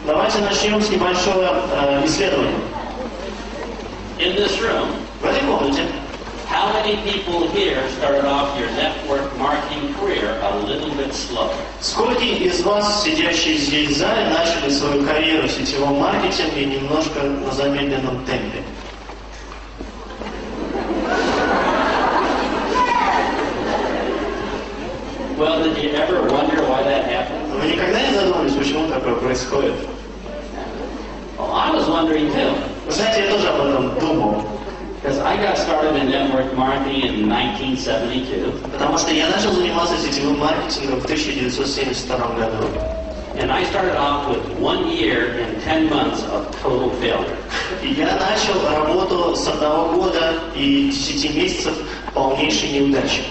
Давайте начнем с небольшого исследования. In this room, В этой комнате how many people here started off your network marketing career a little bit slow? сколько из вас, сидящие здесь в зале, начали свою карьеру в сетевом маркетинге немножко на замедленном темпе? Well, did you ever wonder why that happened? Вы никогда не задумывались, почему такое происходит? Well, I was wondering too. Вы знаете, я тоже об этом думал. Because I got started in network marketing in 1972. Потому что я начал заниматься сетевым маркетингом в 1972 году. And I started off with 1 year and 10 months of total failure. И я начал работу с 1 года и 10 месяцев полнейшей неудачи.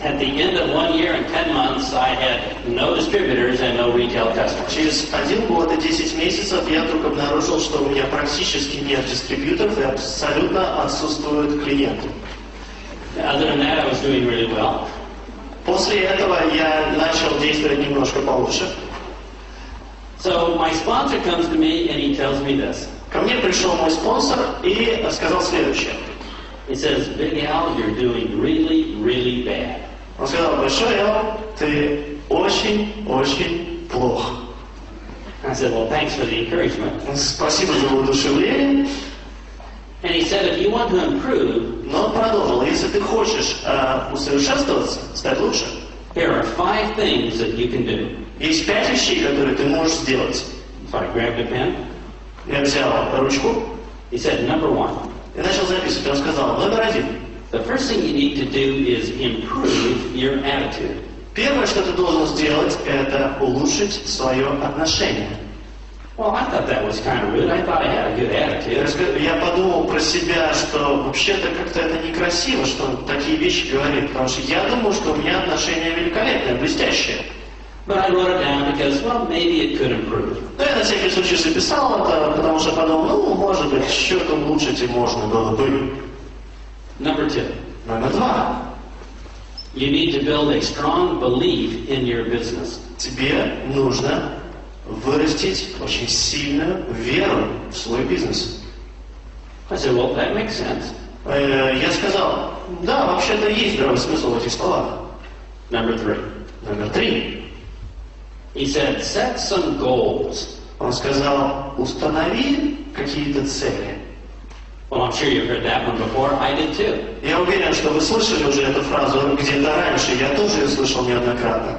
At the end of 1 year and 10 months, I had no distributors and no retail customers. Через 1 год и 10 месяцев я вдруг обнаружил, что у меня практически нет дистрибьюторов и абсолютно отсутствуют клиенты. Other than that, I was doing really well. После этого я начал действовать немножко получше. So my sponsor comes to me and he tells me this. Ко мне пришел мой спонсор и сказал следующее. He says, Big Al, you're doing really, really bad. Он сказал: большой Эл, ты очень плох. I said, well, thanks for the encouragement. Спасибо за воодушевление. And he said, if you want to improve, Но он продолжил: если ты хочешь усовершенствоваться, стать лучше, here are 5 things that you can do. есть 5 вещей, которые ты можешь сделать. So I grabbed a pen. Я взял ручку He said, number 1. и начал записывать. Он сказал: номер 1. The first thing you need to do is improve your attitude. Первое, что ты должен сделать, это улучшить свое отношение. Well, I thought that was kind of rude. I thought I had a good attitude. Я подумал про себя, что вообще-то как-то это некрасиво, что он такие вещи говорит, потому что я думал, что у меня отношения великолепные, блестящие. But I wrote it down because, well, maybe it could improve. Но я на всякий случай записал это, потому что подумал, может быть, что-то улучшить и можно было бы. Number 2. Номер 2. You need to build a strong belief in your business. Тебе нужно вырастить очень сильную веру в свой бизнес. I said, well, that makes sense. Я сказал: да, вообще-то есть здравый смысл в этих словах. Number 3. Номер 3. He said, set some goals. Он сказал: установи какие-то цели. Well, I'm sure you've heard that one before. I did too. Я уверен, что вы слышали уже эту фразу где-то раньше. Я тоже ее слышал неоднократно.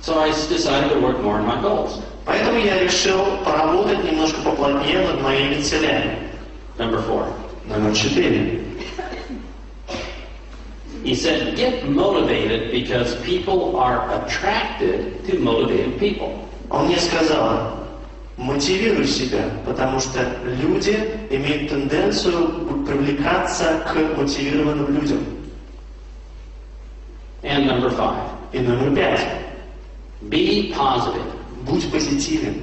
So I decided to work more on my goals. Поэтому я решил поработать немножко поплотнее над моими целями. Number 4. Номер 4. He said, get motivated because people are attracted to motivated people. Он мне сказал: мотивируй себя, потому что люди имеют тенденцию привлекаться к мотивированным людям. And number 5. И номер 5. Be positive. Будь позитивен.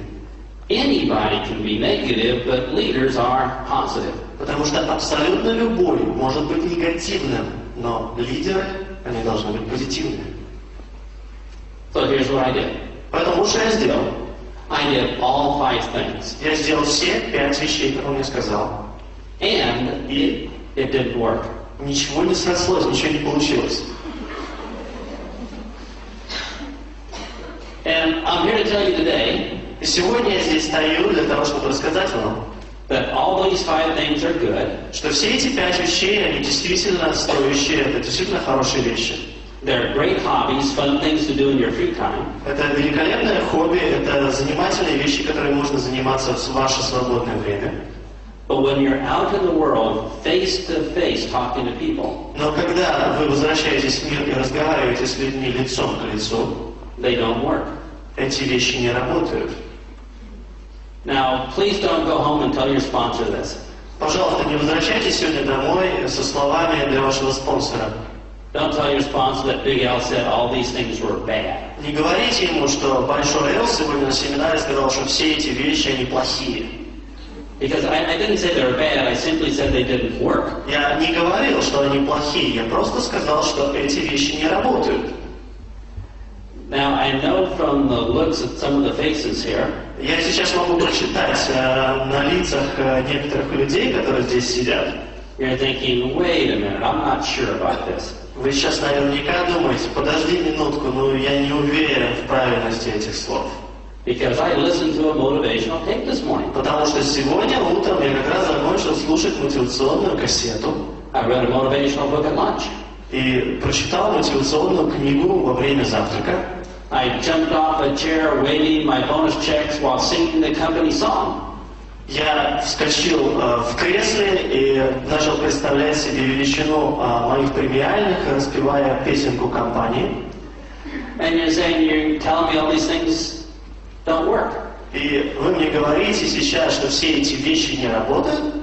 Anybody can be negative, but leaders are positive. Потому что абсолютно любой может быть негативным, но лидеры, они должны быть позитивными. So here's what I did. Поэтому что я сделал? I did all 5 things. Я сделал все 5 вещей, которые он мне сказал. And it didn't work. Ничего не срослось, ничего не получилось. to tell you today И сегодня я здесь стою для того, чтобы рассказать вам, that all these 5 things are good. что все эти 5 вещей, они действительно стоящие, это действительно хорошие вещи. They're great hobbies, fun things to do in your free time. Это великолепное хобби, это занимательные вещи, которые можно заниматься в ваше свободное время. But when you're out in the world, face to face, talking to people, Но когда вы возвращаетесь в мир и разговариваете с людьми лицом к лицу, they don't work. эти вещи не работают. Now, please don't go home and tell your sponsor this. Пожалуйста, не возвращайтесь сегодня домой со словами для вашего спонсора. Don't tell your sponsor that Big Al said all these things were bad. Не говорите ему, что Большой Эл сегодня на семинаре сказал, что все эти вещи, они плохие. Because I didn't say they were bad, I simply said they didn't work. Я не говорил, что они плохие, я просто сказал, что эти вещи не работают. Now, I know from the looks of some of the faces here, Я сейчас могу прочитать на лицах некоторых людей, которые здесь сидят. you're thinking, wait a minute, I'm not sure about this. Вы сейчас наверняка думаете, подожди минутку, я не уверен в правильности этих слов. Because I listened to a motivational tape this morning. Потому что сегодня утром я как раз закончил слушать мотивационную кассету. I read a motivational book at lunch. И прочитал мотивационную книгу во время завтрака. I jumped off a chair waving my bonus checks while singing the company song. Я вскочил в кресле и начал представлять себе величину моих премиальных, распевая песенку компании. And you're saying, you're telling me all these things don't work. И вы мне говорите сейчас, что все эти вещи не работают?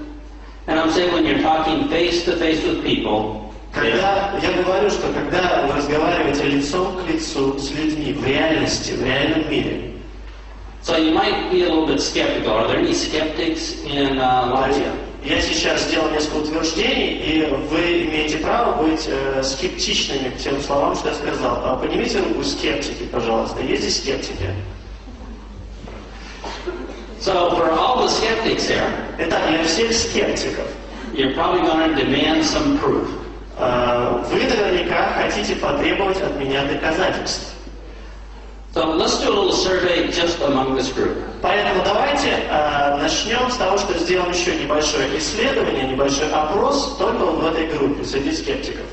And I'm saying when you're talking face to face with people, Когда я говорю, что когда вы разговариваете лицом к лицу с людьми в реальности, в реальном мире, so you might be a little bit skeptical. Are there any skeptics in Latvia? я сейчас сделал несколько утверждений, и вы имеете право быть скептичными к тем словам, что я сказал. Поднимите руку скептики, пожалуйста. Есть здесь скептики? So for all the skeptics here, Итак, для всех скептиков, you're probably going to demand some proof. вы наверняка хотите потребовать от меня доказательств. So let's do a little survey just among this group. Поэтому давайте начнем с того, что сделаем еще небольшое исследование, небольшой опрос только вот в этой группе, среди скептиков.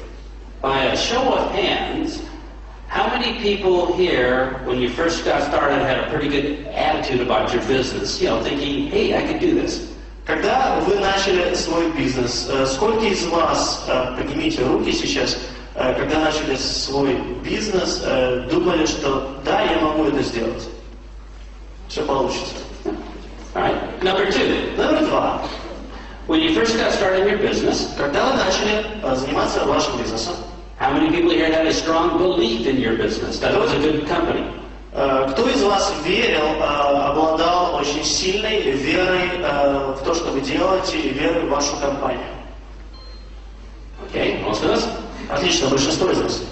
By a show of hands, how many people here, when you first got started, had a pretty good attitude about your business? You know, thinking, hey, I could do this. Когда вы начали свой бизнес, сколько из вас, поднимите руки сейчас, когда начали свой бизнес, думали, что да, я могу это сделать. Все получится. All right. Number 2. Номер 2. When you first got started in your business, Когда вы начали заниматься вашим бизнесом, how many people here had a strong belief in your business, that it was a good company? кто из вас верил, обладал очень сильной верой в то, что вы делаете, и верой в вашу компанию? Okay, most of us. Отлично, большинство из вас.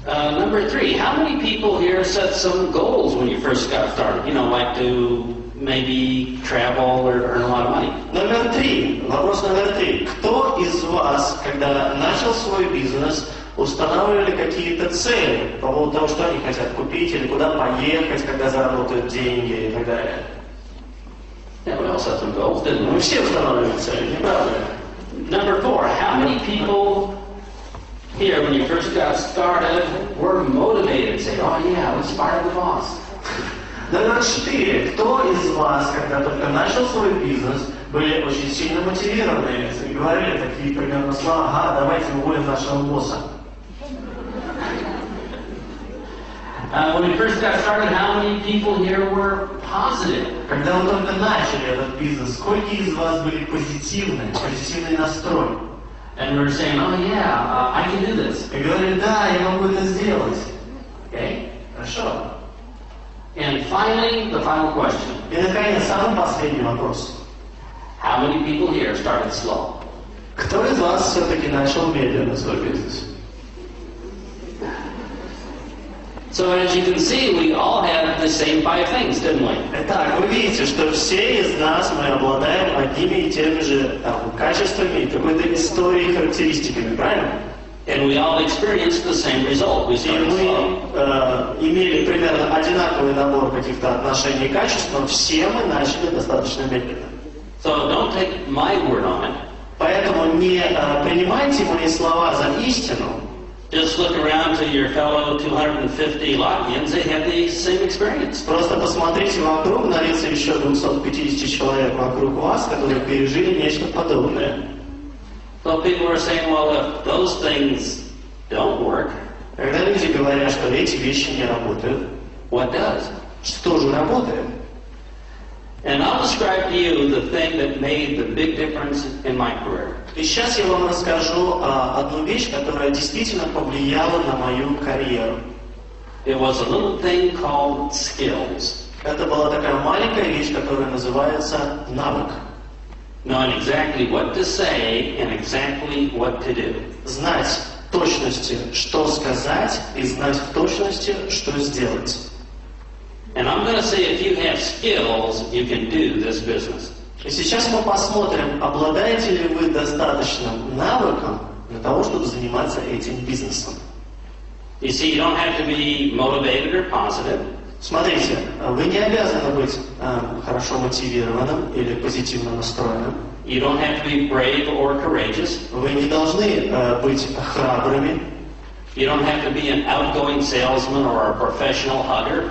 Number 3, how many people here set some goals when you first got started? You know, like to maybe travel or earn a lot of money? Номер 3. Вопрос номер 3. Кто из вас, когда начал свой бизнес, устанавливали какие-то цели по поводу того, что они хотят купить или куда поехать, когда заработают деньги и так далее? Yeah, we all set some goals, didn't Мы we? все устанавливаем цели, не правда ли? Number 4, how many people here, when you first got started, were motivated? Say, oh yeah, let's fire the boss. Номер 4. Кто из вас, когда только начал свой бизнес, были очень сильно мотивированы и говорили такие примерно слова: ага, давайте уволим нашего босса? When you first got started, how many people here were positive? Когда вы только начали этот бизнес, сколько из вас были позитивны, позитивный настрой? And we were saying, oh yeah, I can do this. И говорили: да, я могу это сделать. Okay? Хорошо. And finally, the final question. И, наконец, самый последний вопрос. How many people here started slow? Кто из вас все-таки начал медленно свой бизнес? So as you can see, we all had the same 5 things, didn't we? Итак, вы видите, что все из нас, мы обладаем одними и теми же качествами и какой-то историей, характеристиками, правильно? And we all experienced the same result. We И started мы slow. имели примерно одинаковый набор каких-то отношений и качеств, но все мы начали достаточно медленно. So don't take my word on it. Поэтому не принимайте мои слова за истину. Just look around to your fellow 250 Latvians, they have the same experience. Просто посмотрите вокруг, на лица еще 250 человек вокруг вас, которые пережили нечто подобное. So people are saying, well, if those things don't work, Когда люди говорят, что эти вещи не работают, what does? что же работает? And I'll describe to you the thing that made the big difference in my career. И сейчас я вам расскажу одну вещь, которая действительно повлияла на мою карьеру. It was a little thing called skills. Это была такая маленькая вещь, которая называется навык. Knowing exactly what to say and exactly what to do. Знать в точности, что сказать, и знать в точности, что сделать. And I'm going to say if you have skills, you can do this business. И сейчас мы посмотрим, обладаете ли вы достаточным навыком для того, чтобы заниматься этим бизнесом. You see, you don't have to be motivated or positive. Смотрите, вы не обязаны быть хорошо мотивированным или позитивно настроенным. You don't have to be brave or courageous. Вы не должны быть храбрыми. You don't have to be an outgoing salesman or a professional hugger.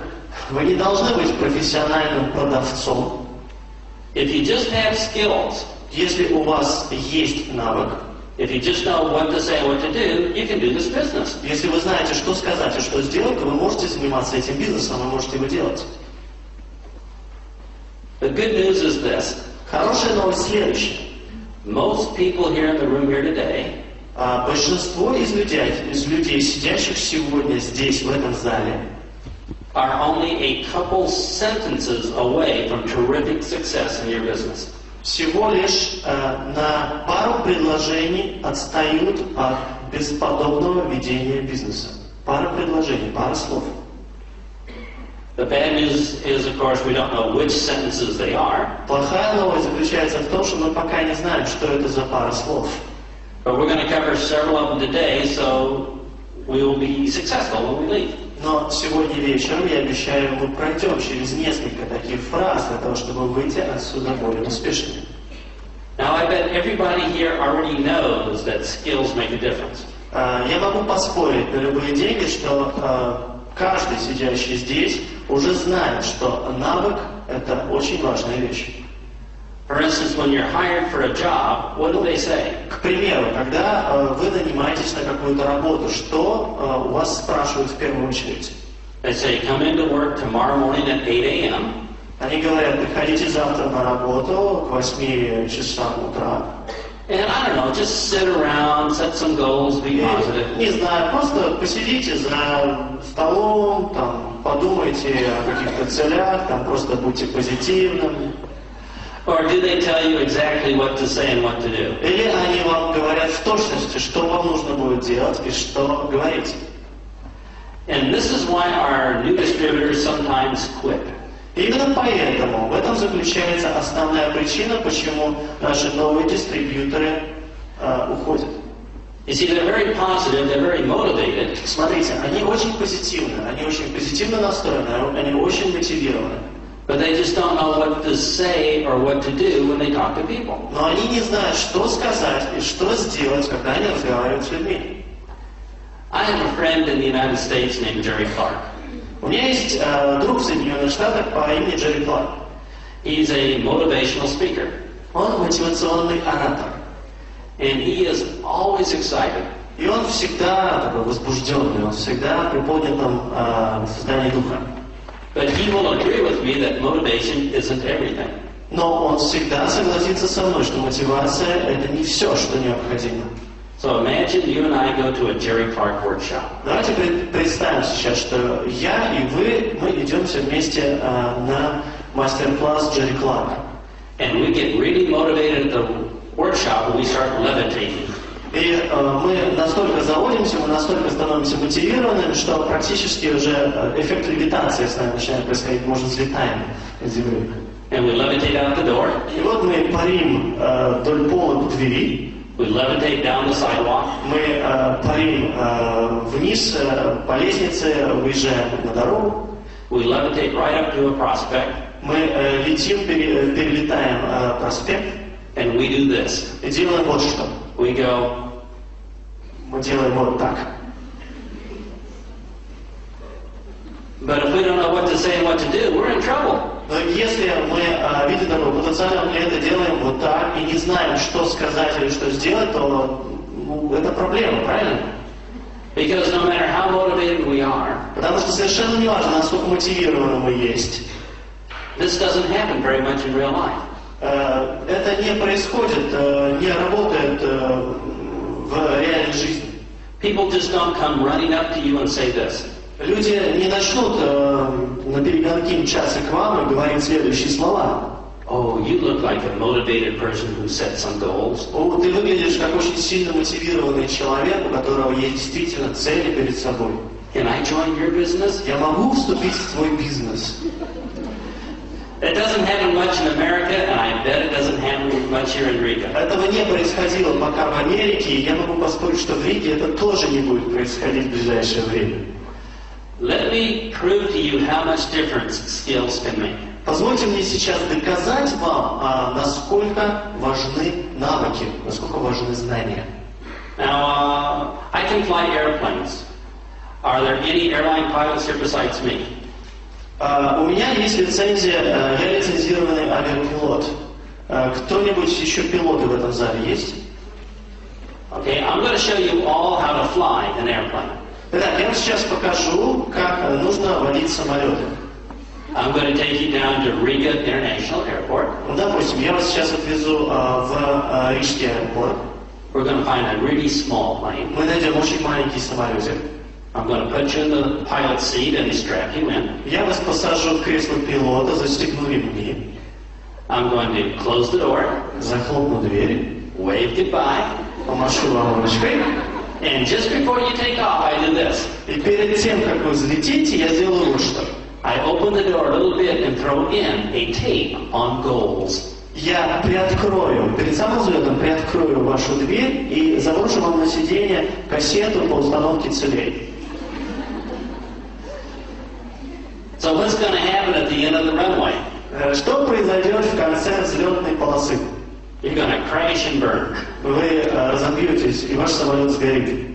Вы не должны быть профессиональным продавцом. If you just have skills, Если у вас есть навык, if you just know what to say and what to do, you can do this business. если вы знаете, что сказать и что сделать, то вы можете заниматься этим бизнесом, вы можете его делать. The good news is this. Хорошая новость следующая. Most people here in the room here today Большинство из людей, сидящих сегодня здесь, в этом зале, are only a couple sentences away from terrific success in your business. всего лишь на пару предложений отстают от бесподобного ведения бизнеса. Пара предложений, пара слов. The bad news is, of course, we don't know which sentences they are, Плохая новость заключается в том, что мы пока не знаем, что это за пара слов. but we're going to cover several of them today, so we will be successful when we leave. Но сегодня вечером, я обещаю, мы пройдем через несколько таких фраз для того, чтобы выйти отсюда более успешными. Now, I bet everybody here already knows that skills make a difference. Я могу поспорить на любые деньги, что каждый сидящий здесь уже знает, что навык – это очень важная вещь. For instance, when you're hired for a job, what do they say? К примеру, когда вы нанимаетесь на какую-то работу, что у вас спрашивают в первую очередь? They say, come into work tomorrow morning at 8 a.m. Они говорят, приходите завтра на работу к 8 часам утра. And I don't know, just sit around, set some goals, be positive. Не знаю, просто посидите за столом, там, подумайте о каких-то целях, там, просто будьте позитивным. Or do they tell you exactly what to say and what to do? Или они вам говорят в точности, что вам нужно будет делать и что говорить. And this is why our new distributors sometimes quit. Именно поэтому в этом заключается основная причина, почему наши новые дистрибьюторы уходят. You see, they're very positive, they're very motivated, Смотрите, они очень позитивно настроены, они очень мотивированы. but they just don't know what to say or what to do when they talk to people. Но они не знают, что сказать и что сделать, когда они разговаривают с людьми. I have a friend in the United States named Jerry Clark. У меня есть друг в Соединенных Штатах по имени Джерри Кларк. He's a motivational speaker, Он мотивационный оратор. and he is always excited. И он всегда такой возбужденный, он всегда при поднятом создании духа. But he will agree with me that motivation isn't everything. Но он всегда согласится со мной, что мотивация – это не все, что необходимо. So imagine you and I go to a Jerry Clark workshop. Давайте представим сейчас, что я и вы, мы идем все вместе на мастер-класс Джерри Кларка. And we get really motivated at the workshop and we start levitating. И мы настолько заводимся, мы настолько становимся мотивированными, что практически уже эффект левитации с нами начинает происходить, мы уже взлетаем из земли. And we levitate out the door. И вот мы парим вдоль пола к двери. We levitate down the sidewalk. Мы парим вниз по лестнице, выезжаем на дорогу. We levitate right up to a prospect. Мы летим, перелетаем проспект. And we do this. И делаем вот что. We go. Мы делаем вот так. But if we don't know what to say and what to do, we're in trouble. Но если мы, видя такого потенциального клиента, делаем вот так и не знаем, что сказать или что сделать, то это проблема, правильно? Because no matter how motivated we are, Потому что совершенно не важно, насколько мотивированы мы есть. this doesn't happen very much in real life. Это не происходит, не работает в реальной жизни. People just don't come running up to you and say this. Люди не начнут на перегонки мчаться к вам и говорить следующие слова. Oh, you look like a motivated person who set some goals. О, ты выглядишь как очень сильно мотивированный человек, у которого есть действительно цели перед собой. Can I join your business? Я могу вступить в твой бизнес. It doesn't happen much in America, and I bet it doesn't happen much here in Riga. Этого не происходило пока в Америке, и я могу поспорить, что в Риге это тоже не будет происходить в ближайшее время. Let me prove to you how much difference skills can make. Позвольте мне сейчас доказать вам, насколько важны навыки, насколько важны знания. Now, I can fly airplanes. Are there any airline pilots here besides me? У меня есть лицензия, я лицензированный авиапилот. Кто-нибудь еще пилоты в этом зале есть? Okay, I'm going to show you all how to fly an airplane. Итак, я вам сейчас покажу, как нужно водить самолеты. I'm going to take you down to Riga International Airport. Ну, допустим, я вас сейчас отвезу в Рижский аэропорт. We're going to find a really small plane. Мы найдем очень маленький самолетик. I'm going to put you in the pilot's seat and strap you in. Я вас посажу в кресло пилота, застегну ремни. I'm going to close the door, Захлопну дверь, wave goodbye, помашу вам ручкой. and just before you take off, I do this. И перед тем, как вы взлетите, я сделаю вот что. I open the door a little bit and throw in a tape on goals. Я приоткрою, перед самым взлетом приоткрою вашу дверь и заброшу вам на сиденье кассету по установке целей. So what's going to happen at the end of the runway? Что произойдет в конце взлетной полосы? You're going to crash and burn. Вы разобьетесь, и ваш самолет сгорит.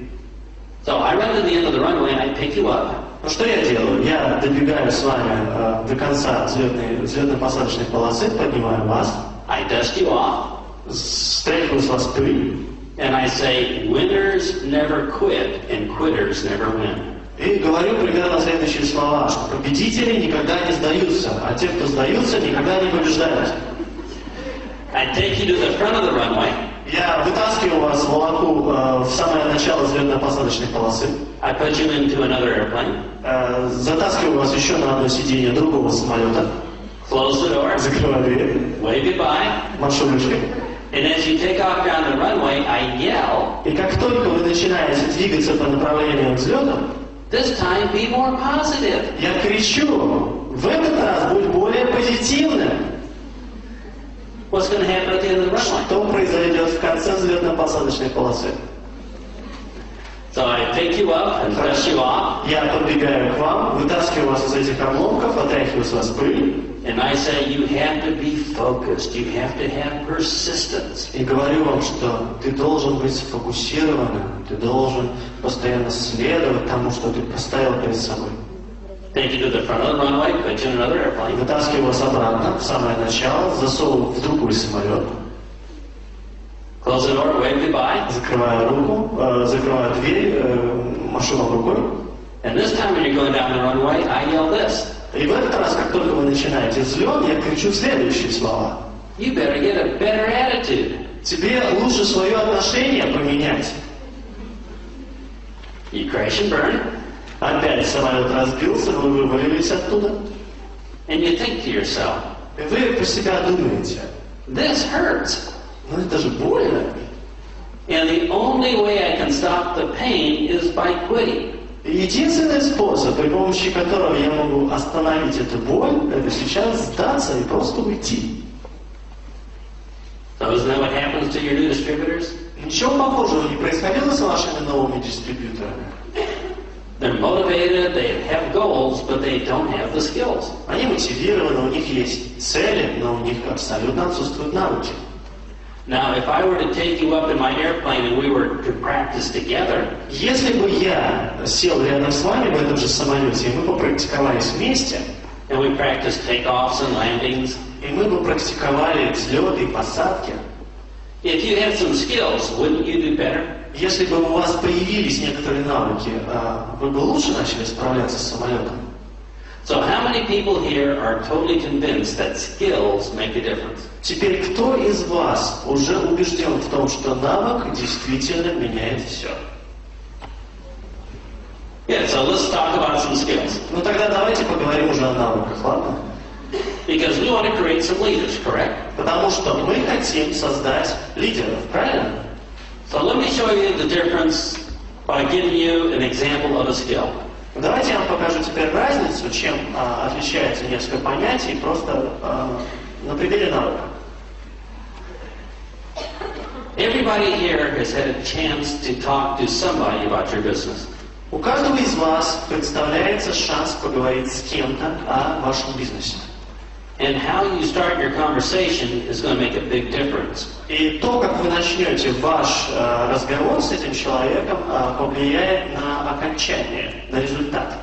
So I run to the end of the runway and I pick you up. Ну что я делаю? Я добегаю с вами до конца взлетно-посадочной полосы, поднимаю вас, I dust you off, стряхиваю с вас пыль, and I say, winners never quit and quitters never win. и говорю примерно следующие слова, что победители никогда не сдаются, а те, кто сдаются, никогда не побеждают. I take you to the front of the runway. Я вытаскиваю вас, волоку в самое начало взлетно-посадочной полосы, I put you into another airplane. затаскиваю вас еще на одно сиденье другого самолета, Close the door, закрываю дверь, wave goodbye, машу ручкой. and as you take off down the runway, I yell, И как только вы начинаете двигаться по направлению к взлету, this time be more positive. я кричу, в этот раз будь более позитивным. What's going to happen at the end of the runway? Что произойдет в конце взлетно-посадочной полосы? So I pick you up and dust you off, Я подбегаю к вам, вытаскиваю вас из этих обломков, отряхиваю с вас пыль and I say you have to be focused. You have to have persistence. и говорю вам, что ты должен быть сфокусированным, ты должен постоянно следовать тому, что ты поставил перед собой. Take you to the front of the runway, put you in another airplane. Вытаскиваю вас обратно, в самое начало, засовываю в другой самолет, Close the door, wave goodbye. закрываю дверь, машу вам рукой. And this time when you're going down the runway, I yell this. И в этот раз, как только вы начинаете взлет, я кричу следующие слова. You better get a better attitude. Тебе лучше свое отношение поменять. You crash and burn, Опять самолет разбился, вы вывалились оттуда. and you think to yourself, И вы про себя думаете, this hurts. ну это же больно. And the only way I can stop the pain is by quitting. И единственный способ, при помощи которого я могу остановить эту боль, это сейчас сдаться и просто уйти. So isn't that what happens to your new distributors? Ничего похожего не происходило с вашими новыми дистрибьюторами? They're motivated, they have goals, but they don't have the skills. Они мотивированы, у них есть цели, но у них абсолютно отсутствуют навыки. Now, if I were to take you up in my airplane and we were to practice together, Если бы я сел рядом с вами в этом же самолете, и мы попрактиковались вместе, and we practiced takeoffs and landings, и мы бы практиковали взлеты и посадки, if you had some skills, wouldn't you do better? если бы у вас появились некоторые навыки, вы бы лучше начали справляться с самолетом. So how many people here are totally convinced that skills make a difference? Теперь, кто из вас уже убежден в том, что навык действительно меняет все? Yeah, so let's talk about some skills. Ну тогда давайте поговорим уже о навыках, ладно? Because we want to create some leaders, correct? Потому что мы хотим создать лидеров, правильно? So let me show you the difference by giving you an example of a skill. Давайте я вам покажу теперь разницу, чем отличается несколько понятий просто на примере навыка. Everybody here has had a chance to talk to somebody about your business. У каждого из вас представляется шанс поговорить с кем-то о вашем бизнесе. And how you start your conversation is going to make a big difference. И то, как вы начнете ваш разговор с этим человеком, повлияет на окончание, на результат.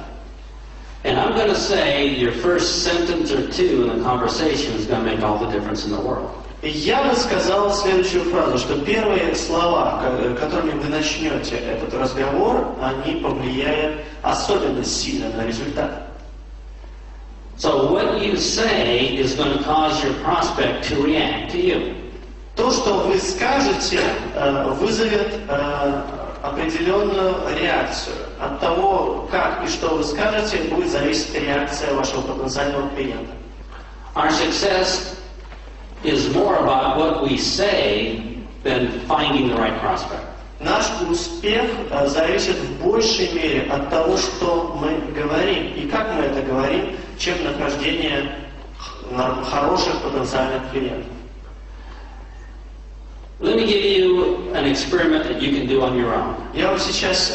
And I'm going to say your first sentence or two in the conversation is going to make all the difference in the world. И я бы сказал следующую фразу, что первые слова, которыми вы начнете этот разговор, они повлияют особенно сильно на результат. So what you say is going to cause your prospect to react to you. То, что вы скажете, вызовет определенную реакцию. От того, как и что вы скажете, будет зависеть реакция вашего потенциального клиента. Our success is more about what we say than finding the right prospect. Наш успех зависит в большей мере от того, что мы говорим и как мы это говорим, чем нахождение хороших потенциальных клиентов. Let me give you an experiment that you can do on your own. Я вам сейчас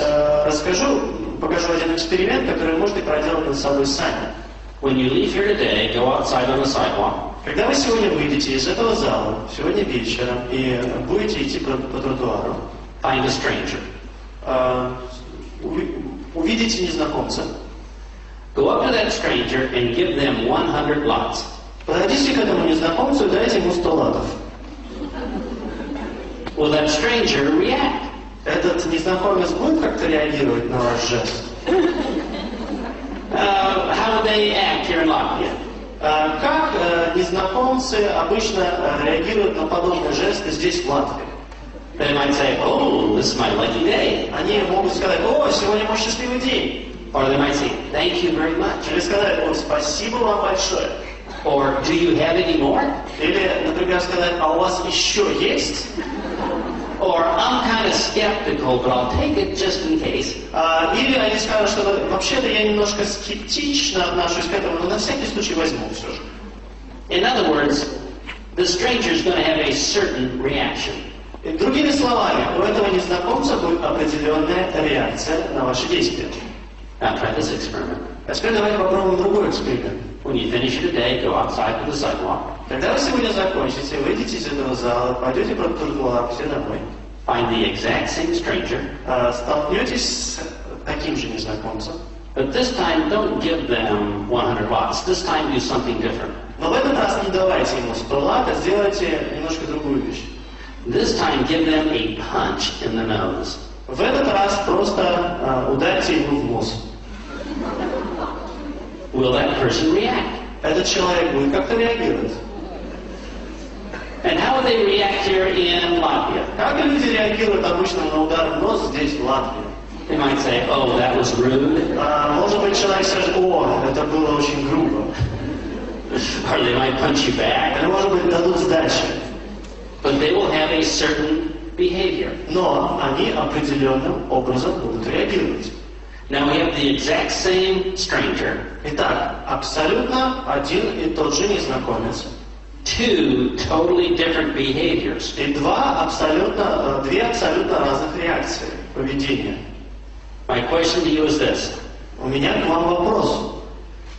покажу один эксперимент, который можете проделать над собой сами. When you leave here today, go outside on the sidewalk. Когда вы сегодня выйдете из этого зала, сегодня вечером, и будете идти по тротуару, Find a stranger. Увидите незнакомца. Go up to that stranger and give them 100 lots. Подойдите к этому незнакомцу и дайте ему 100 латов. Will that stranger react? Этот незнакомец будет как-то реагировать на ваш жест? How would they act here in Latvia? Как незнакомцы обычно реагируют на подобные жесты здесь, в Латвии? They might say, "Oh, this is my lucky day." Они могут сказать: «О, сегодня мой счастливый день». Or they might say, "Thank you very much." Или сказать: «О, спасибо вам большое». Or, "Do you have any more?" Или, например, сказать: «А у вас еще есть?» Or, "I'm kind of skeptical, but I'll take it just in case." Или они скажут, что вообще-то я немножко скептично отношусь к этому, но на всякий случай возьму все же. In other words, the stranger is going to have a certain reaction. И другими словами, у этого незнакомца будет определенная реакция на ваши действия. Now try this experiment. А теперь давайте попробуем другой эксперимент. When you finish your day, go outside to the sidewalk. Когда вы сегодня закончите, выйдете из этого зала, пойдете по тротуару, все домой, Find the exact same stranger, столкнетесь с таким же незнакомцем, but this time don't give them 100 lots. This time do something different. но в этот раз не давайте ему 100 лат, а сделайте немножко другую вещь. This time give them a punch in the nose. В этот раз просто ударьте его в нос. Will that person react? Этот человек будет как-то реагировать. And how would they react here in Latvia? Как люди реагируют обычно на удар в нос здесь, в Латвии? They might say, "Oh, that was rude." Может быть, человек скажет: «О, это было очень грубо». Or they might punch you back. Или, может быть, дадут сдачи. But they will have a certain behavior. Но они определенным образом будут реагировать. Now we have the exact same stranger. Итак, абсолютно один и тот же незнакомец. two totally different behaviors. И две абсолютно разных реакции поведения. My question to you is this. У меня к вам вопрос.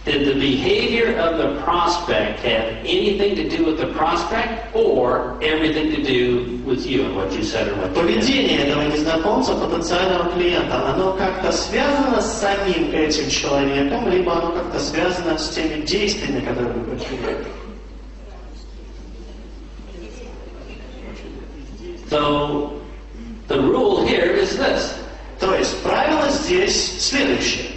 Did the behavior of the prospect have anything to do with the prospect or everything to do with you and what you said or what you did? Поведение этого незнакомца, потенциального клиента, оно как-то связано с самим этим человеком, либо оно как-то связано с теми действиями, которые вы предприняли? So, the rule here is this. То есть правило здесь следующее.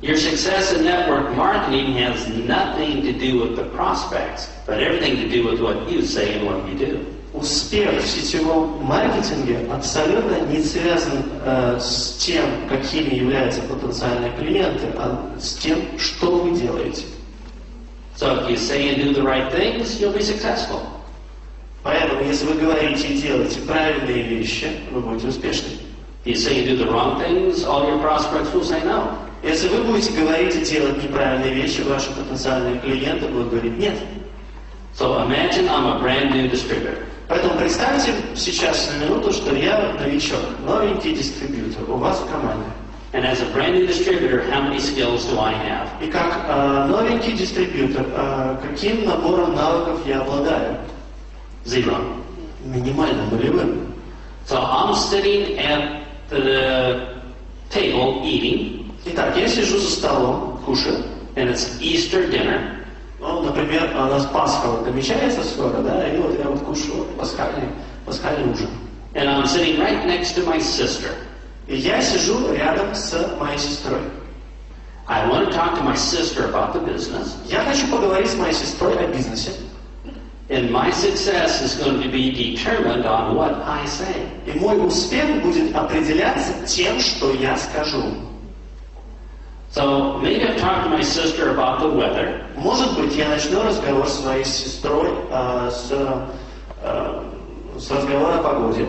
Your success in network marketing has nothing to do with the prospects, but everything to do with what you say and what you do. Успех в сетевом маркетинге абсолютно не связан с тем, какими являются потенциальные клиенты, а с тем, что вы делаете. So if you say and do the right things, you'll be successful. Поэтому, если вы говорите и делаете правильные вещи, вы будете успешны. If you say and do the wrong things, all your prospects will say no. Если вы будете говорить и делать неправильные вещи, ваши потенциальные клиенты будут говорить нет. So imagine I'm a brand new distributor. Поэтому представьте сейчас на минуту, что я новичок, новенький дистрибьютор у вас в команде. And as a brand new distributor, how many skills do I have? И как новенький дистрибьютор, каким набором навыков я обладаю? Zero. Минимально нулевым. So I'm sitting at the table eating. Итак, я сижу за столом, кушаю. And it's Easter dinner. Ну, например, у нас Пасха вот намечается скоро, да, и вот я вот кушаю пасхальный ужин. And I'm sitting right next to my sister. И я сижу рядом с моей сестрой. I want to talk to my sister about the business. Я хочу поговорить с моей сестрой о бизнесе. And my success is going to be determined on what I say. И мой успех будет определяться тем, что я скажу. So maybe I'll talk to my sister about the weather. Может быть, я начну разговор с моей сестрой с разговора о погоде.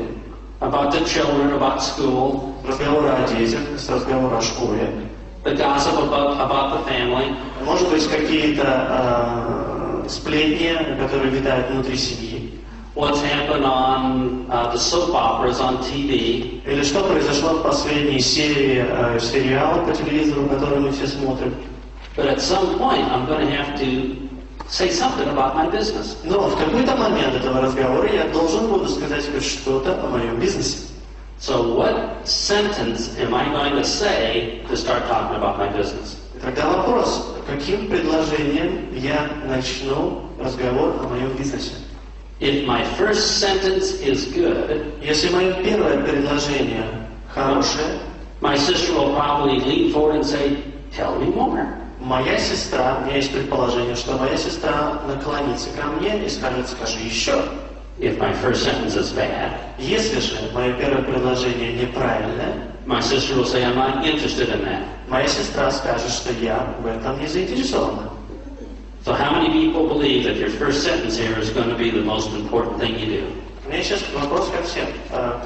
About the children, about school. Разговора о детях, с разговора о школе. The gossip about the family. Может быть, какие-то сплетни, которые витают внутри семьи. What's happened on the soap operas on TV. Или что произошло в последней серии сериала по телевизору, который мы все смотрим. But at some point, I'm going to have to say something about my business. Но в какой-то момент этого разговора я должен буду сказать хоть что-то о моем бизнесе. So what sentence am I going to say to start talking about my business? Тогда вопрос, каким предложением я начну разговор о моем бизнесе? If my first sentence is good, если мое первое предложение хорошее, my sister will probably lean forward and say, "Tell me more." Моя сестра, у меня есть предположение, что моя сестра наклонится ко мне и скажет, скажи еще. If my first sentence is bad, если же мое первое предложение неправильное, my sister will say, "I'm not interested in that." моя сестра скажет, что я в этом не заинтересована. So how many people believe that your first sentence here is going to be the most important thing you do? У меня сейчас вопрос ко всем.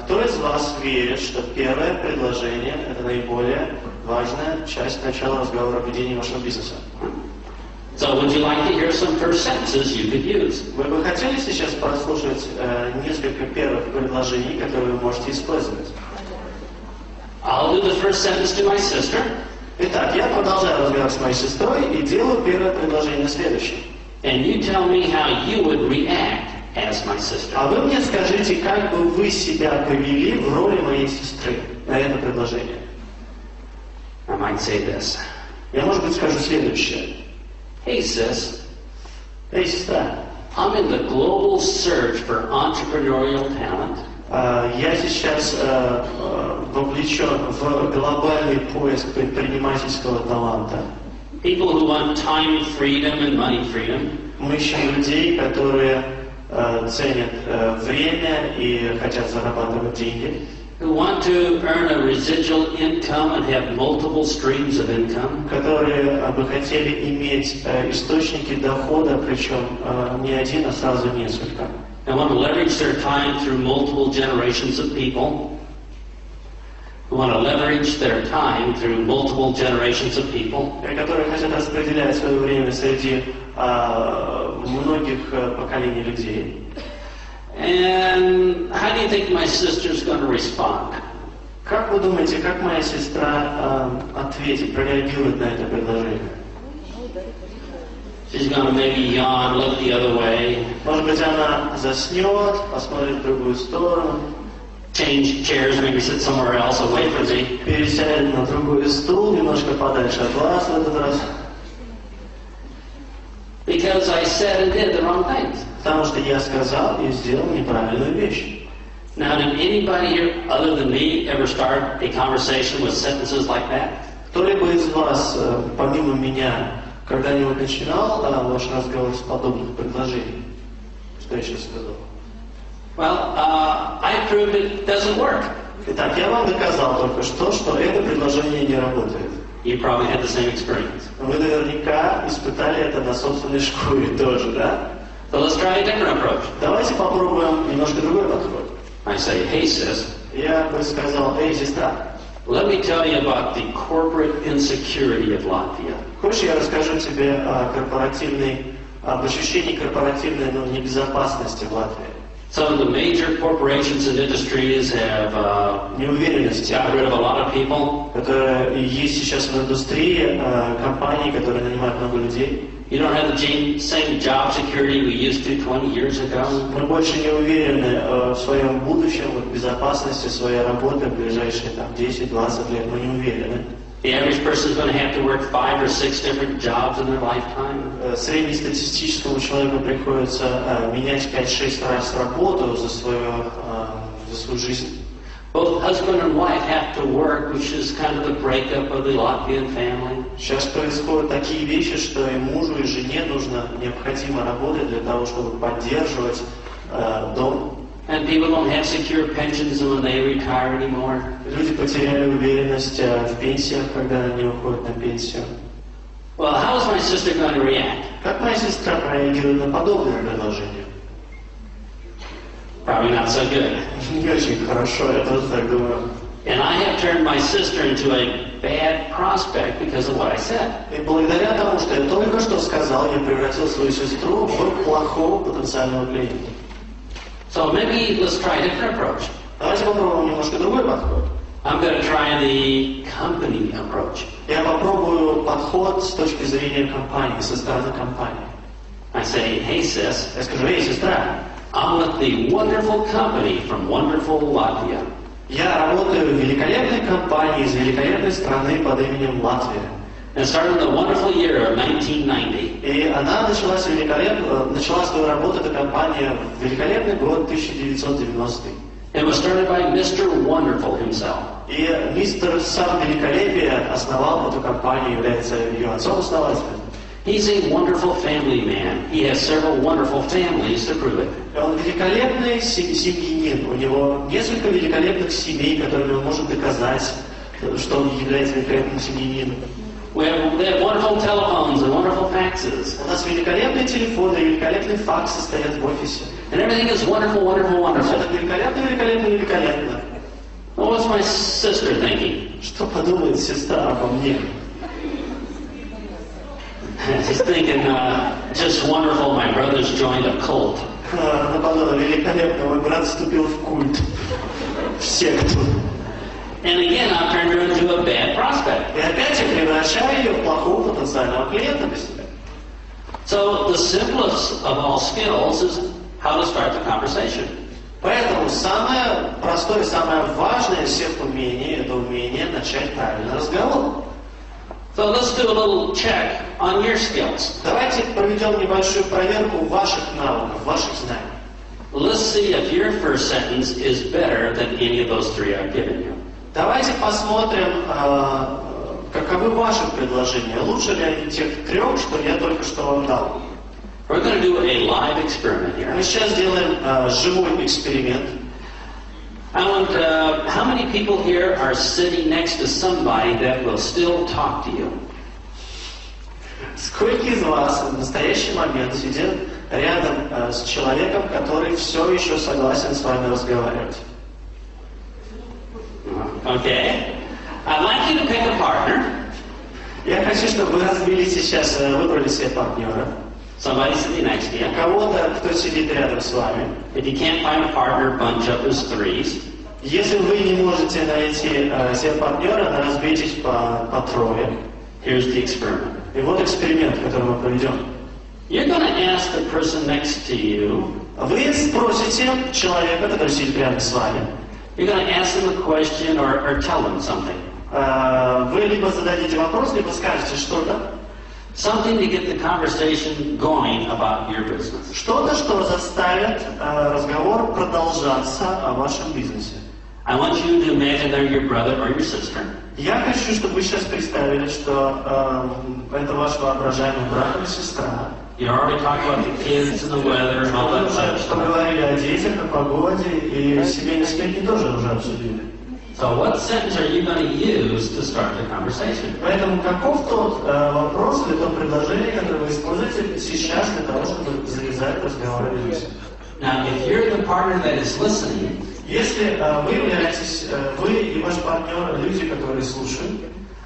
Кто из вас верит, что первое предложение – это наиболее важная часть начала разговора о ведении вашего бизнеса? So would you like to hear some first sentences you could use? Вы бы хотели сейчас прослушать несколько первых предложений, которые вы можете использовать? I'll do the first sentence to my sister. Итак, я продолжаю разговор с моей сестрой и делаю первое предложение следующее. And you tell me how you would react as my sister. А вы мне скажите, как бы вы себя повели в роли моей сестры на это предложение. I might say this. Я, может быть, скажу следующее. Hey, sis. Эй, сестра. I'm in the global search for entrepreneurial talent. Я сейчас вовлечен в глобальный поиск предпринимательского таланта. People who want time freedom and money freedom. Мы ищем людей, которые ценят время и хотят зарабатывать деньги. Who want to earn a residual income and have multiple streams of income. Которые бы хотели иметь источники дохода, причем не один, а сразу несколько. They want to leverage their time through multiple generations of people. Who want to leverage their time through multiple generations of people. Которые хотят распределять свое время среди многих поколений людей. And how do you think my sister's going to respond? Как вы думаете, как моя сестра ответит, прореагирует на это предложение? She's going to maybe yawn, look the other way. Может быть, она заснет, посмотрит в другую сторону. Change chairs, maybe sit somewhere else away from me. Пересядет на другой стул, немножко подальше от вас в этот раз. Because I said and did the wrong things. Потому что я сказал и сделал неправильную вещь. Now, did anybody here, other than me, ever start a conversation with sentences like that? Кто-либо из вас, помимо меня, когда-нибудь начинал ваш разговор с подобных предложений? Что я сейчас сказал? Well, I proved it doesn't work. Итак, я вам доказал только что это предложение не работает. You probably had the same experience. Вы наверняка испытали это на собственной шкуре тоже, да? So let's try a different approach. Давайте попробуем немножко другой подход. I say, hey sis, Я бы сказал, эй, сестра, let me tell you about the corporate insecurity of Latvia. хочешь, я расскажу тебе об ощущении корпоративной небезопасности в Латвии? Some of the major corporations and industries have Неуверенность, got rid of a lot of people. которая есть сейчас в индустрии, компании, которые нанимают много людей. You don't have the same job security we used to 20 years ago. Мы больше не уверены в своем будущем, в безопасности своей работы в ближайшие 10-20 лет. Мы не уверены. The average person is going to have to work 5 or 6 different jobs in their lifetime. Среднестатистическому человеку приходится менять 5-6 раз работу за свою жизнь. Both husband and wife have to work, which is kind of the breakup of the Latvian family. Сейчас происходят такие вещи, что и мужу, и жене необходимо работать для того, чтобы поддерживать дом. And people don't have secure pensions when they retire anymore. Люди потеряли уверенность в пенсиях, когда они уходят на пенсию. Well, how is my sister going to react? Как моя сестра прореагирует на подобное предложение? Probably not so good. Не очень хорошо, я тоже так думаю. And I have turned my sister into a bad prospect because of what I said. И благодаря тому, что я только что сказал, я превратил свою сестру в плохого потенциального клиента. So maybe let's try a different approach. Давайте попробуем немножко другой подход. I'm going to try the company approach. Я попробую подход с точки зрения компании, со стороны компании. I say, hey sis, Я скажу, эй, сестра, I'm with the wonderful company from wonderful Latvia. я работаю в великолепной компании из великолепной страны под именем Латвия. And started the wonderful year of 1990. И она начала свою работу, эта компания, в великолепный год 1990. It was started by Mr. Wonderful himself. И мистер Сам Великолепие основал эту компанию, является ее отцом-основателем. He's a wonderful family man. He has several wonderful families to prove it. Он великолепный семьянин. У него несколько великолепных семей, которыми он может доказать, что он является великолепным семьянином. We have wonderful telephones and wonderful faxes. У нас великолепные телефоны и великолепные факсы стоят в офисе. And everything is wonderful, wonderful, wonderful. Это великолепно, великолепно, великолепно. Well, what's my sister thinking? Что подумает сестра обо мне? She's thinking, just wonderful, my brother's joined a cult. Она подумала, великолепно, мой брат вступил в культ, в секту. And again, I've turned her into a bad prospect. И опять я превращаю ее в плохого потенциального клиента для себя. So the simplest of all skills is how to start the conversation. Поэтому самое простое, самое важное из всех умений – это умение начать правильный разговор. So let's do a little check on your skills. Давайте проведем небольшую проверку ваших навыков, ваших знаний. Let's see if your first sentence is better than any of those three I've given you. Давайте посмотрим, каковы ваши предложения. Лучше ли они тех трех, что я только что вам дал? We're going to do a live experiment here. Мы сейчас сделаем живой эксперимент. I want, how many people here are sitting next to somebody that will still talk to you? Сколько из вас в настоящий момент сидят рядом с человеком, который все еще согласен с вами разговаривать? Okay. I'd like you to pick a partner. Я хочу, чтобы вы разбили сейчас, выбрали себе партнера. Somebody sitting next to you. Кого-то, кто сидит рядом с вами. If you can't find a partner, bunch up as threes. Если вы не можете найти себе партнера, разбейтесь по трое. Here's the experiment. И вот эксперимент, который мы проведем. You're going to ask the person next to you. Вы спросите человека, который сидит рядом с вами. You're going to ask them a question or tell them something. Вы либо зададите вопрос, либо скажете что-то. Something to get the conversation going about your business. Что-то, что заставит разговор продолжаться о вашем бизнесе. I want you to imagine they're your brother or your sister. Я хочу, чтобы вы сейчас представили, что это ваш воображаемый брат или сестра. You already talked about the kids and the weather and all that Вы уже поговорили о детях, о погоде, и семейные сплетни тоже уже обсудили. So what sentence are you going to use to start the conversation? Поэтому каков тот вопрос или то предложение, которое вы используете сейчас для того, чтобы завязать разговор о людях? Now, if you're the partner that is listening, если вы являетесь, вы и ваш партнер, люди, которые слушают,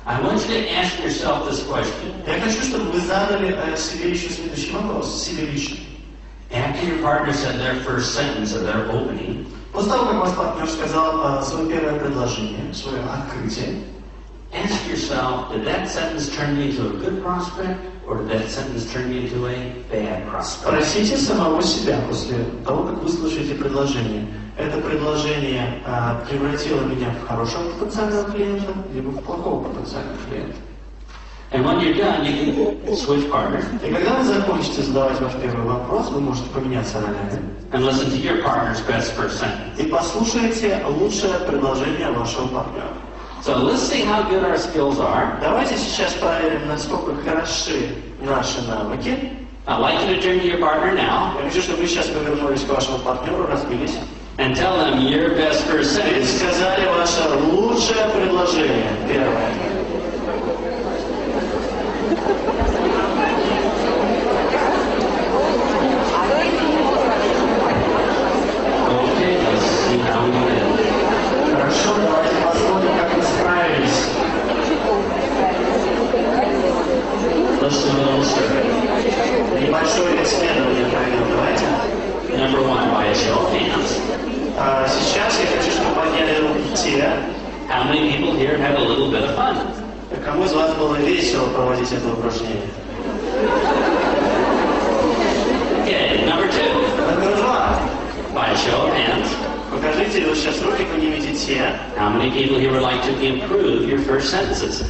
I want you to ask yourself this question. Я хочу, чтобы вы задали себе еще следующий вопрос, себе лично. After your partner said their first sentence or their opening, После того, как ваш партнер сказал свое первое предложение, свое открытие, ask yourself, did that sentence turn me into a good prospect or did that sentence turn me into a bad prospect? Спросите самого себя после того, как вы слышите предложение. Это предложение превратило меня в хорошего потенциального клиента, либо в плохого потенциального клиента. And when you're done, you can switch partners И когда вы закончите задавать ваш первый вопрос, вы можете поменяться ролями and listen to your partner's best first sentence. и послушайте лучшее предложение вашего партнера. So let's see how good our skills are. Давайте сейчас проверим, насколько хороши наши навыки. I'd like you to turn to your partner now Я хочу, чтобы вы сейчас повернулись к вашему партнеру, разбились and tell them your best first и sentence. сказали ваше лучшее предложение. Первое. Okay, let's see how we did. Хорошо, давайте посмотрим, как вы справились. Let's do a little survey. Небольшое исследование проведем. Давайте. Number one, by a show of hands. Сейчас я хочу, чтобы подняли руки те, How many people here had a little bit of fun? кому из вас было весело проводить это упражнение. Okay, number two, Номер два. by a show of hands. Покажите, вот сейчас руки поднимите те, How many people here would like to improve your first sentences?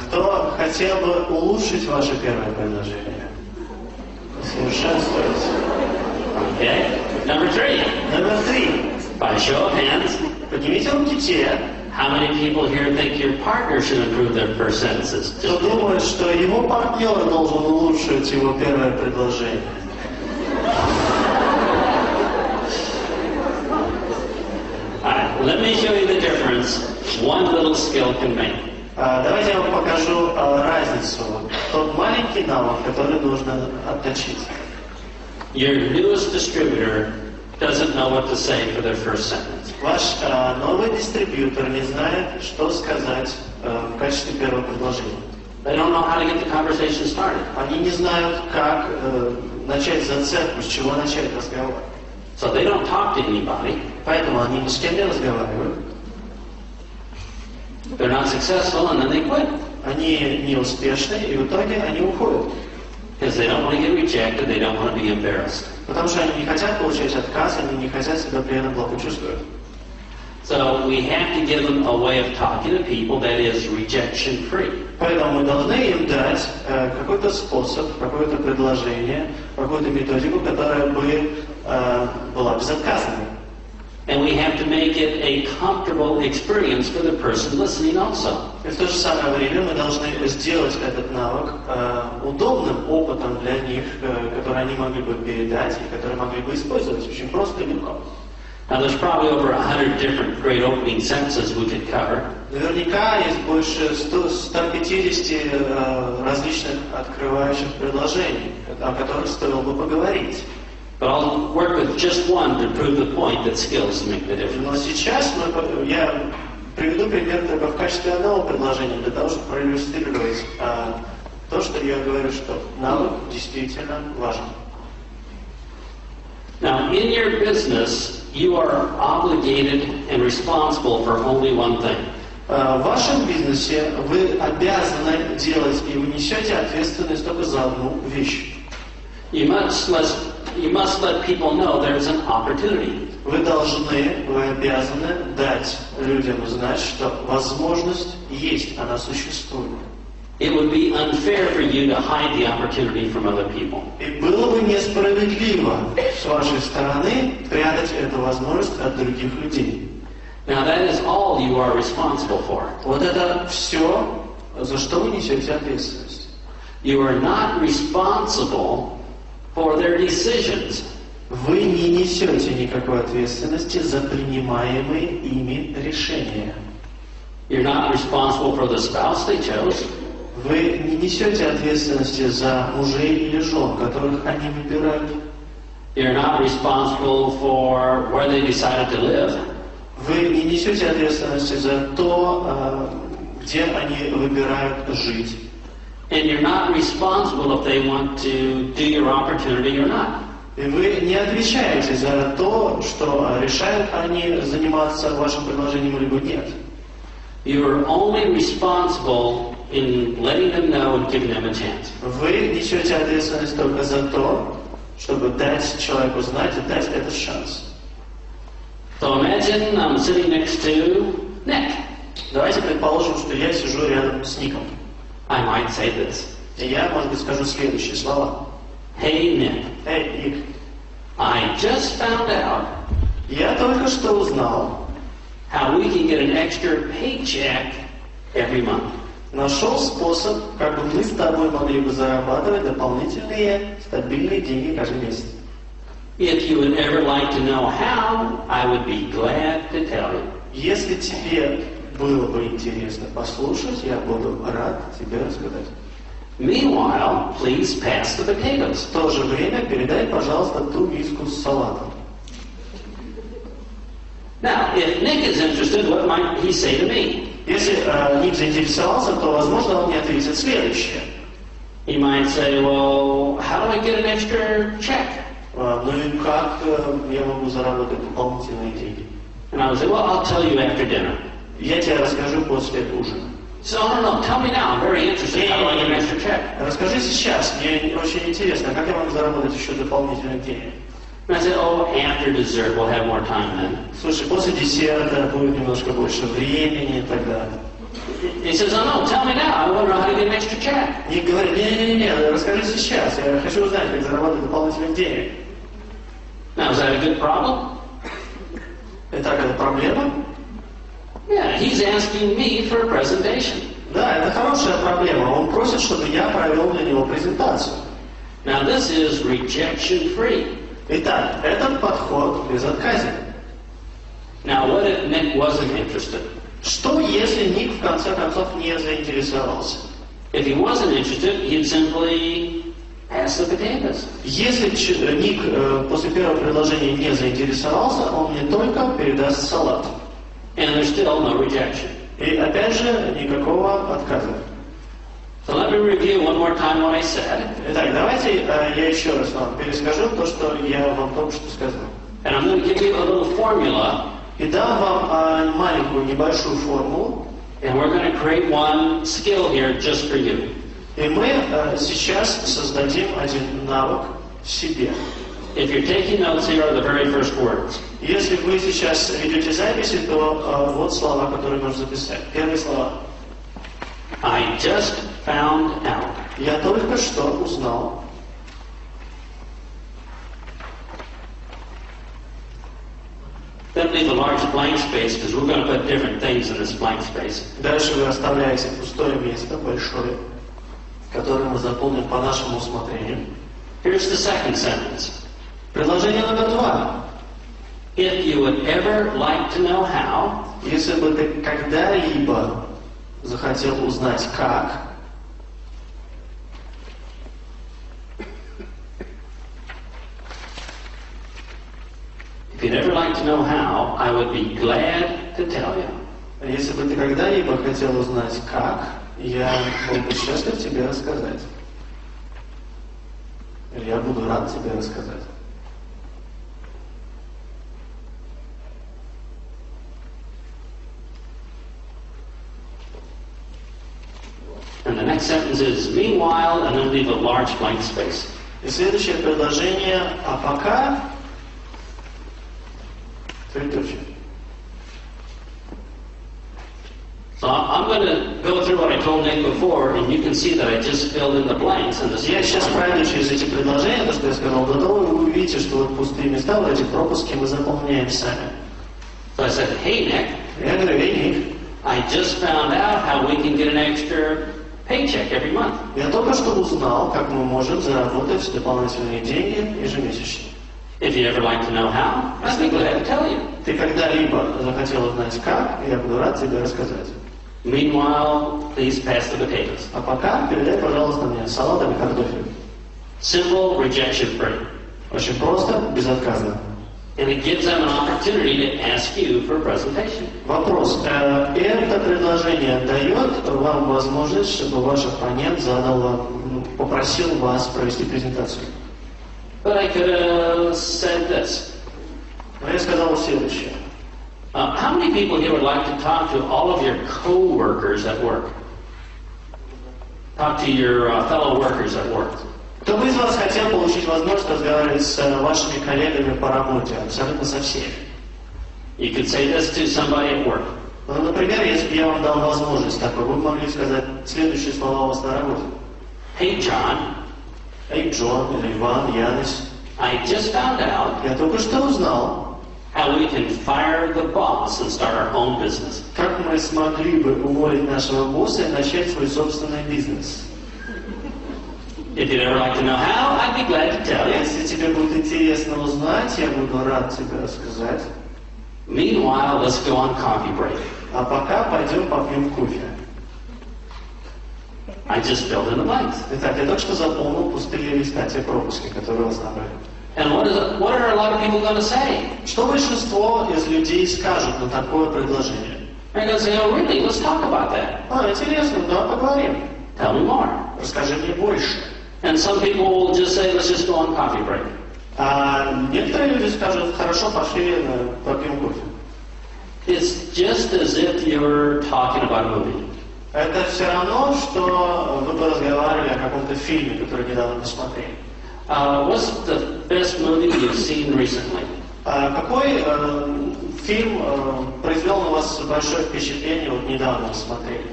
кто хотел бы улучшить ваше первое предложение. Совершенствовать. Okay, number three, Номер три. by a show of hands. Поднимите руки те, How many people here think your partner should improve their first sentences? кто думает, что его партнер должен улучшить его первое предложение. Alright, let me show you the difference one little skill can make. Давайте я вам покажу разницу. Тот маленький навык, который нужно отточить. Your newest distributor doesn't know what to say for their first sentence. Ваш новый дистрибьютор не знает, что сказать в качестве первого предложения. They don't know how to get the conversation started. Они не знают, как начать зацепку, с чего начать разговор. So they don't talk to anybody. Поэтому они ни с кем не разговаривают. They're not successful and then they quit. Они неуспешны, и в итоге они уходят. Because they don't want to get rejected, they don't want to be embarrassed. Потому что они не хотят получать отказ, они не хотят себя при этом плохо чувствовать. So we have to give them a way of talking to people that is rejection free. Поэтому мы должны им дать какой-то способ, какое-то предложение, какую-то методику, которая бы была безотказной. And we have to make it a comfortable experience for the person listening also. И в то же самое время мы должны сделать этот навык удобным опытом для них, который они могли бы передать и который могли бы использовать очень просто и легко. Now there's probably over 100 different great opening sentences we could cover. Наверняка есть больше 150 различных открывающих предложений, о которых стоило бы поговорить. But I'll work with just one to prove the point that skills make the difference. Но сейчас я приведу пример только в качестве одного предложения, для того, чтобы проиллюстрировать то, что я говорю, что навык действительно важен. Now, in your business, you are obligated and responsible for only one thing. В вашем бизнесе вы обязаны делать, и вы несете ответственность только за одну вещь. You must let people know there's an opportunity. Вы обязаны дать людям знать, что возможность есть, она существует. It would be unfair for you to hide the opportunity from other people. И было бы несправедливо с вашей стороны прятать эту возможность от других людей. Now that is all you are responsible for. Вот это все, за что вы несете ответственность. You are not responsible for their decisions. Вы не несете никакой ответственности за принимаемые ими решения. You're not responsible for the spouse they chose. Вы не несете ответственности за мужей или жен, которых они выбирают. You're not responsible for where they decided to live. Вы не несете ответственности за то, где они выбирают жить. And you're not responsible if they want to do your opportunity or not. И вы не отвечаете за то, что решают они заниматься вашим предложением либо нет. You are only responsible in letting them know and giving them a chance. Вы несете ответственность только за то, чтобы дать человеку знать и дать этот шанс. So imagine I'm sitting next to Nick. Давайте предположим, что я сижу рядом с Ником. I might say this. И я, может быть, скажу следующие слова. Hey Nick, Эй, Ник, I just found out я только что узнал, how we can get an extra paycheck every month. нашел способ, как бы мы с тобой могли бы зарабатывать дополнительные стабильные деньги каждый месяц. If you would ever like to know how, I would be glad to tell you. Если тебе было бы интересно послушать, я буду рад тебе рассказать. Meanwhile, please pass the potatoes. В то же время передай, пожалуйста, ту миску с салатом. Now, if Nick is interested, what might he say to me? Если Ник заинтересовался, то, возможно, он мне ответит следующее. He might say, well, how do I get an extra check? Ну и как я могу заработать дополнительные деньги? And I would say, well, I'll tell you after dinner. Я тебе расскажу после ужина. So, no, tell me now. I'm very interested. How do I get an extra check? Расскажи сейчас, мне очень интересно, как я могу заработать еще дополнительных денег? And I said, oh, after dessert, we'll have more time then. Слушай, после десерта будет немножко больше времени и так далее. He says, oh, no, tell me now. I want to know how to get an extra check. Ник говорит, не, расскажи сейчас, я хочу узнать, как заработать дополнительных денег. Now, is that a good problem? Итак, это проблема? Yeah, he's asking me for a presentation. Да, это хорошая проблема. Он просит, чтобы я провел для него презентацию. Now, this is rejection-free. Итак, этот подход безотказен. Now, what if Nick wasn't interested? Что, если Ник в конце концов не заинтересовался? If he wasn't interested, he'd simply pass the potatoes. Если Ник после первого предложения не заинтересовался, он мне только передаст салат. And there's still no rejection. И опять же, никакого отказа. So let me review one more time what I said. Итак, давайте я еще раз вам перескажу то, что я вам только что сказал. And I'm going to give you a little formula. И дам вам маленькую, небольшую формулу. And we're going to create one skill here just for you. И мы сейчас создадим один навык в себе. If you're taking notes, here are the very first words. Если вы сейчас ведете записи, то вот слова, которые нужно записать. Первые слова. I just found out. Я только что узнал. Then leave a large blank space because we're going to put different things in this blank space. Дальше вы оставляете пустое место, большое, которое мы заполним по нашему усмотрению. Here's the second sentence. Предложение номер 2. If you would ever like to know how, Если бы ты когда-либо захотел узнать как, if you'd ever like to know how, I would be glad to tell you. если бы ты когда-либо хотел узнать как, я был бы счастлив тебе рассказать. Или я буду рад тебе рассказать. And the next sentence is, meanwhile, and then leave a large blank space. И следующее предложение, а пока... So I'm going to go through what I told Nick before, and you can see that I just filled in the blanks. And Я сейчас пройду через эти предложения, то, что я сказал до того, и вы увидите, что вот пустые места, вот эти пропуски мы заполняем сами. So I said, hey, Nick. Я говорю, эй, Ник, I just found out how we can get an extra paycheck every month. я только что узнал, как мы можем заработать дополнительные деньги ежемесячно. If you ever like to know how, I'd be glad to tell you. Ты когда-либо захотел узнать как, я буду рад тебе рассказать. Meanwhile, please pass the potatoes. А пока передай, пожалуйста, мне салатом и картофелем. Simple, rejection-free. Очень просто, безотказно. And it gives them an opportunity to ask you for a presentation. Вопрос. Это предложение дает вам возможность, чтобы ваш оппонент задал вам, попросил вас провести презентацию. But I could have said this. Но я сказал следующее. How many people here would like to talk to all of your co-workers at work? Talk to your fellow workers at work. Кто бы из вас хотел получить возможность разговаривать с вашими коллегами по работе, абсолютно со всеми? You could say this to somebody at work. Ну, например, если бы я вам дал возможность такой, вы могли сказать следующие слова у вас на работе. Hey, John. Эй, Джон, или Иван, Янис. I just found out Я только что узнал, how we can fire the boss and start our own business. как мы смогли бы уволить нашего босса и начать свой собственный бизнес. If you'd ever like to know how, I'd be glad to tell you. Если тебе будет интересно узнать, я буду рад тебе рассказать. Meanwhile, let's go on coffee break. А пока пойдем попьем кофе. I just filled in the blanks. Итак, я только что заполнил пустые листа, те пропуски, которые у вас набрали. And what are a lot of people going to say? Что большинство из людей скажут на такое предложение? They're going to say, oh, really? Let's talk about that. Интересно, да, поговорим. Tell me more. Расскажи мне больше. And some people will just say, let's just go on coffee break. А некоторые люди скажут, хорошо, пошли попьем кофе. It's just as if you're talking about a movie. Это все равно, что вы бы разговаривали о каком-то фильме, который недавно посмотрели. What's the best movie you've seen recently? Какой фильм произвел на вас большое впечатление, вот недавно вы смотрели?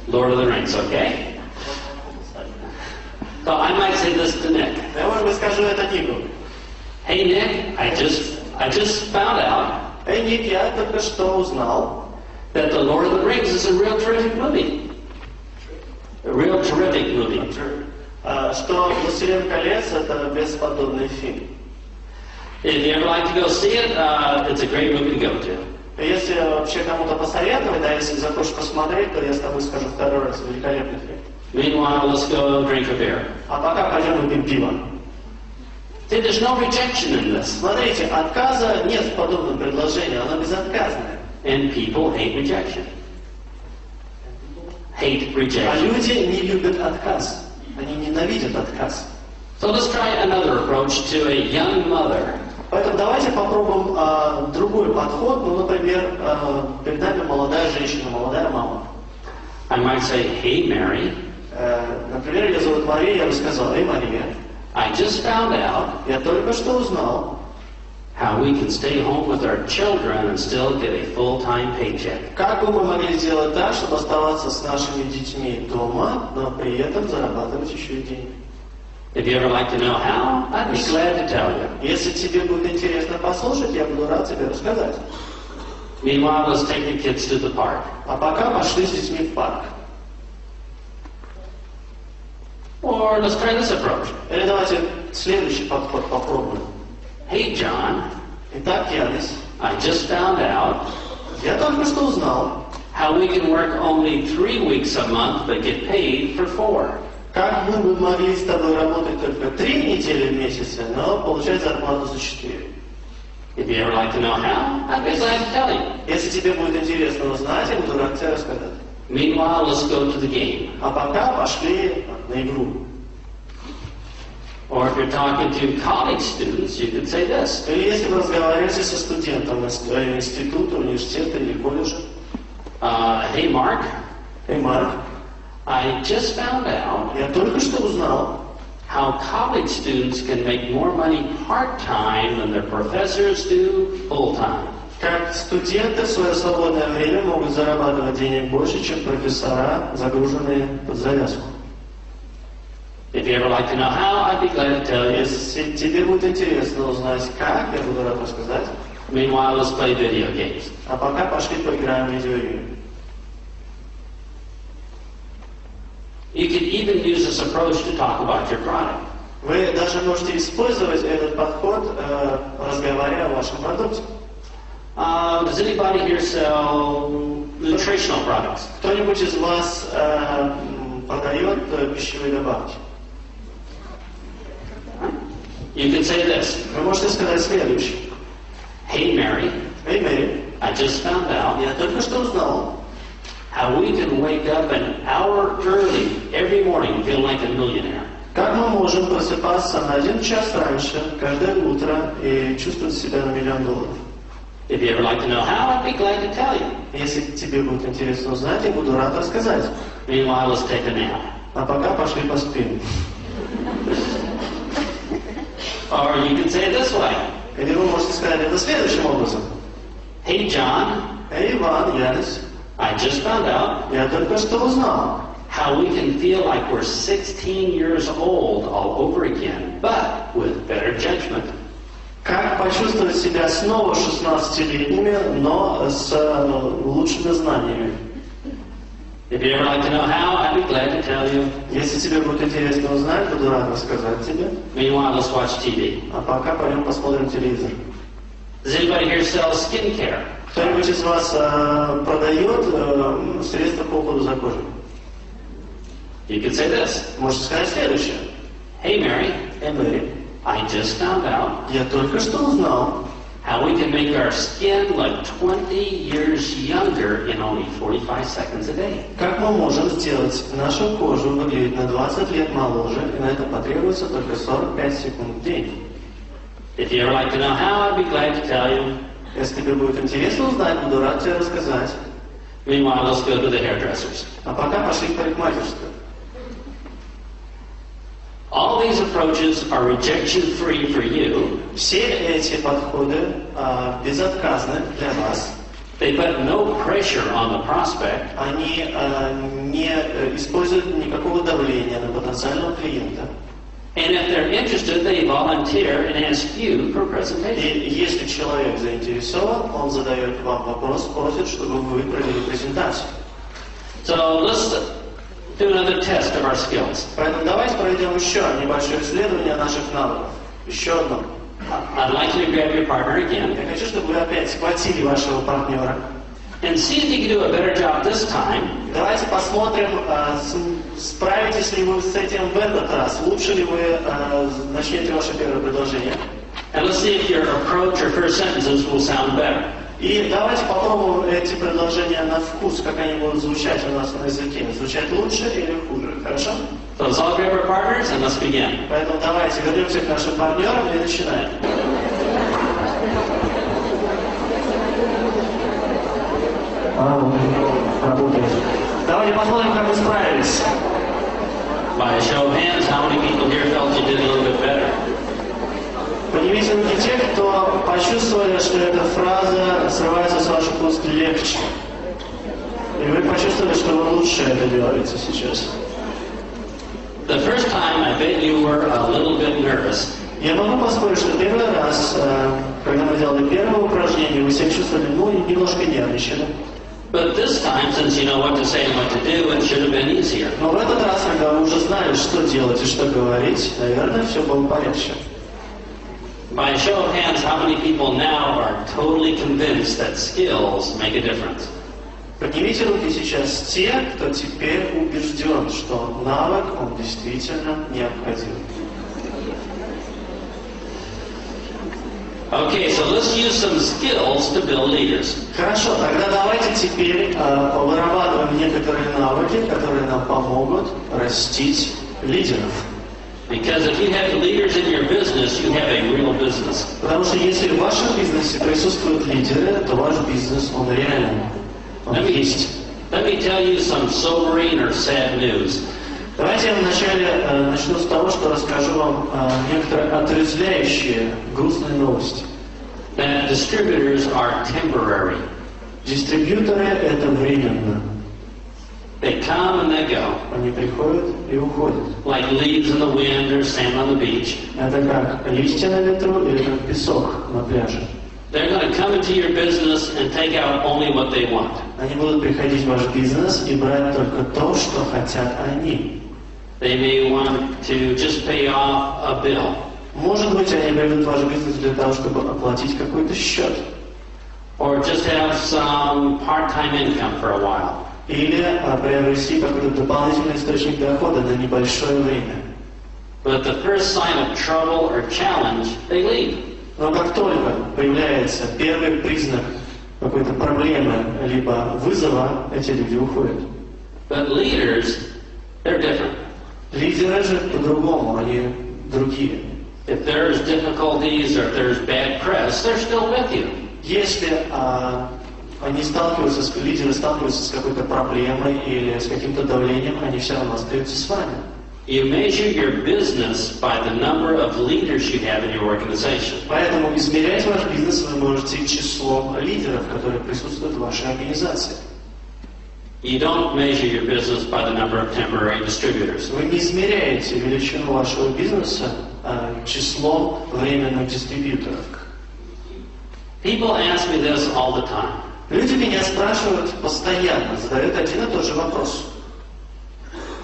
Lord of the Rings, okay? So I might say this to Nick. Я, может быть, скажу это Нику. Hey, Nick, I just found out Эй, Ник, я только что узнал, that the Lord of the Rings is a real terrific movie. A real terrific movie. Что «Властелин колец» — это бесподобный фильм. If you ever like to go see it, it's a great movie to go to. Если вообще кому-то посоветовать, да, если захочешь посмотреть, то я с тобой скажу второй раз. Великолепный фильм. Meanwhile, let's go drink a beer. А пока пойдем выпьем пиво. See, there's no rejection in this. Смотрите, отказа нет в подобном предложении, оно безотказное. And people hate rejection. Hate А rejection. люди не любят отказ. Они ненавидят отказ. So let's try another approach to a young mother. Поэтому давайте попробуем другой подход. Ну, например, перед нами молодая женщина, молодая мама. I might say, hey, Mary, Например, ее зовут Мария, я бы сказал, эй, Мария, I just found out я только что узнал, how we can stay home with our children and still get a full-time paycheck. как бы мы могли сделать так, чтобы оставаться с нашими детьми дома, но при этом зарабатывать еще и деньги. If you ever like to know how, I'd be glad to tell you. Если тебе будет интересно послушать, я буду рад тебе рассказать. Meanwhile, let's take the kids to the park. А пока пошли с детьми в парк. Or let's try this approach. Или давайте следующий подход попробуем. Hey, John, Итак, Янис, I just found out я только что узнал, how we can work only 3 weeks a month but get paid for 4. как мы бы могли с тобой работать только 3 недели в месяц, но получать зарплату за 4. If you ever like to know how, I'd be glad to tell you. Если тебе будет интересно узнать, я буду рад тебе рассказать. Meanwhile, let's go to the game. А пока пошли на игру. Or if you're talking to college students, you could say this. Или если вы разговариваете со студентом института, университета или колледжа. Hey, Mark. Hey, Mark. I just found out Я только что узнал, how college students can make more money part-time than their professors do full-time. как студенты в свое свободное время могут зарабатывать денег больше, чем профессора, загруженные под завязку. If you ever like to know how, I'd be glad to tell you. Если тебе будет интересно узнать, как, я буду рад рассказать. Meanwhile, let's play video games. А пока пошли поиграем в видеоигры. You can even use this approach to talk about your product. Вы даже можете использовать этот подход, разговаривая о вашем продукте. Does anybody here sell nutritional products? Кто-нибудь из вас продает пищевые добавки? You can say this. Вы можете сказать следующее. Hey, Mary, Эй, Мэри, I just found out я только что узнал, how we can wake up an hour early every morning feeling like a millionaire. как мы можем просыпаться на 1 час раньше каждое утро и чувствовать себя на $1 миллион. If you ever like to know how, I'd be glad to tell you. Если тебе будет интересно узнать, я буду рад рассказать. Meanwhile, let's take a nap. А пока пошли поспим. Or you can say it this way. Или вы можете сказать это следующим образом. Hey, John, Эй, Иван, Янис, I just found out я только что узнал, how we can feel like we're 16 years old all over again, but with better judgment. как почувствовать себя снова 16-летними, но с лучшими знаниями. If you ever like to know how, I'd be glad to tell you. Если тебе будет интересно узнать, буду рад рассказать тебе. Meanwhile, let's watch TV. А пока пойдем посмотрим телевизор. Does anybody here sell skincare? Кто-нибудь из вас продает средства по уходу за кожей? You can say this. Можете сказать следующее. Hey, Mary, Эй, Мэри, I just found out я только что узнал, how we can make our skin look 20 years younger in only 45 seconds a day. как мы можем сделать нашу кожу выглядеть на 20 лет моложе, и на это потребуется только 45 секунд в день. If you ever like to know how, I'd be glad to tell you. Если тебе будет интересно узнать, буду рад тебе рассказать. Meanwhile, let's go to the hairdressers. А пока пошли в парикмахерскую. All these approaches are rejection-free for you. Все эти подходы безотказны для вас. They put no pressure on the prospect. Они не используют никакого давления на потенциального клиента. And if they're interested, they volunteer and ask you for a presentation. И если человек заинтересован, он задает вам вопрос, просит, чтобы вы провели презентацию. So let's do another test of our skills. Поэтому давайте проведем еще небольшое исследование наших навыков. Еще одно. I'd like you to grab your partner again Я хочу, чтобы вы опять схватили вашего партнера. and see if you can do a better job this time. Давайте посмотрим, справитесь ли вы с этим в этот раз. Лучше ли вы начнете ваше первое предложение. And let's see if your approach or first sentences will sound better. И давайте попробуем эти предложения на вкус, как они будут звучать у нас на языке. Звучать лучше или хуже, хорошо? So let's all grab our partners and let's begin. Поэтому давайте вернемся к нашим партнерам и начинаем. Работает. Давайте посмотрим, как вы справились. By a show of hands, how many people here felt you did a little bit better? Поднимите руки те, кто почувствовали, что эта фраза срывается с ваших уст легче. И вы почувствовали, что вы лучше это делаете сейчас. The first time, I bet you were a little bit nervous. Я могу поспорить, что первый раз, когда мы делали первое упражнение, вы себя чувствовали, немножко нервничали. But this time, since you know what to say and what to do, it should have been easier. Но в этот раз, когда вы уже знали, что делать и что говорить, наверное, все было полегче. By a show of hands, how many people now are totally convinced that skills make a difference? Поднимите руки сейчас те, кто теперь убежден, что навык, он действительно необходим. Okay, so let's use some skills to build leaders. Хорошо, тогда давайте теперь вырабатываем некоторые навыки, которые нам помогут растить лидеров. Because if you have leaders in your business, you have a real business. Потому что если в вашем бизнесе присутствуют лидеры, то ваш бизнес, он реален. Он есть. Let me tell you some sobering or sad news. Давайте я вначале начну с того, что расскажу вам некоторые отрезвляющие, грустные новости. That distributors are temporary. Дистрибьюторы – это временно. They come and they go. Они приходят и уходят. Like leaves in the wind or sand on the beach. Это как листья на ветру или как песок на пляже. They're going to come into your business and take out only what they want. Они будут приходить в ваш бизнес и брать только то, что хотят они. They may want to just pay off a bill. Может быть, они придут в ваш бизнес для того, чтобы оплатить какой-то счет. Or just have some part-time income for a while. Или приобрести какой-то дополнительный источник дохода на небольшое время. But the first sign of trouble or challenge, they leave. Но как только появляется первый признак какой-то проблемы либо вызова, эти люди уходят. But leaders, they're different. Лидеры же по-другому, они другие. If there's difficulties or if there's bad press, they're still with you. Если лидеры сталкиваются с какой-то проблемой или с каким-то давлением, они все равно остаются с вами. You measure your business by the number of leaders you have in your organization. Поэтому измерять ваш бизнес вы можете числом лидеров, которые присутствуют в вашей организации. You don't measure your business by the number of temporary distributors. Вы не измеряете величину вашего бизнеса числом временных дистрибьюторов. People ask me this all the time. Люди меня спрашивают постоянно, задают один и тот же вопрос.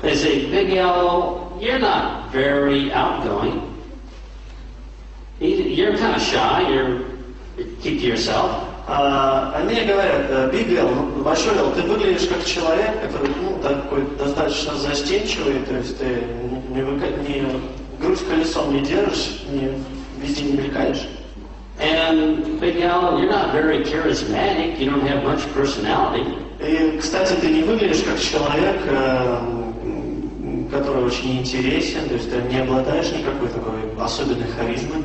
They say, Big Al, you're not very outgoing. You're kind of shy. You keep to yourself. Они мне говорят, Big Al, Большой Al, ты выглядишь как человек, который такой достаточно застенчивый, то есть ты не грудь колесом не держишь, везде не мелькаешь. And Big Al, you're not very charismatic. You don't have much personality. И, кстати, ты не выглядишь как человек, который очень интересен, то есть ты не обладаешь никакой такой особенной харизмой.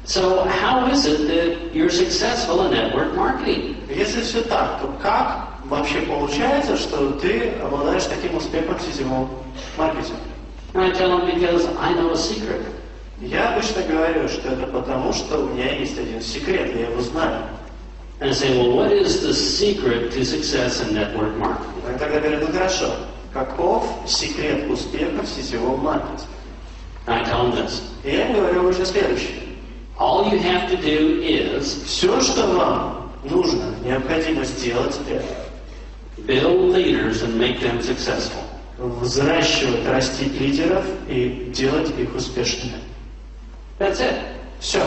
So how is it that you're successful in network marketing? Если все так, то как вообще получается, что ты обладаешь таким успехом в сетевом маркетинге? And I tell them because I know a secret. Я обычно говорю, что это потому, что у меня есть один секрет, я его знаю. And I say, well, what is the secret to success in network marketing? Я тогда говорю, ну хорошо, каков секрет успеха в сетевом маркетинге? And I tell them this. И я говорю уже следующее. All you have to do is все, что вам нужно, необходимо сделать, это build leaders and make them successful. Взращивать, растить лидеров и делать их успешными. That's it. Все.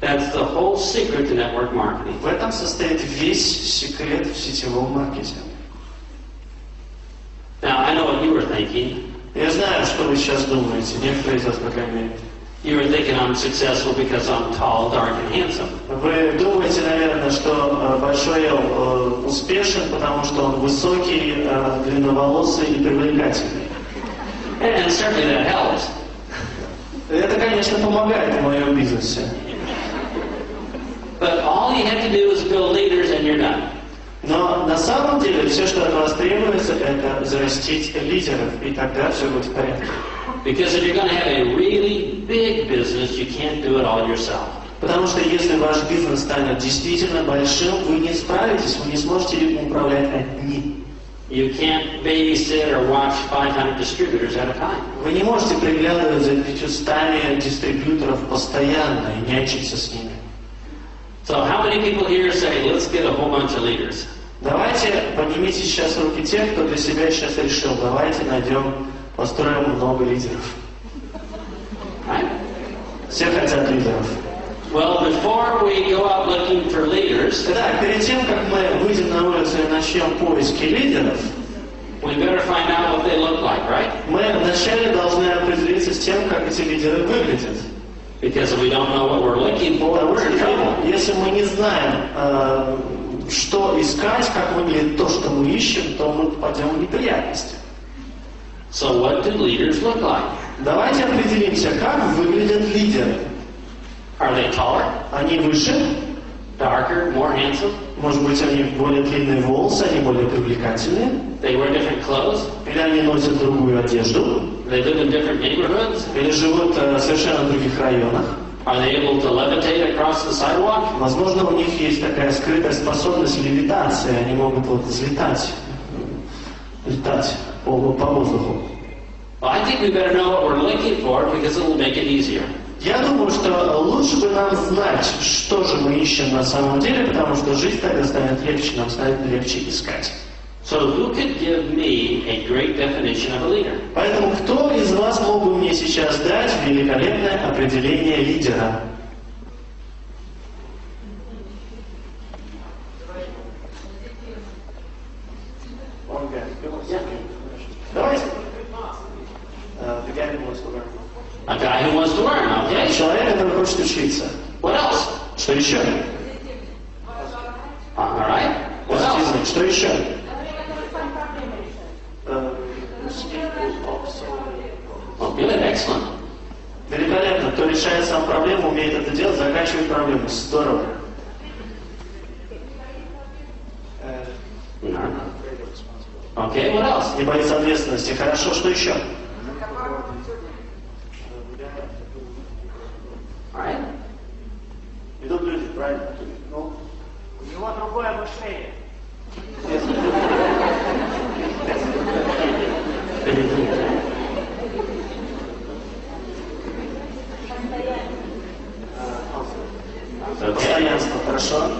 That's the whole secret to network marketing. В этом состоит весь секрет в сетевом маркетинге. Now, I know what you were thinking. Я знаю, что вы сейчас думаете, некоторые из вас, по крайней мере. You were thinking I'm successful because I'm tall, dark, and handsome. Вы думаете, наверное, что Большой Эл успешен, потому что он высокий, длинноволосый и привлекательный. And certainly that helps. Это, конечно, помогает в моем бизнесе. But all you have to do is build leaders and you're done. Но на самом деле все, что от вас требуется, это взрастить лидеров, и тогда все будет в порядке. Because if you're going to have a really big business, you can't do it all yourself. Потому что если ваш бизнес станет действительно большим, вы не справитесь, вы не сможете им управлять одни. You can't babysit or watch 500 distributors at a time. Вы не можете приглядывать за 500 дистрибьюторов постоянно и нянчиться с ними. So how many people here say, let's get a whole bunch of leaders? Давайте поднимите сейчас руки тех, кто для себя сейчас решил, давайте построим много лидеров. Right? Все хотят лидеров. Well, before we go out looking for leaders, Итак, перед тем, как мы выйдем на улицу и начнем поиски лидеров, we better find out what they look like, right? мы вначале должны определиться с тем, как эти лидеры выглядят. Because if we don't know what we're looking for, we're in trouble. Если мы не знаем, что искать, как выглядит то, что мы ищем, то мы попадем в неприятности. So what do leaders look like? Давайте определимся, как выглядят лидеры. Are they taller, Они выше, darker, more handsome? может быть, они более длинные волосы, они более привлекательные, They wear different clothes? или они носят другую одежду, They live in different neighborhoods? или живут совершенно в других районах. Are they able to levitate across the sidewalk? Возможно, у них есть такая скрытая способность левитации, они могут вот взлетать, летать по воздуху. Well, I think we better know what we're looking for because it will make it easier. Я думаю, что лучше бы нам знать, что же мы ищем на самом деле, потому что жизнь тогда станет легче, нам станет легче искать. So who could give me a great definition of a leader? Поэтому кто из вас мог бы мне сейчас дать великолепное определение лидера? Давайте. A guy who wants to learn, okay? Человек, который хочет учиться. What else? Что еще? All right. What else? Что еще? Oh, good, excellent. Великолепно. Кто решает сам проблему, умеет это делать, заканчивает проблему. Здорово. Okay, what else? Не боится ответственности. Хорошо, что еще? All right. Идут люди, правильно? Ну, У него другое мышление. Постоянство, хорошо.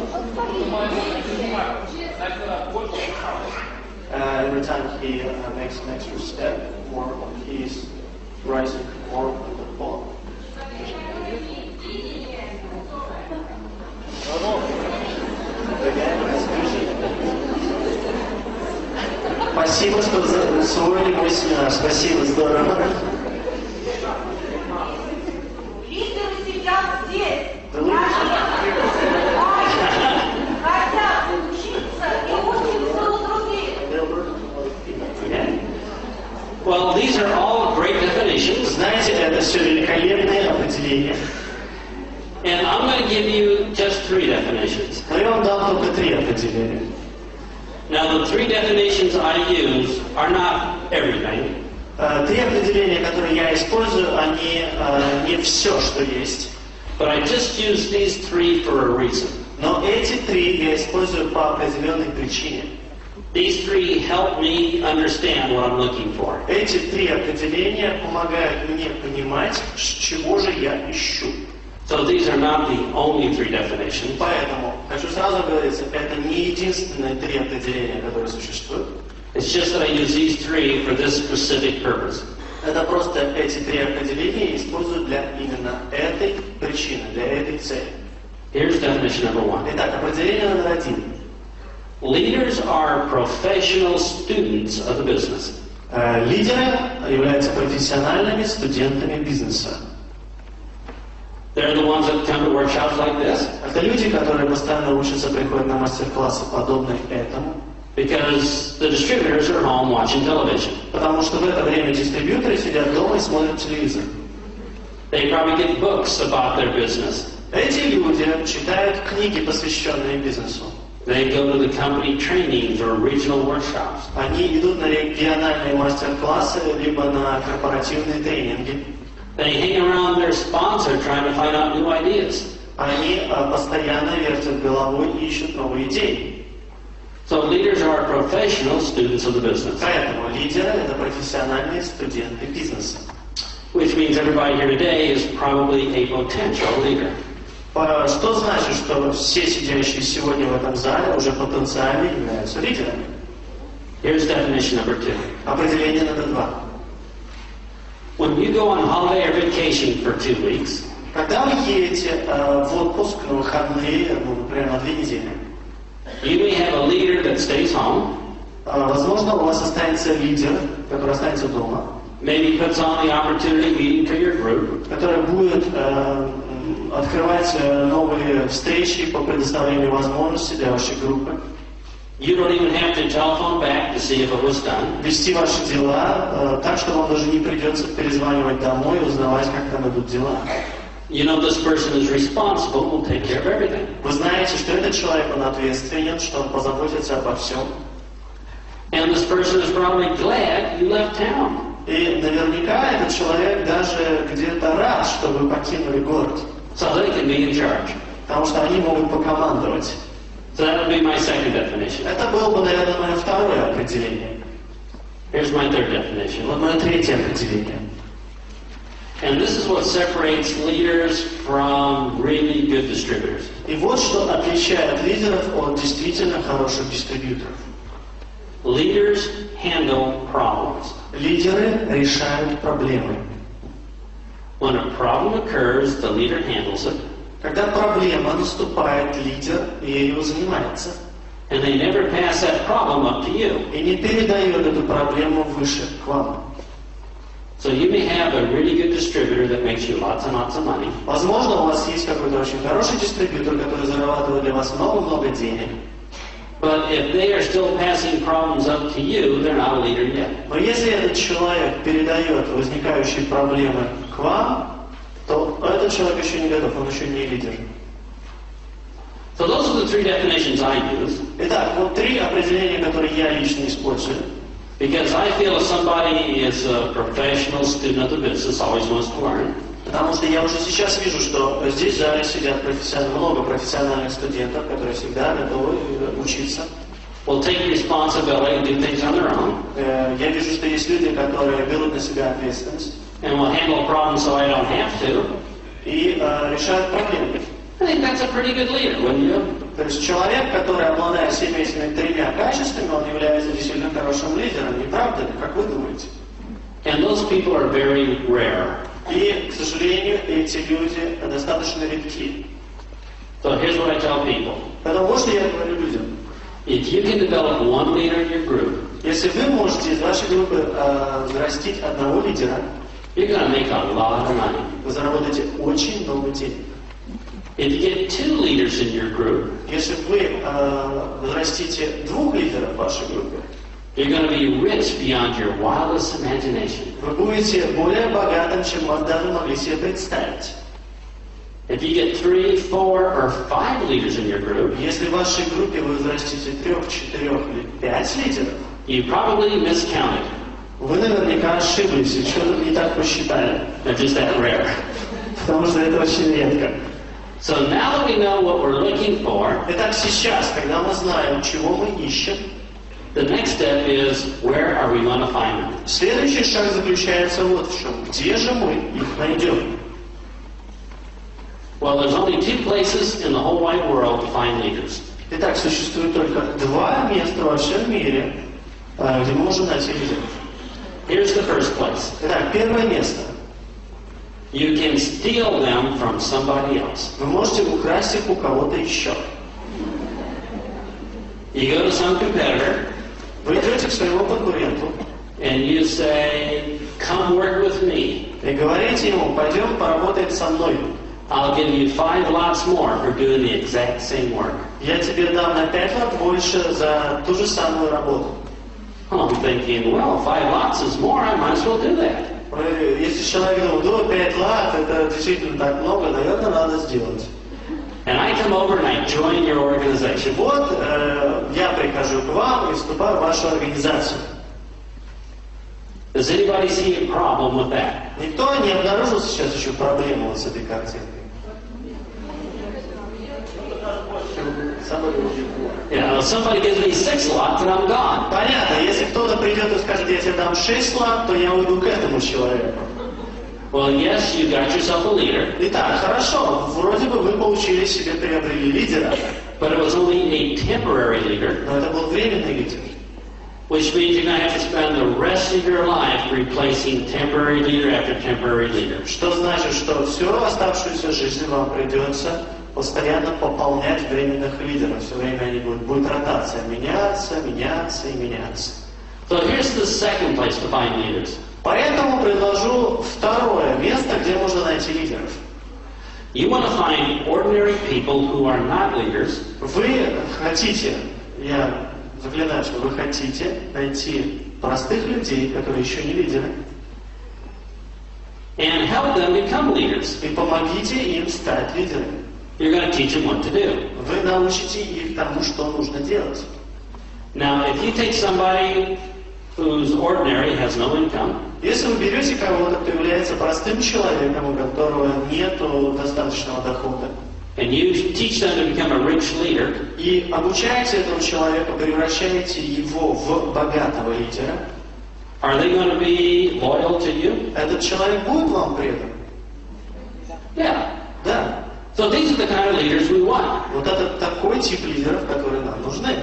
Every time he makes an extra step, more he's rising more on the ball. Спасибо, что усвоили мой семинар. Спасибо, здорово. Лидеры сидят здесь. Да вы- Хотят учиться и учатся у других. Okay. Well, these are all great definitions, Знаете, это все великолепные определения. and I'm going to give you just 3 definitions. Но я вам дал только 3 определения. Now, the 3 definitions I use are not everything. 3 определения, которые я использую, они не все, что есть. But I just use these 3 for a reason. Но эти 3 я использую по определенной причине. These 3 help me understand what I'm looking for. Эти 3 определения помогают мне понимать, чего же я ищу. So these are not the only 3 definitions. Поэтому, хочу сразу говорить, это не единственные 3 определения, которые существуют. It's just that I use these 3 for this specific purpose. Это просто эти 3 определения используют для именно этой причины, для этой цели. Here's definition number 1. Итак, определение номер 1. Leaders are professional students of the business. Лидеры являются профессиональными студентами бизнеса. They're the ones that come to workshops like this Это люди, которые постоянно учатся, приходят на мастер-классы, подобные этому. because the distributors are home watching television. Потому что в это время дистрибьюторы сидят дома и смотрят телевизор. They probably get books about their business. Эти люди читают книги, посвященные бизнесу. They go to the company trainings or regional workshops. Они идут на региональные мастер-классы, либо на корпоративные тренинги. They hang around their sponsor trying to find out new ideas. Они постоянно вертят головой и ищут новые идеи. So leaders are professional students of the business. Поэтому лидеры – это профессиональные студенты бизнеса. Which means everybody here today is probably a potential leader. Что значит, что все сидящие сегодня в этом зале уже потенциально являются лидерами? Here's definition number 2. Определение номер 2. When you go on holiday or vacation for 2 weeks, Когда вы едете в отпуск на выходные, например, на 2 недели, you may have a leader that stays home. возможно, у вас останется лидер, который останется дома. maybe puts on the opportunity meeting for your group. Которая будет открывать новые встречи по предоставлению возможностей для вашей группы. You don't even have to telephone back to see if it was done. Вести ваши дела так, что вам даже не придется перезванивать домой и узнавать, как там идут дела. You know this person is responsible, will take care of everything. Вы знаете, что этот человек, он ответственен, что он позаботится обо всем. And this person is probably glad you left town. И наверняка этот человек даже где-то рад, что вы покинули город. So they can be in charge. Потому что они могут покомандовать. So that would be my second definition. Это было бы, наверное, мое второе определение. Here's my third definition. Вот мое третье определение. And this is what separates leaders from really good distributors. И вот что отличает лидеров от действительно хороших дистрибьюторов. Leaders handle problems. Лидеры решают проблемы. When a problem occurs, the leader handles it. Когда проблема наступает, лидер ею занимается. And they never pass that problem up to you. И не передает эту проблему выше к вам. So you may have a really good distributor that makes you lots and lots of money. Возможно, у вас есть какой-то очень хороший дистрибьютор, который зарабатывает для вас много-много денег. But if they are still passing problems up to you, they're not a leader yet. Но если этот человек передает возникающие проблемы к вам, то этот человек еще не готов, он еще не лидер. So those are the three definitions I use. Итак, вот три определения, которые я лично использую. Because I feel if somebody is a professional student of the business, always wants to learn. Потому что я уже сейчас вижу, что здесь в зале сидят много профессиональных студентов, которые всегда готовы учиться. Will take responsibility and do things on their own. Я вижу, что есть люди, которые берут на себя ответственность. And will handle problems so I don't have to. И решают проблемы. I think that's a pretty good leader, wouldn't you? То есть человек, который обладает всеми этими тремя качествами, он является действительно хорошим лидером, не правда ли? Как вы думаете? And those people are very rare. И, к сожалению, эти люди достаточно редки. So here's what I tell people. Поэтому вот что я говорю людям. If you can develop one leader in your group, Если вы можете из вашей группы взрастить одного лидера, you're going to make a lot of money. вы заработаете очень много денег. If you get two leaders in your group, Если вы взрастите двух лидеров в вашей группе, you're going to be rich beyond your wildest imagination. вы будете более богатым, чем вы даже могли себе представить. If you get 3, 4, or 5 leaders in your group, Если в вашей группе вы взрастите 3, 4 или 5 лидеров, you probably miscounted. вы наверняка ошиблись и что-то не так посчитали. They're just that rare. Потому что это очень редко. So now that we know what we're looking for, Итак, сейчас, когда мы знаем, чего мы ищем, the next step is where are we going to find them? следующий шаг заключается вот в чем. Где же мы их найдем? Well, there's only 2 places in the whole wide world to find leaders. Итак, существует только 2 места во всем мире, где мы можем найти лидеров. Here's the first place. Итак, первое место. You can steal them from somebody else. Вы можете украсть их у кого-то еще. You go to some competitor Вы идете к своему конкуренту and you say, come work with me. и говорите ему, пойдем поработай со мной. I'll give you 5 lots more for doing the exact same work. Я тебе дам на 5 лат больше за ту же самую работу. Well, I'm thinking, well, 5 lots is more, I might as well do that. Если человек думает, 5 лат, это действительно так много, наверное, надо сделать. And I come over and I join your organization. Вот я прихожу к вам и вступаю в вашу организацию. Does anybody see a problem with that? Никто не обнаружил сейчас еще проблему вот с этой картинкой? Yeah, if somebody gives me 6 lots and I'm gone. Понятно, если кто-то придет и скажет, я тебе дам 6 лат, то я уйду к этому человеку. Well, yes, you got yourself a leader, Итак, хорошо, вроде бы вы получили себе, приобрели лидера, but it was only a temporary leader, но это был временный лидер. which means you're going to have to spend the rest of your life replacing temporary leader after temporary leader. Что значит, что всю оставшуюся жизнь вам придется постоянно пополнять временных лидеров. Все время они будет ротация, меняться, меняться и меняться. So here's the second place to find leaders. Поэтому предложу второе место, где можно найти лидеров. You want to find ordinary people who are not leaders. Вы хотите, я заклинаю, что вы хотите найти простых людей, которые еще не лидеры, And help them become leaders. и помогите им стать лидерами. You're going to teach them what to do. Вы научите их тому, что нужно делать. Now, if you take somebody who's ordinary, has no income, Если вы берете кого-то, кто является простым человеком, у которого нет достаточного дохода, and you teach them to become a rich leader, и обучаете этого человека, превращаете его в богатого лидера, are they going to be loyal to you? этот человек будет вам предан? Yeah. Да. So these are the kind of leaders we want. Вот это такой тип лидеров, которые нам нужны.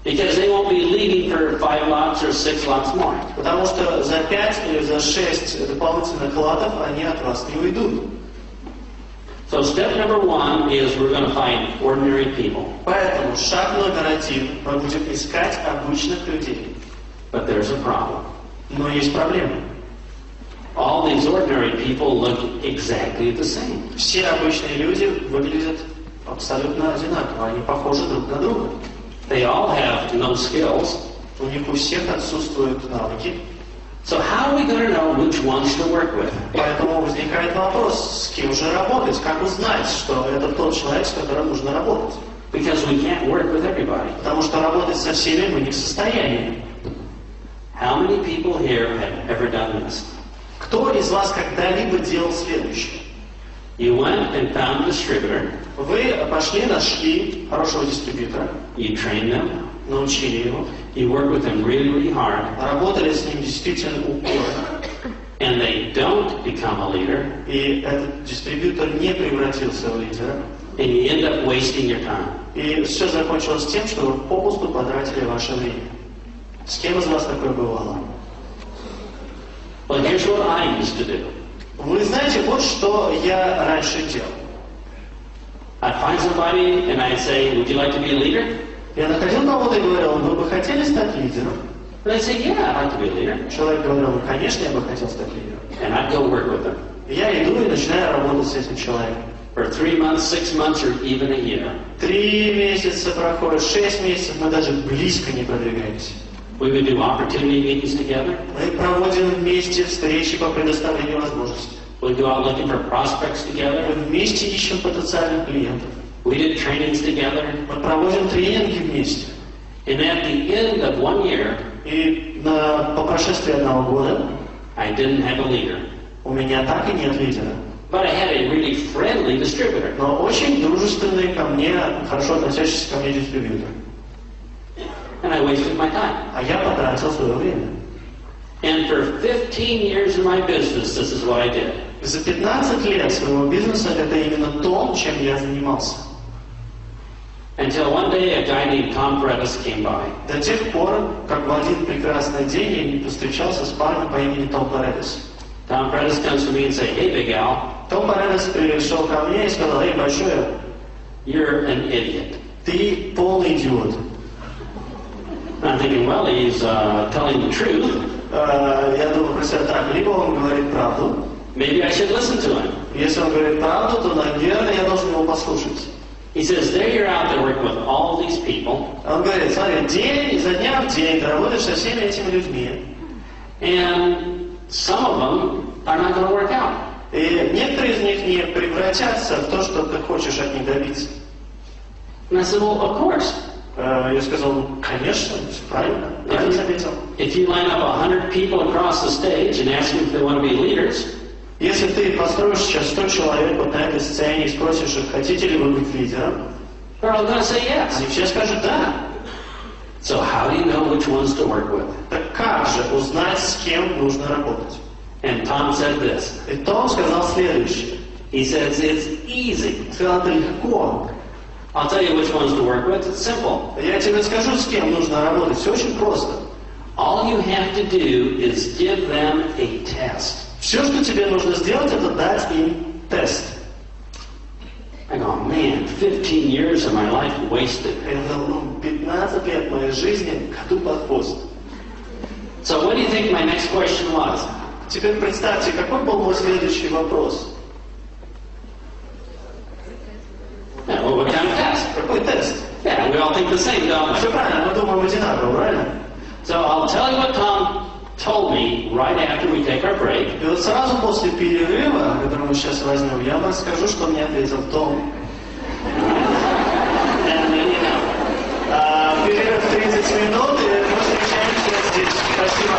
Because they won't be leaving for 5 lots or 6 lots more. Потому что за 5 или за 6 дополнительных латов они от вас не уйдут. So step number 1 is we're going to find ordinary people. Поэтому шаг номер 1, мы будем искать обычных людей. But there's a problem. Но есть проблема. All these ordinary people look exactly the same. Все обычные люди выглядят абсолютно одинаково, они похожи друг на друга. They all have no skills. У них у всех отсутствуют навыки. So how are we going to know which ones to work with? Поэтому возникает вопрос, с кем же работать, как узнать, что это тот человек, с которым нужно работать. Because we can't work with everybody. Потому что работать со всеми мы не в состоянии. How many people here have ever done this? Кто из вас когда-либо делал следующее? You went and found a distributor. Вы пошли, нашли хорошего дистрибьютора, You trained them. научили его, You work with them really, really hard. работали с ним действительно упорно, And they don't become a leader. и этот дистрибьютор не превратился в лидера, And you end up wasting your time. и все закончилось тем, что вы попусту потратили ваше время. С кем из вас такое бывало? Well, here's what I used to do. Вы знаете, вот что я раньше делал. I'd find somebody and I'd say, would you like to be a leader? Я находил кого-то и говорил, вы бы хотели стать лидером? And I'd say, yeah, I'd like to be a leader. Человек говорил, ну, конечно, я бы хотел стать лидером. And I'd go work with them. И я иду и начинаю работать с этим человеком. For 3 months, 6 months, or even a year. 3 месяца проходит, 6 месяцев, мы даже близко не продвигаемся. We would do opportunity meetings together. Мы проводим вместе встречи по предоставлению возможностей. We'd go out looking for prospects together. Мы вместе ищем потенциальных клиентов. We did trainings together. Мы проводим тренинги вместе. And at the end of 1 year, И по прошествии 1 года I didn't have a leader. у меня так и нет лидера. But I had a really friendly distributor. Но очень дружественный ко мне, хорошо относящийся ко мне дистрибьютор. And I wasted my time. А я потратил свое время. And for 15 years of my business, this is what I did. За 15 лет своего бизнеса это именно то, чем я занимался. Until one day a guy named Tom Shrайтер came by. До тех пор, как в один прекрасный день я не повстречался с парнем по имени Том Шрайтер. Tom Shrайтер comes to me and says, hey, Big Al, Том Шрайтер пришел ко мне и сказал, эй, большой, you're an idiot. ты полный идиот. And I'm thinking, well, he's telling the truth. Я думаю про себя так, либо он говорит правду. Maybe I should listen to him. Если он говорит правду, то, наверное, я должен его послушать. He says, there you're out there working with all these people. Он говорит, смотри, день изо дня в день ты работаешь со всеми этими людьми. And some of them are not going to work out. И некоторые из них не превратятся в то, что ты хочешь от них добиться. And I said, well, of course. Я сказал, ну, конечно, правильно, правильно заметил. If you line up 100 people across the stage and ask them if they want to be leaders, Если ты построишь сейчас 100 человек вот на этой сцене и спросишь их, хотите ли вы быть лидером, they're all going to say yes. они все скажут «да». So how do you know which ones to work with? Так как же узнать, с кем нужно работать? And Tom said this. И Том сказал следующее. He says, it's easy. Сказал, это легко. I'll tell you which ones to work with. It's simple. Я тебе скажу, с кем нужно работать. Все очень просто. All you have to do is give them a test. Все, что тебе нужно сделать, это дать им тест. I go, man, 15 years of my life wasted. Это 15 лет моей жизни коту под хвост. So what do you think think my next question was? Теперь представьте, какой был мой следующий вопрос? Yeah, well, what kind of test? Какой тест? Yeah, we all think the same, don't Все we? правильно, мы думаем одинаково, правильно? So I'll tell you what Tom told me right after we take our break. И вот сразу после перерыва, который мы сейчас возьмем, я вам расскажу, что мне ответил Том. And then, you know. Перерыв 30 минут, и мы встречаемся здесь. Спасибо.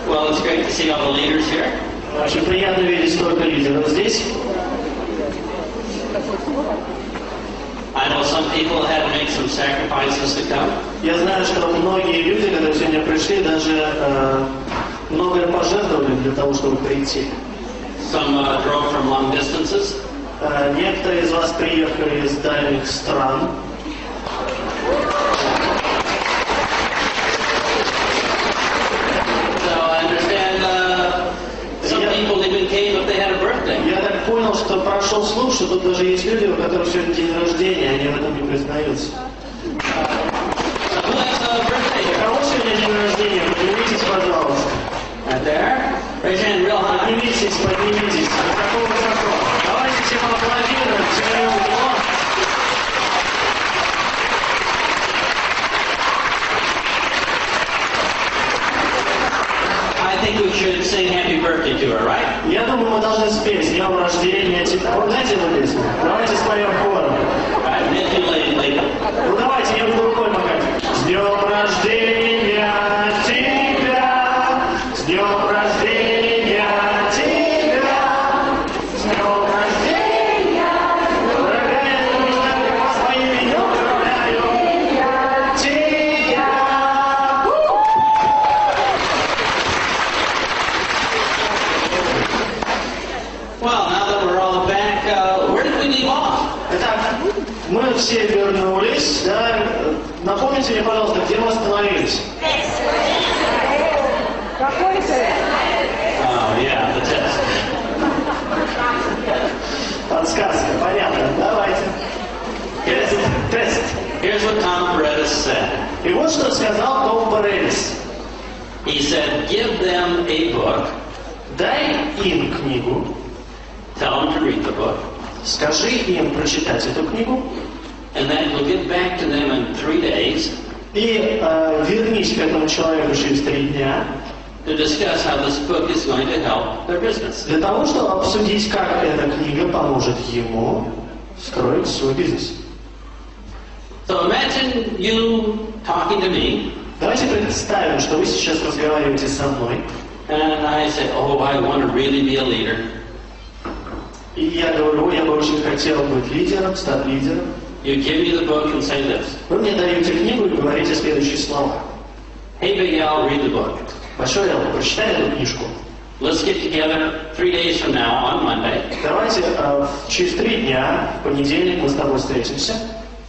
Well, it's great to see all the leaders here. Очень приятно видеть столько лидеров здесь. I know some people had to make some sacrifices to come. Я знаю, что многие люди, которые сегодня пришли, даже многое пожертвовали для того, чтобы прийти. Some drove from long distances. Некоторые из вас приехали из дальних стран. Я так понял, что прошел слух, что тут даже есть люди, у которых сегодня день рождения, они в этом не признаются. У кого сегодня день рождения? Поднимитесь, пожалуйста. Поднимитесь, поднимитесь. Высоко, высоко. Давайте всем аплодируем. I think we should sing happy birthday to her, right? Я думаю, мы должны спеть с днем рождения. Вы знаете эту песню? Давайте споем хором. Ну давайте, я буду рукой махать. С днем рождения тебя! С днем рождения тебя! С днем рождения! Дорогая, с моим днем поздравляю тебя! Well, now that we're all back, where did we leave off? Итак, мы все вернулись, да? Напомните мне, пожалуйста, где мы остановились? Какой тест? Oh, yeah, the test. Подсказка, понятно, давайте. Тест. Here's what Tom Paredes said. И вот что сказал Том Паредис. He said, give them a book, Дай им книгу, tell them to read the book, скажи им прочитать эту книгу, and then we'll get back to them in 3 days и вернись к этому человеку через 3 дня to discuss how this book is going to help their business. для того, чтобы обсудить, как эта книга поможет ему строить свой бизнес. So imagine you talking to me, Давайте представим, что вы сейчас разговариваете со мной, and I say, oh, I want to really be a leader. и я говорю, я бы очень хотел быть лидером, стать лидером. You give me the book and say this. Вы мне даете книгу и говорите следующие слова. Hey, Big Al, read the book. Большой Эл, прочитай эту книжку. Let's get together 3 days from now on Monday, Давайте через 3 дня, в понедельник, мы с тобой встретимся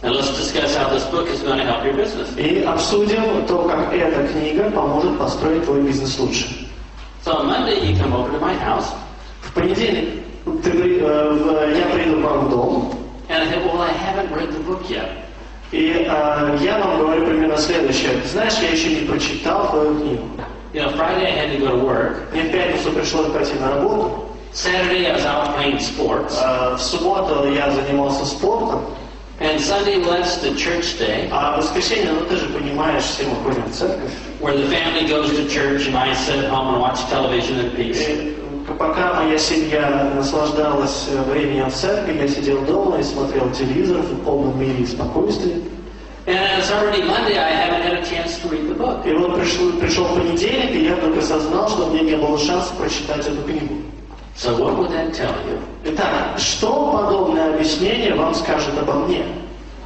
and let's discuss how this book is going to help your business. и обсудим то, как эта книга поможет построить твой бизнес лучше. So on Monday, you come over to my house, В понедельник я приду к вам в дом, and I say, well, I haven't read the book yet. и я вам говорю примерно следующее. Знаешь, я еще не прочитал твою книгу. You know, Friday I had to go to work. Мне в пятницу пришлось пойти на работу. Saturday I was out playing sports. В субботу я занимался спортом. And Sunday was the church day, А в воскресенье, ну ты же понимаешь, все мы ходим в церковь. where the family goes to church and I sit at home and watch television in peace. И пока моя семья наслаждалась временем в церкви, я сидел дома и смотрел телевизор в полном мире и спокойствии. And it's already Monday, I haven't had a chance to read the book. И вот пришел понедельник, и я только осознал, что мне не было шанса прочитать эту книгу. So what would that tell you? Итак, что подобное объяснение вам скажет обо мне?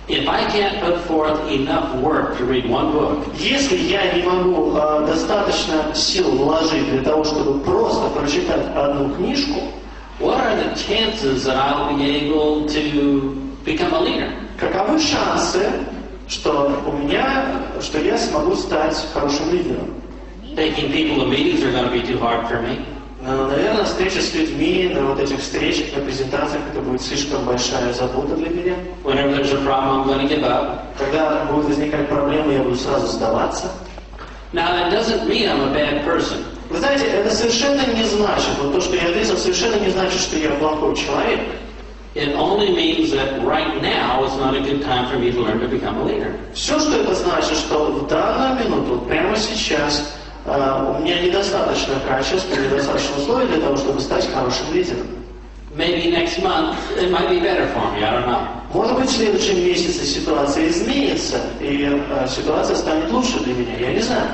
If I can't put forth enough work to read one book, Если я не могу достаточно сил вложить для того, чтобы просто прочитать одну книжку, what are the chances that I'll be able to become a leader? Каковы шансы, что я смогу стать хорошим лидером? Taking people to meetings are going to be too hard for me. Наверное, встреча с людьми на вот этих встречах, на презентациях, это будет слишком большая забота для меня. Whenever there's a problem, I'm going to give up. Когда будут возникать проблемы, я буду сразу сдаваться. Now, that doesn't mean I'm a bad person. Вы знаете, это совершенно не значит, вот то, что я ответил, совершенно не значит, что я плохой человек. It only means that right now is not a good time for me to learn to become a leader. Все, что это значит, что в данную минуту, прямо сейчас, у меня недостаточно качеств, недостаточно условий для того, чтобы стать хорошим лидером. Maybe next month it might be better for me. I don't know. Может быть, в следующем месяце ситуация изменится, и ситуация станет лучше для меня, я не знаю.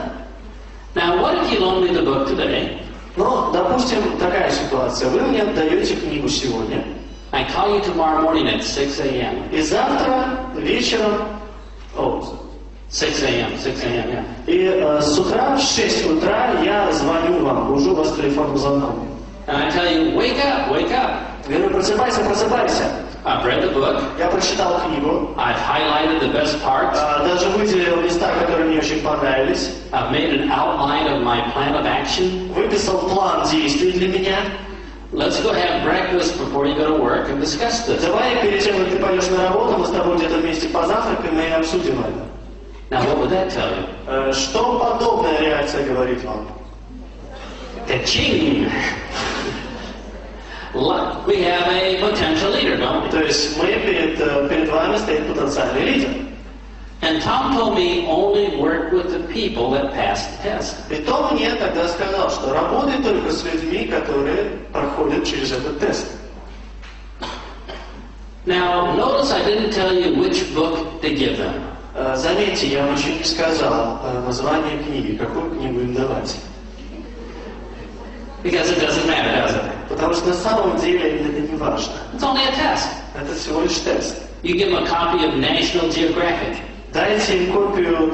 Now, what if you loan me the book today? Но, допустим, такая ситуация. Вы мне отдаете книгу сегодня, I call you tomorrow morning at 6 a.m. и завтра вечером... 6 a.m., yeah. И с утра в 6 утра я звоню вам, бужу вас телефонным звонком. And I tell you, wake up. Говорю, просыпайся. I've read the book. Я прочитал книгу. I've highlighted the best parts. Даже выделил места, которые мне очень понравились. I've made an outline of my plan of action. Выписал план действий для меня. Let's go have breakfast before you go to work and discuss this. Давай, перед тем, как ты пойдешь на работу, мы с тобой где-то вместе позавтракаем и обсудим это. Now, what would that tell you? Что подобная реакция говорит вам? Ka-ching! We have a potential leader, don't we? То есть мы перед вами стоит потенциальный лидер. And Tom told me only work with the people that passed the test. И Том мне тогда сказал, что работай только с людьми, которые проходят через этот тест. Now, notice I didn't tell you which book to give them. Заметьте, я вам еще не сказал название книги, какую книгу им давать. Because it doesn't matter, does it? Потому что на самом деле это не важно. It's only a test. Это всего лишь тест. You give them a copy of National Geographic. Дайте им копию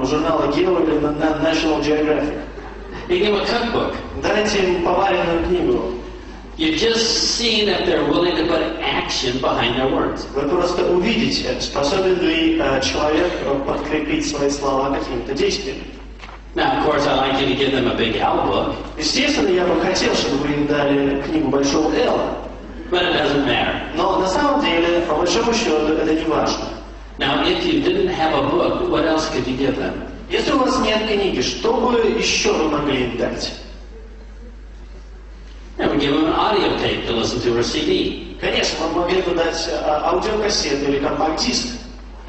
журнала Geo или National Geographic. You give them a cookbook. Дайте им поваренную книгу. You just see that they're willing to put action behind their words. Вы просто увидите, способен ли человек подкрепить свои слова какими-то действиями. Now, of course, I like you to give them a big L book. Естественно, я бы хотел, чтобы вы им дали книгу большого L. But it doesn't matter. Но на самом деле, по большому счету, это не важно. Now, if you didn't have a book, what else could you give them? Если у вас нет книги, что бы еще вы могли им дать? You would give them an audio tape to listen to or CD. Конечно, вы могли бы дать аудиокассету или компакт-диск.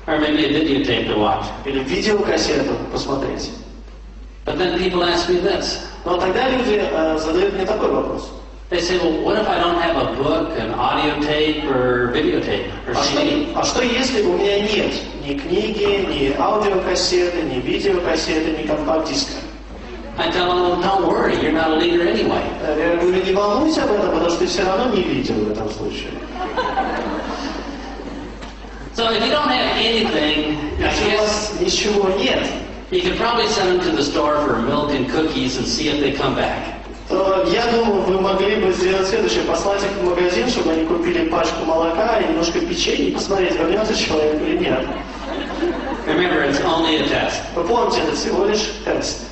Or maybe a videotape to watch. Или видеокассету посмотреть. But then people ask me this. Но тогда люди задают мне такой вопрос. They say, well, what if I don't have a book, an audio tape, or videotape, or CD? А что если у меня нет ни книги, ни аудиокассеты, ни видеокассеты, ни компакт-диска? I tell them, well, don't worry, you're not a leader anyway. Я говорю, не волнуйся об этом, потому что ты все равно не лидер в этом случае. So if you don't have anything, Если у вас ничего нет, you could probably send them to the store for milk and cookies and see if they come back. то я думаю, вы могли бы сделать следующее, послать их в магазин, чтобы они купили пачку молока и немножко печенья и посмотреть, вернется человек или нет. Remember, it's only a test. Вы помните, это всего лишь тест.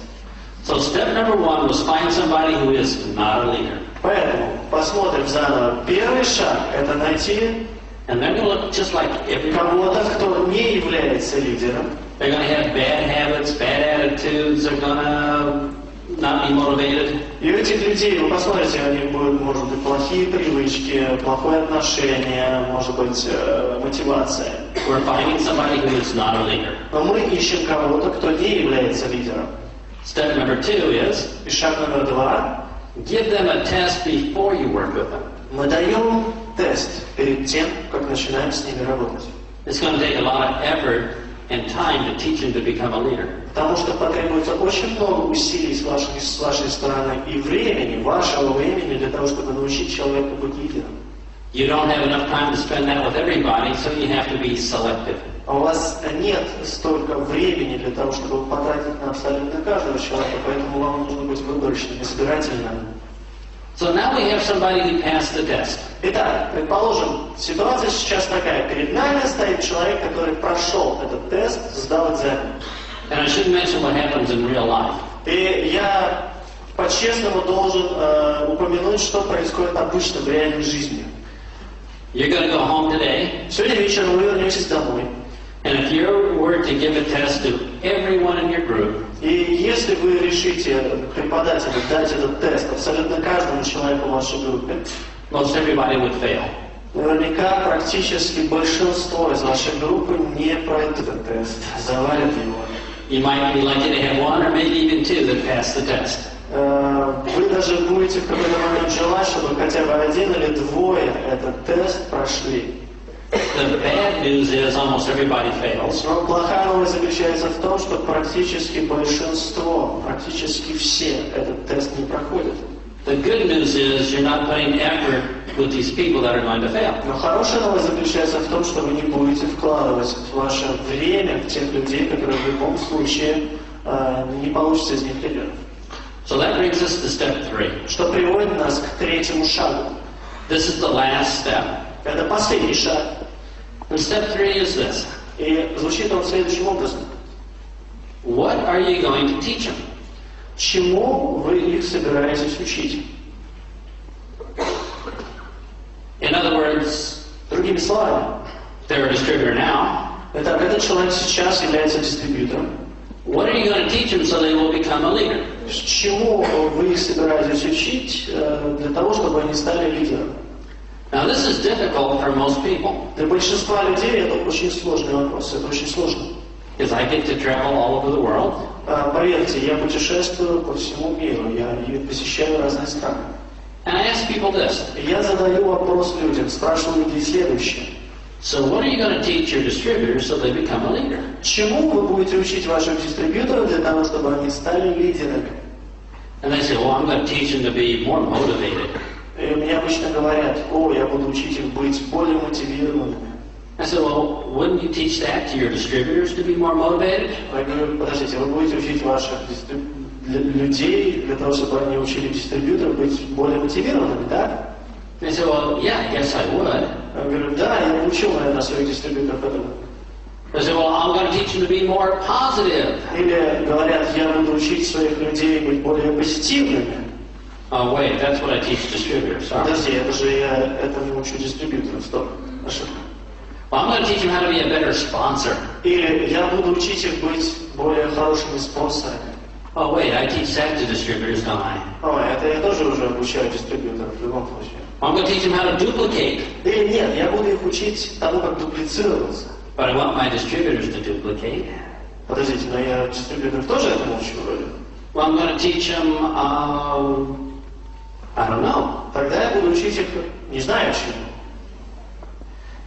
So step number one was find somebody who is not a leader. Поэтому посмотрим заново. Первый шаг – это найти And they're going to look just like everyone кого-то, else. кто не является лидером. They're going to have bad habits, bad attitudes. They're going to not be motivated. И у этих людей, вы посмотрите, у них будут, может быть, плохие привычки, плохое отношение, может быть, мотивация. We're finding somebody who is not a leader. Но мы ищем кого-то, кто не является лидером. Step number two is И шаг номер 2. give them a test before you work with them. Мы даем тест перед тем, как начинаем с ними работать. It's going to take a lot of effort and time to teach them to become a leader. Потому что потребуется очень много усилий с вашей стороны и времени, вашего времени для того, чтобы научить человека быть лидером. You don't have enough time to spend that with everybody, so you have to be selective. А у вас нет столько времени для того, чтобы потратить на абсолютно каждого человека, поэтому вам нужно быть выборочным, избирательным. So now we have somebody who passed the test. Итак, предположим, ситуация сейчас такая. Перед нами стоит человек, который прошел этот тест, сдал экзамен. And I should mention what happens in real life. И я по-честному должен упомянуть, что происходит обычно в реальной жизни. You're going to go home today. Сегодня вечером вы вернетесь домой. And if you were to give a test to everyone in your group, И если вы решите преподать или дать этот тест абсолютно каждому человеку в вашей группе, most everybody would fail. наверняка практически большинство из вашей группы не пройдет этот тест, завалит его. You might be lucky to have one or maybe even two that pass the test. Вы даже будете в какой-то момент желать, чтобы хотя бы один или двое этот тест прошли. The bad news is almost everybody fails. Но плохая новость заключается в том, что практически большинство, практически все этот тест не проходят. The good news is you're not putting effort with these people that are going to fail. Но хорошая новость заключается в том, что вы не будете вкладывать ваше время в тех людей, которые в любом случае не получится из них лидеров. So that brings us to step 3. Что приводит нас к третьему шагу. This is the last step. Это последний шаг. And step 3 is this. И звучит он следующим образом. What are you going to teach them? Чему вы их собираетесь учить? In other words, Другими словами, they're a distributor now. этот человек сейчас является дистрибьютором. What are you going to teach them so they will become a leader? Чему вы их собираетесь учить для того, чтобы они стали лидером? Now this is difficult for most people. Для большинства людей это очень сложный вопрос, это очень сложно. Because I get to travel all over the world. Поверьте, я путешествую по всему миру, я посещаю разные страны. And I ask people this. Я задаю вопрос людям, спрашиваю людей следующее. So what are you going to teach your distributors so they become a leader? Чему вы будете учить ваших дистрибьюторов для того, чтобы они стали лидерами? And they say, well, I'm going to teach them to be more motivated. И мне обычно говорят, я буду учить их быть более мотивированными. I said, well, wouldn't you teach that to your distributors to be more motivated? Я говорю, подождите, вы будете учить ваших людей для того, чтобы они учили дистрибьюторов быть более мотивированными, да? They said, well, yeah, I guess I would. Я говорю, да, я учу, наверное, своих дистрибьюторов этому. They said, well, I'm going to teach them to be more positive. Или говорят, я буду учить своих людей быть более позитивными. Oh, wait, that's what I teach distributors. Sorry. Подожди, это же я этому учу дистрибьюторов. Стоп, ошибка. Well, I'm going to teach them how to be a better sponsor. Или я буду учить их быть более хорошими спонсорами. Oh, wait, I teach that to distributors, don't I? Это я тоже уже обучаю дистрибьюторов в любом случае. I'm going to teach them how to duplicate. Или нет, я буду их учить тому, как дуплицироваться. But I want my distributors to duplicate. Подождите, но я дистрибьюторов тоже этому учу вроде. Well, I'm going to teach them, I don't know. Тогда я буду учить их, не знаю чему.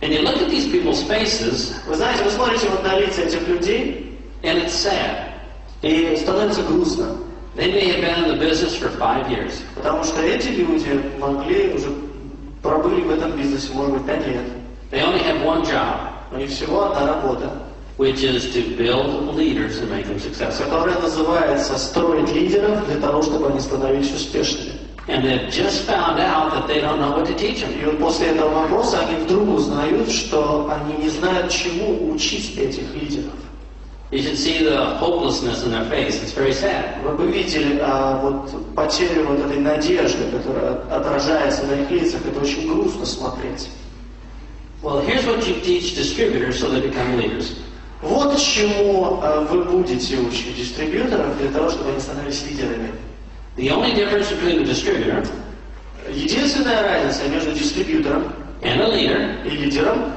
And you look at these people's faces, Вы знаете, вы смотрите вот на лица этих людей, and it's sad. и становится грустно. They may have been in the business for 5 years. Потому что эти люди могли уже пробыли в этом бизнесе, может быть, 5 лет. They only have one job, У них всего одна работа, which is to build leaders and make them successful. которая называется «строить лидеров для того, чтобы они становились успешными». And they've just found out that they don't know what to teach them. И вот после этого вопроса они вдруг узнают, что они не знают, чему учить этих лидеров. You should see the hopelessness in their face. It's very sad. Вы бы видели вот потерю вот этой надежды, которая отражается на их лицах. Это очень грустно смотреть. Well, here's what you teach distributors so they become leaders. Вот чему вы будете учить дистрибьюторов для того, чтобы они становились лидерами. The only difference between a distributor Единственная разница между дистрибьютором and a leader и лидером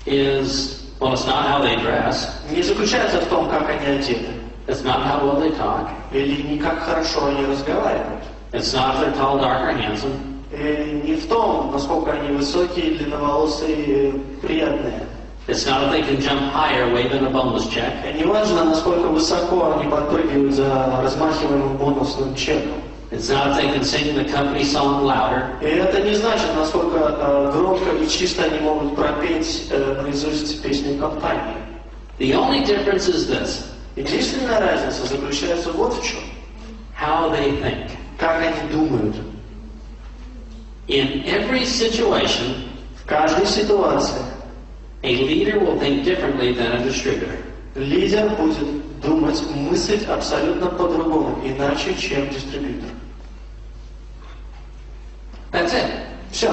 is, well, it's not how they dress. не заключается в том, как они одеты, It's not how well they talk. или не как хорошо они разговаривают, It's not if they're tall, dark, or handsome. и не в том, насколько они высокие, длинноволосые и приятные. It's not if they can jump higher waving a bonus check. И не важно, насколько высоко они подпрыгивают за размахиваемым бонусным чеком. It's not if they can sing the company song louder. И это не значит, насколько громко и чисто они могут пропеть наизусть песню компании. The only difference is this: Единственная разница заключается вот в чем. how they think. как они думают. In every situation, В каждой ситуации a leader will think differently than a distributor. лидер будет думать, мыслить абсолютно по-другому, иначе, чем дистрибьютор. That's it. Все.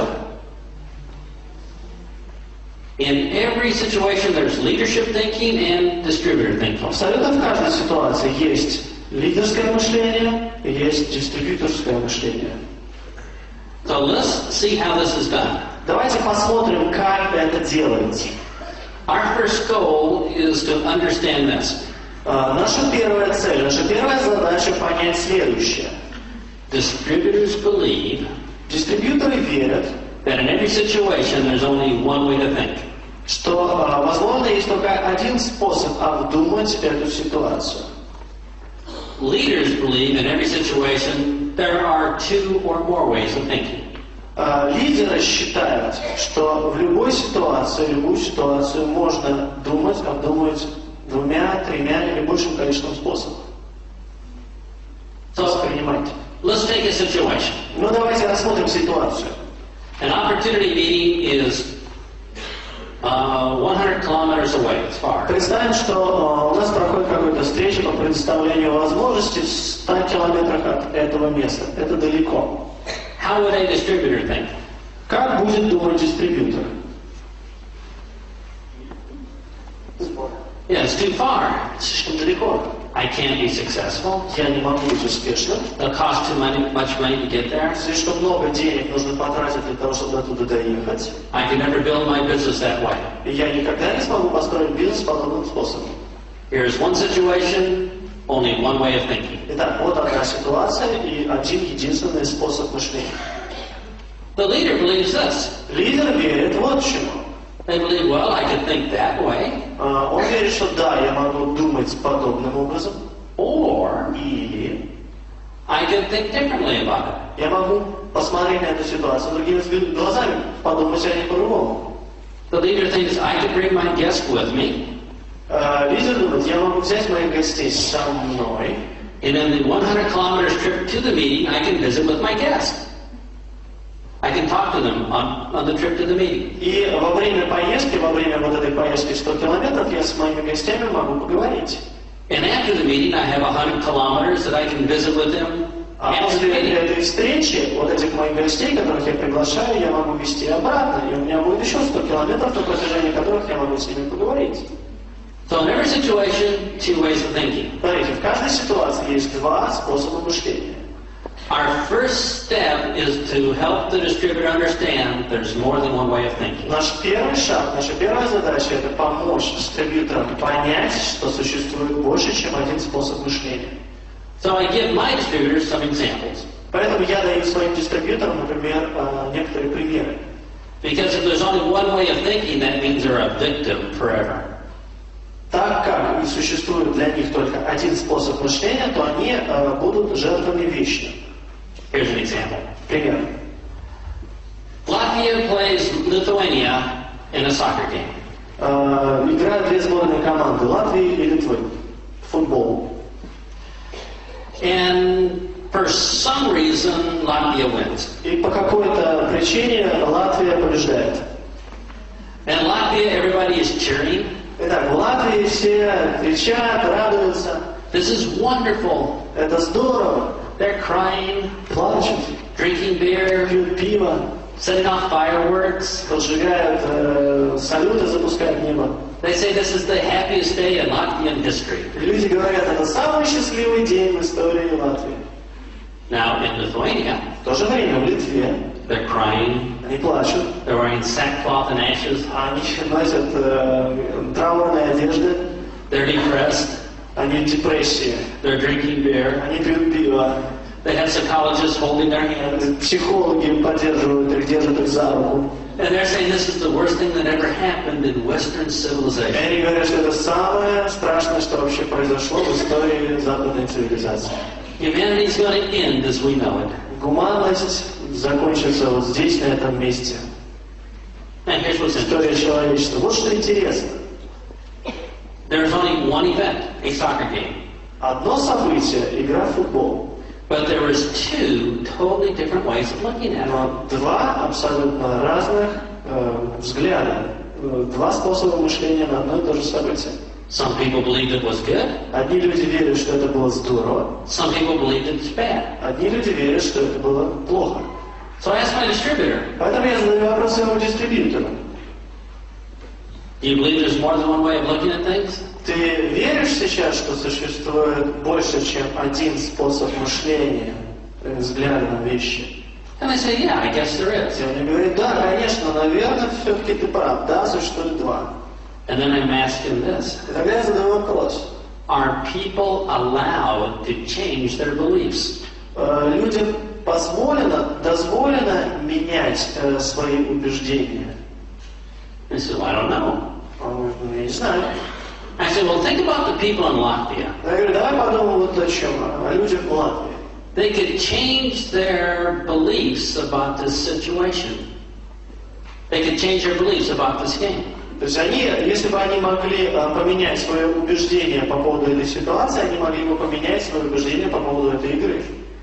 In every situation, there's leadership thinking and distributor thinking. Абсолютно в каждой ситуации есть лидерское мышление и есть дистрибьюторское мышление. So let's see how this is done. Давайте посмотрим, как это делается. Our first goal is to understand this. Наша первая цель, наша первая задача понять следующее. Distributors believe Дистрибьюторы верят, that in every situation, there's only one way to think. что, возможно, есть только один способ обдумать эту ситуацию. Leaders believe in every situation, there are two or more ways of thinking. Лидеры считают, что в любую ситуацию можно думать, обдумывать двумя, тремя или большим количеством способов. Воспринимать. Let's take a situation. Ну, давайте рассмотрим ситуацию. An opportunity meeting is 100 kilometers away. It's far. Представим, что у нас проходит какая-то встреча по предоставлению возможностей в 100 километрах от этого места. Это далеко. How would a distributor think? Как будет думать дистрибьютор? Yeah, it's too far. Слишком далеко. I can't be successful. Я не могу быть успешным. It'll cost too much money to get there. Слишком много денег нужно потратить для того, чтобы оттуда доехать. I can never build my business that way. И я никогда не смогу построить бизнес подобным способом. Here's one situation, only one way of thinking. Итак, вот одна ситуация и один единственный способ мышления. The leader believes this. Лидер верит вот чему. They believe, well, I can think that way, Он верит, что да, я могу думать подобным образом, or или I can think differently about it. я могу посмотреть на эту ситуацию другими глазами, подумать о ней по-другому. The leader thinks, I can bring my guest with me, Лидер думает, я могу взять моих гостей со мной, and in the 100 kilometers trip to the meeting, I can visit with my guest. I can talk to them on the trip to the meeting. и во время поездки, во время вот этой поездки 100 километров, я с моими гостями могу поговорить. And after the meeting, I have 100 kilometers that I can visit with them. А после этой встречи, вот этих моих гостей, которых я приглашаю, я могу везти обратно, и у меня будет еще 100 километров, на протяжении которых я могу с ними поговорить. So in every situation, two ways of thinking. Смотрите, в каждой ситуации есть два способа мышления. Our first step is to help the distributor understand there's more than one way of thinking. Наш первый шаг, наша первая задача – это помочь дистрибьюторам понять, что существует больше, чем один способ мышления. So I give my distributors some examples. Поэтому я даю своим дистрибьюторам, например, некоторые примеры. Because if there's only one way of thinking, that means they're a victim forever. Так как существует для них только один способ мышления, то они будут жертвами вечно. Here's an example. Пример. Latvia plays Lithuania in a soccer game. Играют две сборные команды, Латвии и Литвы. Футбол. And for some reason, Latvia wins. И по какой-то причине Латвия побеждает. And Latvia, everybody is cheering. Итак, в Латвии все кричат, радуются. This is wonderful. Это здорово. They're crying, Плачут, drinking beer, пьют пиво, setting off fireworks. поджигают салюты, запускают в небо. They say this is the happiest day in Latvian history. Люди говорят, это самый счастливый день в истории Латвии. Now in Lithuania, В то же время в Литве they're crying, они плачут, they're wearing sackcloth and ashes, они носят траурные одежды, they're depressed, они в депрессии, they're drinking beer, они пьют пиво, they have psychologists holding their hands, психологи поддерживают их, держат их за руку. and they're saying this is the worst thing that ever happened in Western И civilization. они говорят, что это самое страшное, что вообще произошло в истории западной цивилизации. Humanity is going to end as we know it. Гуманность закончится вот здесь, на этом месте. And here's what's История interesting. человечества. Вот что интересно. There's only one event, a soccer game. Одно событие – игра в футбол. But there was two totally different ways of looking at it. Но два абсолютно разных взгляда, два способа мышления на одно и то же событие. Some people believed it was good. Одни люди верят, что это было здорово. Some people believed it's bad. Одни люди верят, что это было плохо. So I asked my distributor, Поэтому я задаю вопрос своему дистрибьютору. do you believe there's more than one way of looking at things? Ты веришь сейчас, что существует больше, чем один способ мышления, взгляда на вещи? And I said, yeah, I guess there is. И он мне говорит, да, конечно, наверное, все-таки ты прав, да, существует два. And then I'm asking this. И тогда я задаю вопрос. Are people allowed to change their beliefs? Людям дозволено менять свои убеждения? I said, well, I don't know. Он говорит, я не знаю. I said, well, think about the people in Latvia. Я говорю, давай подумаем вот о чем, о людях в Латвии. They could change their beliefs about this situation. They could change their beliefs about this game. То есть они, если бы они могли поменять свое убеждение по поводу этой ситуации, они могли бы поменять свое убеждение по поводу этой игры.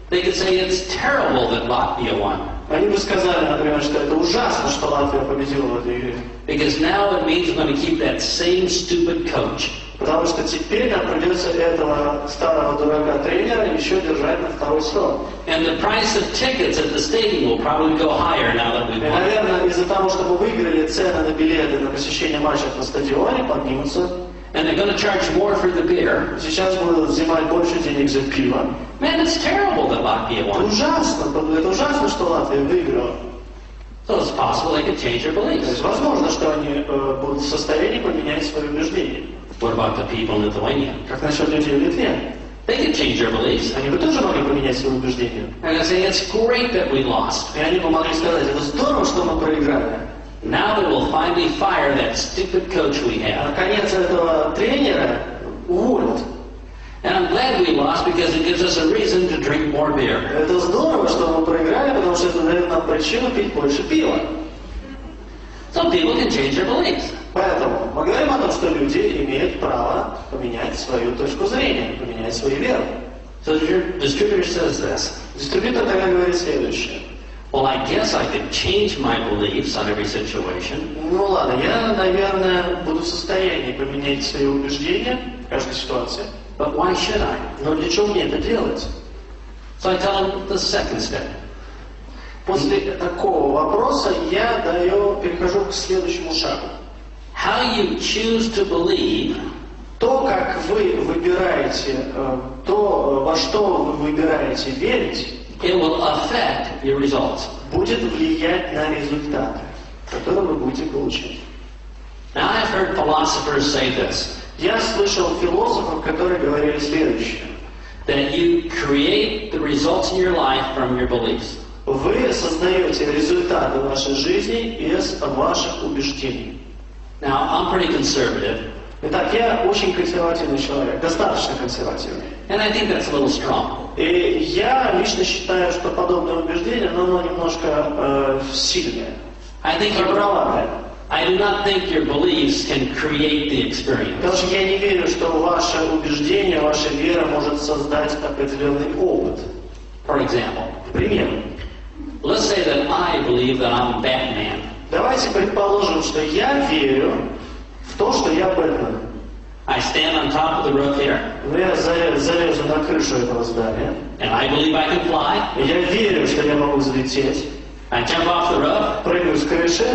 They could say it's terrible that Latvia won. Они бы сказали, например, что это ужасно, что Латвия победила в этой игре. Because now it means we're going to keep that same stupid coach. Потому что теперь нам придется этого старого дурака-тренера еще держать на второй срок. And the price of tickets at the stadium will probably go higher now that we've И, won. наверное, из-за того, что мы выиграли, цены на билеты на посещение матчев на стадионе поднимутся. And they're going to charge more for the beer. Сейчас будут взимать больше денег за пиво. Man, it's terrible that Latvia Это won. ужасно, что Латвия выиграла. So it's possible they could change their То beliefs. есть возможно, что они будут в состоянии поменять свои убеждения. What about the people in Lithuania? Как насчет людей в Литве? They could change their beliefs. Они бы тоже могли поменять свои убеждения. And they say it's great that we lost. И они бы могли сказать, это здорово, что мы проиграли. Now they will finally fire that stupid coach we have. Наконец этого тренера уволят. And I'm glad we lost because it gives us a reason to drink more beer. Это здорово, что мы проиграли, потому что это дает нам причину пить больше пива. So people can change their beliefs. Поэтому мы говорим о том, что люди имеют право поменять свою точку зрения, поменять свою веру. So your distributor says this. Дистрибьютор тогда говорит следующее. Well, I guess I could change my beliefs on every situation. Ну ладно, я, наверное, буду в состоянии поменять свои убеждения в каждой ситуации. But why should I? Но для чего мне это делать? So I tell them the second step. После такого вопроса я перехожу к следующему шагу. How you choose to believe То, как вы выбираете, то, во что вы выбираете верить, it will affect your results. будет влиять на результаты, которые вы будете получать. Now I've heard philosophers say this, Я слышал философов, которые говорили следующее. that you create the results in your life from your beliefs. Вы создаете результаты вашей жизни из ваших убеждений. Now I'm pretty conservative, Итак, я очень консервативный человек, достаточно консервативный. and I think that's a little strong. И я лично считаю, что подобное убеждение, но оно немножко сильное, I слабоватое. do not think your beliefs can create the experience. Потому что я не верю, что ваше убеждение, ваша вера может создать определенный опыт. For example, К примеру, let's say that I believe that I'm Batman. давайте предположим, что я верю в то, что я Бэтмен. I stand on top of the roof here, Я залезу на крышу этого здания. and I believe I can fly. И я верю, что я могу взлететь. I jump off the roof. Прыгну с крыши.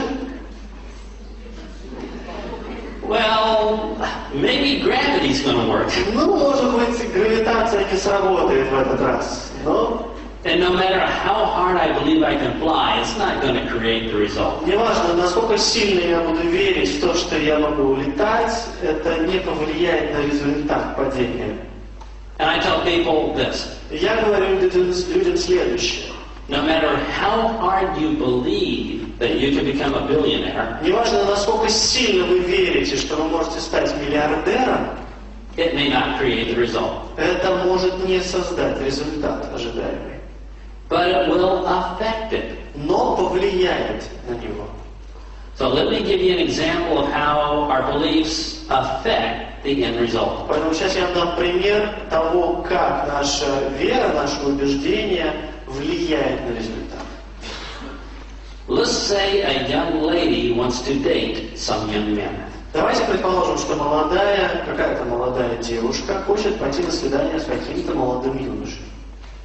Well, maybe gravity's going to work. Ну, может быть, гравитация не сработает в этот раз. Но And no matter how hard I believe I can fly, it's not going to create the result. неважно, насколько сильно я буду верить в то, что я могу летать, это не повлияет на результат падения. And I tell people this. Я говорю людям следующее. No matter how hard you believe that you can become a billionaire, Неважно, насколько сильно вы верите, что вы можете стать миллиардером, it may not create the result. это может не создать результат ожидаемый. But it will affect it. Но повлияет на него. So let me give you an example of how our beliefs affect the end result. Поэтому сейчас я вам дам пример того, как наша вера, наше убеждение влияет на результат. Let's say a young lady wants to date some young man. Давайте предположим, что какая-то молодая девушка хочет пойти на свидание с каким-то молодым юношей.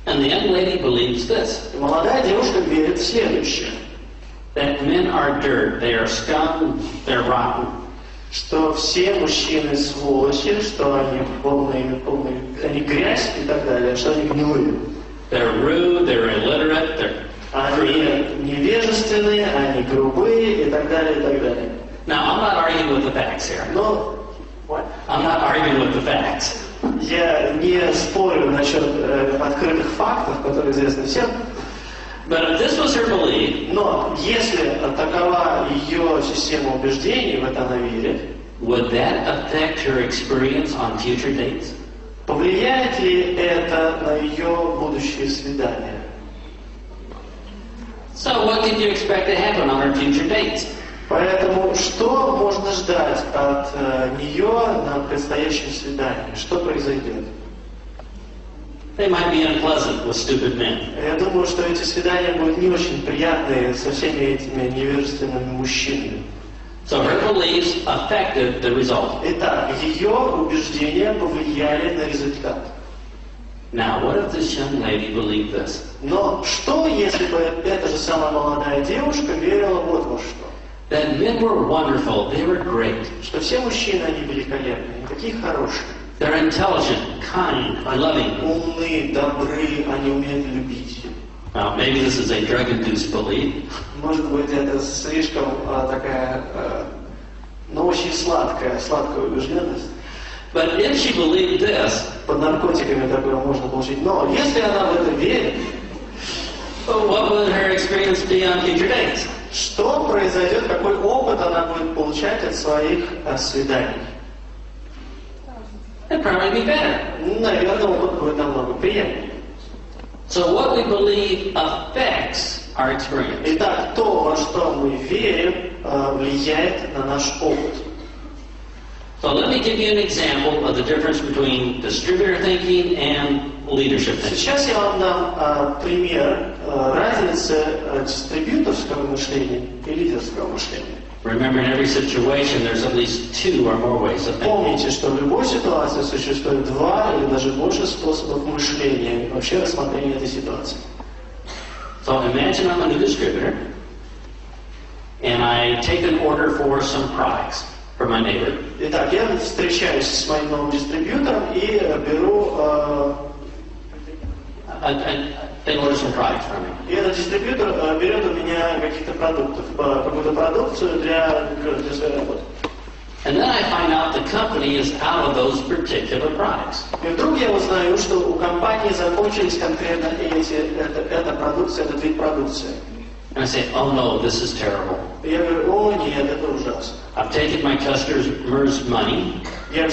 And the young lady believes this, И молодая девушка верит в следующее, that men are dirt, they are scum, they're rotten. что все мужчины сволочи, что они они грязь и так далее, что они гнилые. They're rude, they're illiterate, they're Они невежественные, они грубые и так далее, и так далее. Now, I'm not arguing with the facts here. Но I'm not arguing with the facts. я не спорю насчет открытых фактов, которые известны всем. But if this was her belief, Но если такова ее система убеждений, в это она верит, would that affect her experience on future dates? повлияет ли это на ее будущие свидания? So what did you expect to happen on her future dates? Поэтому что можно ждать от нее на предстоящем свидании? Что произойдет? They might be unpleasant with stupid men. Я думаю, что эти свидания будут не очень приятные со всеми этими невежественными мужчинами. So her beliefs affected the result. Итак, ее убеждения повлияли на результат. Now, what if this young lady believed this? Но что, если бы эта же самая молодая девушка верила вот во что? That men were wonderful, they were great. Что все мужчины, они великолепны, они такие хорошие. They're intelligent, kind, loving. Умные, добры, они умеют любить. Now, maybe this is a drug-induced belief. Может быть, это слишком такая, но очень сладкая убежденность. But if she believed this, Под наркотиками такое можно получить. Но если она в это верит, what would her experience be on future dates? что произойдет, какой опыт она будет получать от своих свиданий? It'd probably be better. Наверное, опыт будет намного приятнее. So what we believe affects our experience. Итак, то, во что мы верим, влияет на наш опыт. So let me give you an example of the difference between distributor thinking and leadership thinking. Сейчас я вам дам пример разницы дистрибьюторского мышления и лидерского мышления. Remember, in every situation, there's at least 2 or more ways of thinking. Помните, что в любой ситуации существует 2 или даже больше способов мышления, вообще рассмотрения этой ситуации. So imagine I'm a new distributor, and I take an order for some products for my neighbor. Итак, я встречаюсь с моим новым дистрибьютором и беру They order some products from me. и этот дистрибьютор берет у меня какую-то продукцию для своей работы. And then I find out the company is out of those particular products. И вдруг я узнаю, что у компании закончились конкретно эта продукция, этот вид продукции. And I say, oh no, this is terrible. И я говорю, о нет, это ужасно. I've taken my customers' money. Я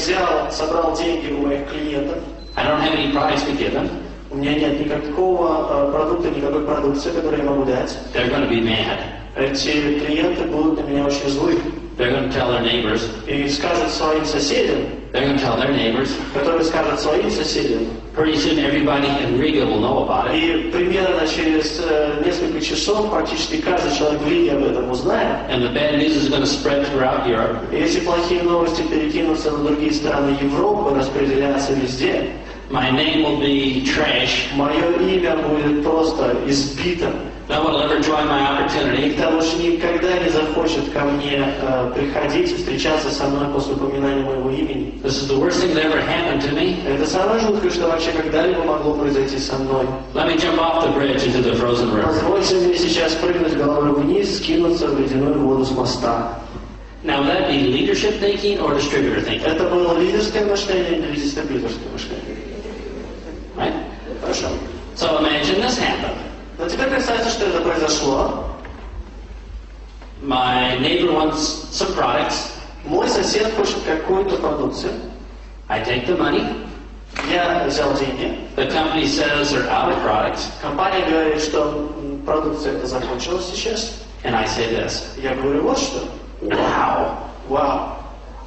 собрал деньги у моих клиентов. I don't have any products to give them. У меня нет никакого продукта, никакой продукции, которую я могу дать. They're going to be mad. Эти клиенты будут на меня очень злы. They're going to tell their neighbors. И скажут своим соседям, They're going to tell their neighbors. которые скажут своим соседям. Pretty soon everybody in Riga will know about it. И примерно через несколько часов практически каждый человек в Риге об этом узнает. And the bad news is going to spread throughout Europe. И эти плохие новости перекинутся на другие страны Европы, распределятся везде. My name will be trash. Мое имя будет просто избито. No one will ever join my opportunity. Никто больше никогда не захочет ко мне приходить, встречаться со мной после упоминания моего имени. This is the worst thing that ever happened to me. Это самое жуткое, что вообще когда-либо могло произойти со мной. Let me jump off the bridge into the frozen river. Позвольте мне сейчас прыгнуть головой вниз, скинуться в ледяную воду с моста. Now, would that be leadership thinking or distributor thinking? Это было лидерское мышление или дистрибьюторское мышление? Right? Хорошо. So imagine this happened. Но теперь представьте, что это произошло. My neighbor wants some products. Мой сосед хочет какую-то продукцию. I take the money. Я взял деньги. The company says they're out of products. Компания говорит, что продукция эта закончилась сейчас. And I say this. Я говорю вот что. Wow. Вау.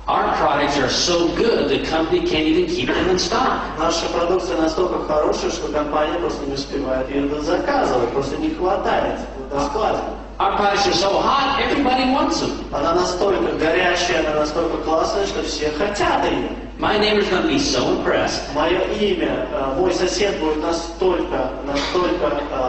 Our products are so good the company can't even keep them in stock. Наша продукция настолько хорошая, что компания просто не успевает ее заказывать, просто не хватает до склада. Our products are so hot, everybody wants them. Она настолько горячая, она настолько классная, что все хотят ее. My neighbor's going to be so impressed Мое имя, мой сосед будет настолько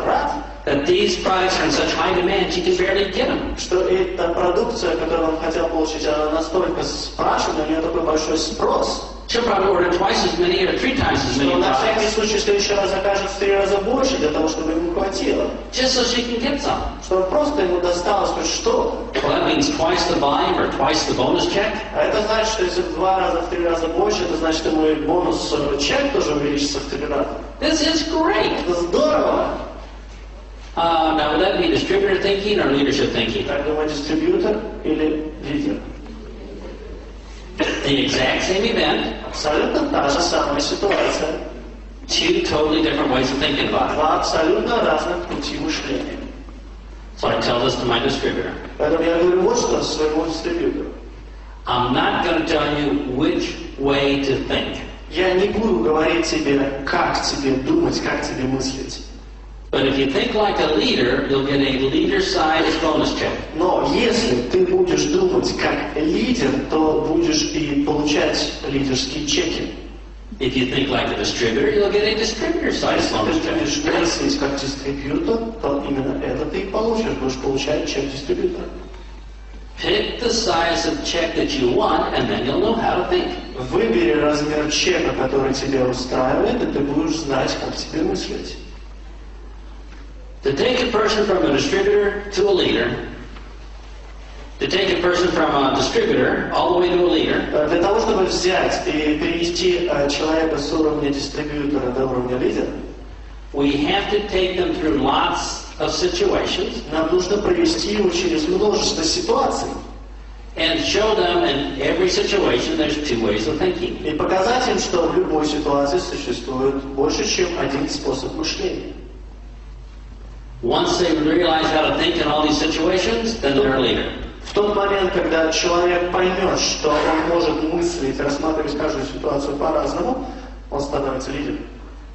рад, that these products are in such high demand, you can barely get them. что эта продукция, которую он хотел получить, она настолько спрашивана, у нее такой большой спрос, She'll probably order twice as many or 3 times as что many на всякий products случай в следующий раз закажет в 3 раза больше, для того, чтобы ему хватило. just so she can get some. Чтобы просто ему досталось хоть что-то. Well, that means twice the volume or twice the bonus check. А это значит, что если в 2 раза, в 3 раза больше, это значит, что мой бонус чек тоже увеличится в 3 раза. This is great. Это здорово! Now, would that be distributor thinking or leadership thinking? Как думаю, дистрибьютор или лидер? The exact same event, Абсолютно та же самая ситуация. 2 totally different ways of thinking about it. Два абсолютно разных пути мышления. So I tell this to my distributor. Поэтому я говорю вот что своему дистрибьютору. I'm not going to tell you which way to think. Я не буду говорить тебе, как тебе думать, как тебе мыслить. But if you think like a leader, you'll get a leader-sized bonus check. Но если ты будешь думать как лидер, то будешь и получать лидерские чеки. If you think like a distributor, you'll get a distributor-sized bonus Если ты check. будешь мыслить как дистрибьютор, то именно это ты и получишь, будешь получать чек дистрибьютора. Pick the size of check that you want, and then you'll know how to think. Выбери размер чека, который тебя устраивает, и ты будешь знать, как тебе мыслить. To take a person from a distributor to a leader, to take a person from a distributor all the way to a leader, Для того, чтобы взять и перевести человека с уровня дистрибьютора до уровня лидера, we have to take them through lots of situations нам нужно провести его через множество ситуаций and show them in every situation there's 2 ways of thinking. и показать им, что в любой ситуации существует больше, чем один способ мышления. Once they realize how to think in all these situations, then they're a leader. В тот момент, когда человек поймет, что он может мыслить, рассматривать каждую ситуацию по-разному, он становится лидером.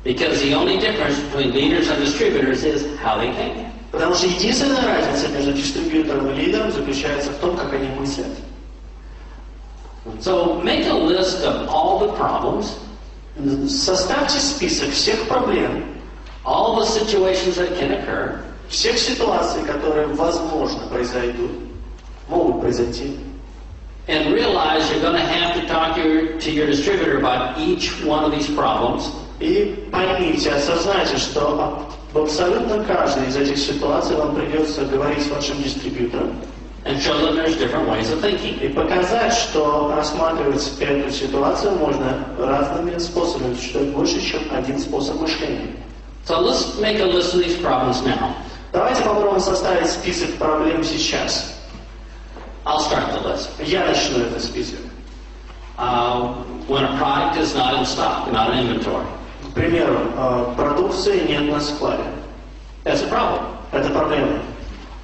Because the only difference between leaders and distributors is how they think. Потому что единственная разница между дистрибьютором и лидером заключается в том, как они мыслят. So make a list of all the problems, Составьте список всех проблем, all the situations that can occur, всех ситуаций, которые, возможно, произойдут, могут произойти. and realize you're going to have to talk to your distributor about each one of these problems. И поймите, осознайте, что об абсолютно каждой из этих ситуаций вам придется говорить с вашим дистрибьютором And show them there's different ways of thinking. и показать, что рассматривать эту ситуацию можно разными способами, что это больше, чем один способ мышления. So let's make a list of these problems now. Давайте попробуем составить список проблем сейчас. I'll start the list. Я начну этот список. When a product is not in stock, not in inventory, К примеру, продукции нет на складе. that's a problem. Это проблема.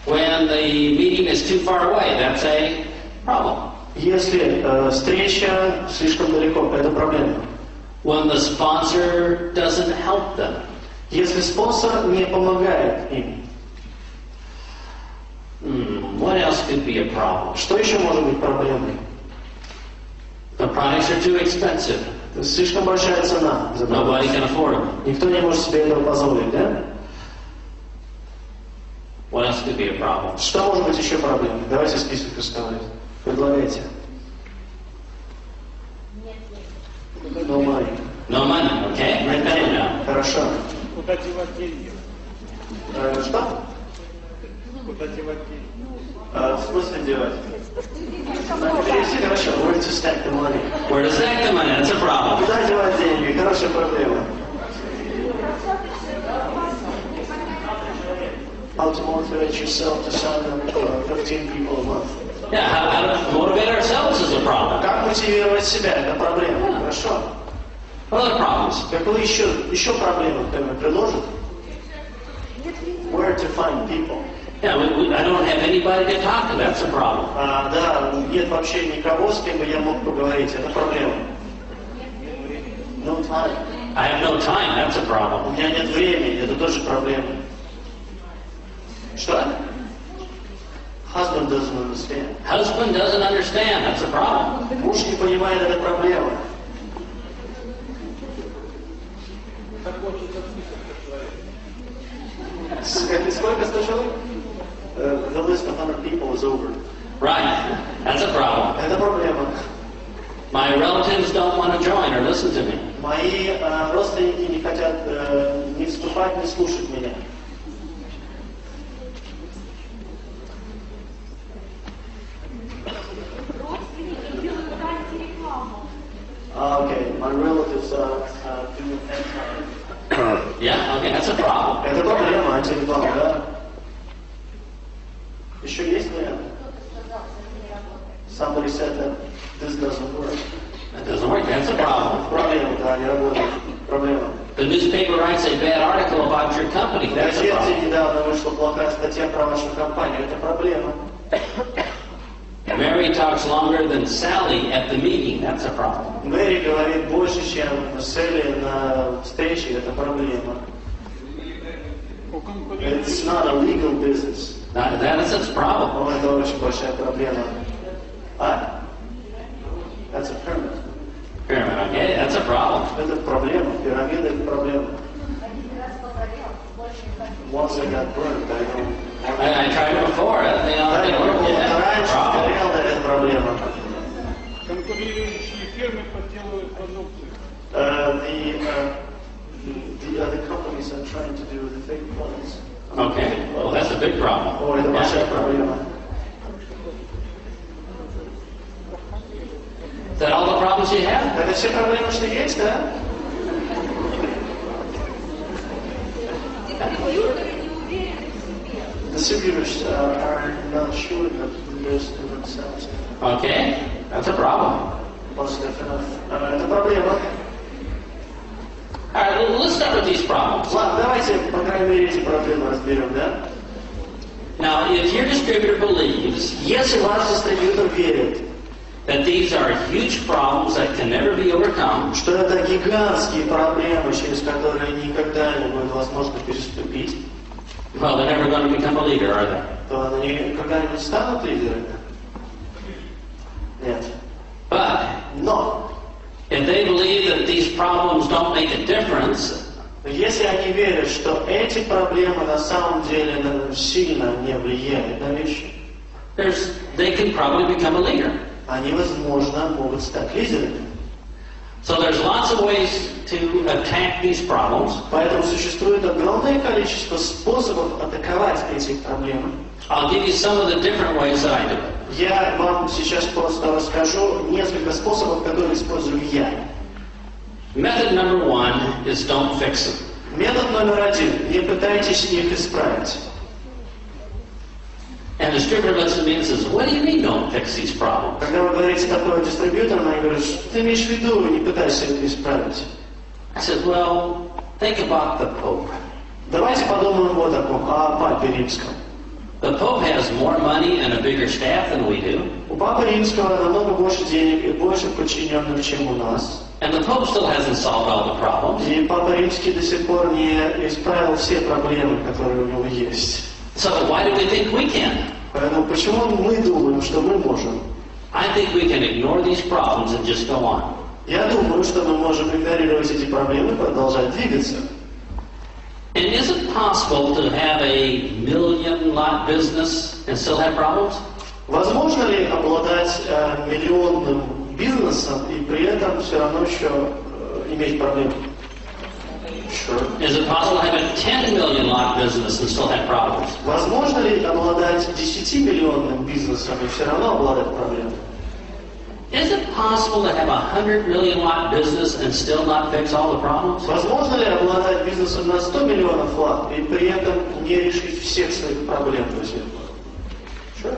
When the meeting is too far away, that's a problem. Если встреча слишком далеко, это проблема. When the sponsor doesn't help them, Если спонсор не помогает им, what else could be a problem? что еще может быть проблемой? The products are too expensive. Это слишком большая цена за продукт. Nobody can afford them. Никто не может себе этого позволить, да? What else could be a problem? Что может быть еще проблемой? Давайте список рисковать. Предлагайте. No money. No money, okay? Write that one down. Хорошо. Куда девать деньги? Что? Куда девать деньги? В смысле девать? Перевести, хорошо. Where to stack the money? Where does that come in? That's a problem. Куда девать деньги? Хорошая проблема. How to motivate yourself to sign up 15 people a month? Yeah, how to motivate ourselves is a problem. Как мотивировать себя? Это проблема. Хорошо. What other problems? Какую еще проблему кто-нибудь предложит? Where to find people? Yeah, I don't have anybody to talk to. That's a problem. Да, нет вообще никого, с кем бы я мог поговорить. Это проблема. No time. I have no time. That's a У problem. меня нет времени. Это тоже проблема. Что? Husband doesn't understand. Husband doesn't understand. That's a problem. Муж не понимает, это проблема. Как хочется список человек. Сколько 100 человек? The list of 100 people is over. Right. That's a problem. Это проблема. My relatives don't want to join or listen to me. Мои родственники не хотят не вступать, не слушать меня. Родственники делают антирекламу. Okay, my relatives do anti. Yeah, okay, that's a problem. Это проблема, антиреклама, да? Еще есть вариант? Somebody said that this doesn't work. That doesn't work. That's a problem. Проблема, да, не работает. Проблема. The newspaper writes a bad article about your company. В That's a газете problem. недавно вышла плохая статья про вашу компанию. Это проблема. Mary talks longer than Sally at the meeting. That's a problem. Мэри говорит больше, чем Селли на встрече. Это проблема. У конкурентов It's not a legal business. That is its problem. Но это очень большая проблема. А? That's a pyramid. Pyramid, okay? That's a problem. Это проблема. Пирамида — это проблема. Once I got burned, I don't... I tried it before. It didn't work. Yeah, that's a Раньше problem. горел, да, это проблема. конкурирующие фирмы подделывают продукцию. The other companies are trying to do the fake ones. Okay. Well, that's a big problem. О, это большая Yeah. проблема. Is that all the problems you have? Это все проблемы, что есть, да? Дистрибьюторы не уверены в себе. Distributors are not sure that there's to themselves. Okay. That's a problem. Positive enough. Это проблема. All right, well, let's start with these problems. Ладно, давайте, по крайней мере, эти проблемы разберем, да? Now, if your distributor believes Если ваш дистрибьютор верит, that these are huge problems that can never be overcome, что это гигантские проблемы, через которые никогда не будет возможно переступить, well, they're never going to become a leader, are they? то они когда-нибудь станут лидерами? Нет. But Но, if they believe that these problems don't make a difference, если они верят, что эти проблемы на самом деле сильно не влияют на вещи, they can probably become a leader. они, возможно, могут стать лидерами. So there's lots of ways to attack these problems. Поэтому существует огромное количество способов атаковать эти проблемы. I'll give you some of the different ways that I do it. Я вам сейчас просто расскажу несколько способов, которые использую я. Method number one is don't fix them. Метод номер один. Не пытайтесь их исправить. And the distributor looks at me and says, what do you mean don't fix these problems? Когда вы говорите такое дистрибьюторам, они говорят, что ты имеешь в виду, не пытайся это исправить. I said, well, think about the Pope. Давайте подумаем вот о ком, о Папе Римском. The Pope has more money and a bigger staff than we do. У Папы Римского намного больше денег и больше подчиненных, чем у нас. And the Pope still hasn't solved all the problems. И Папа Римский до сих пор не исправил все проблемы, которые у него есть. So why do we think we can? Поэтому почему мы думаем, что мы можем? I think we can ignore these problems and just go on. Я думаю, что мы можем игнорировать эти проблемы и продолжать двигаться. And is it possible to have a million-lot business and still have problems? Возможно ли обладать миллионным бизнесом и при этом все равно еще иметь проблемы? Sure. Is it possible to have a 10 million lot business and still have problems? Возможно ли обладать 10-миллионным бизнесом и все равно обладать проблемами? Is it possible to have a 100 million lot business and still not fix all the problems? Возможно ли обладать бизнесом на 100 миллионов лат и при этом не решить всех своих проблем, друзья? Sure.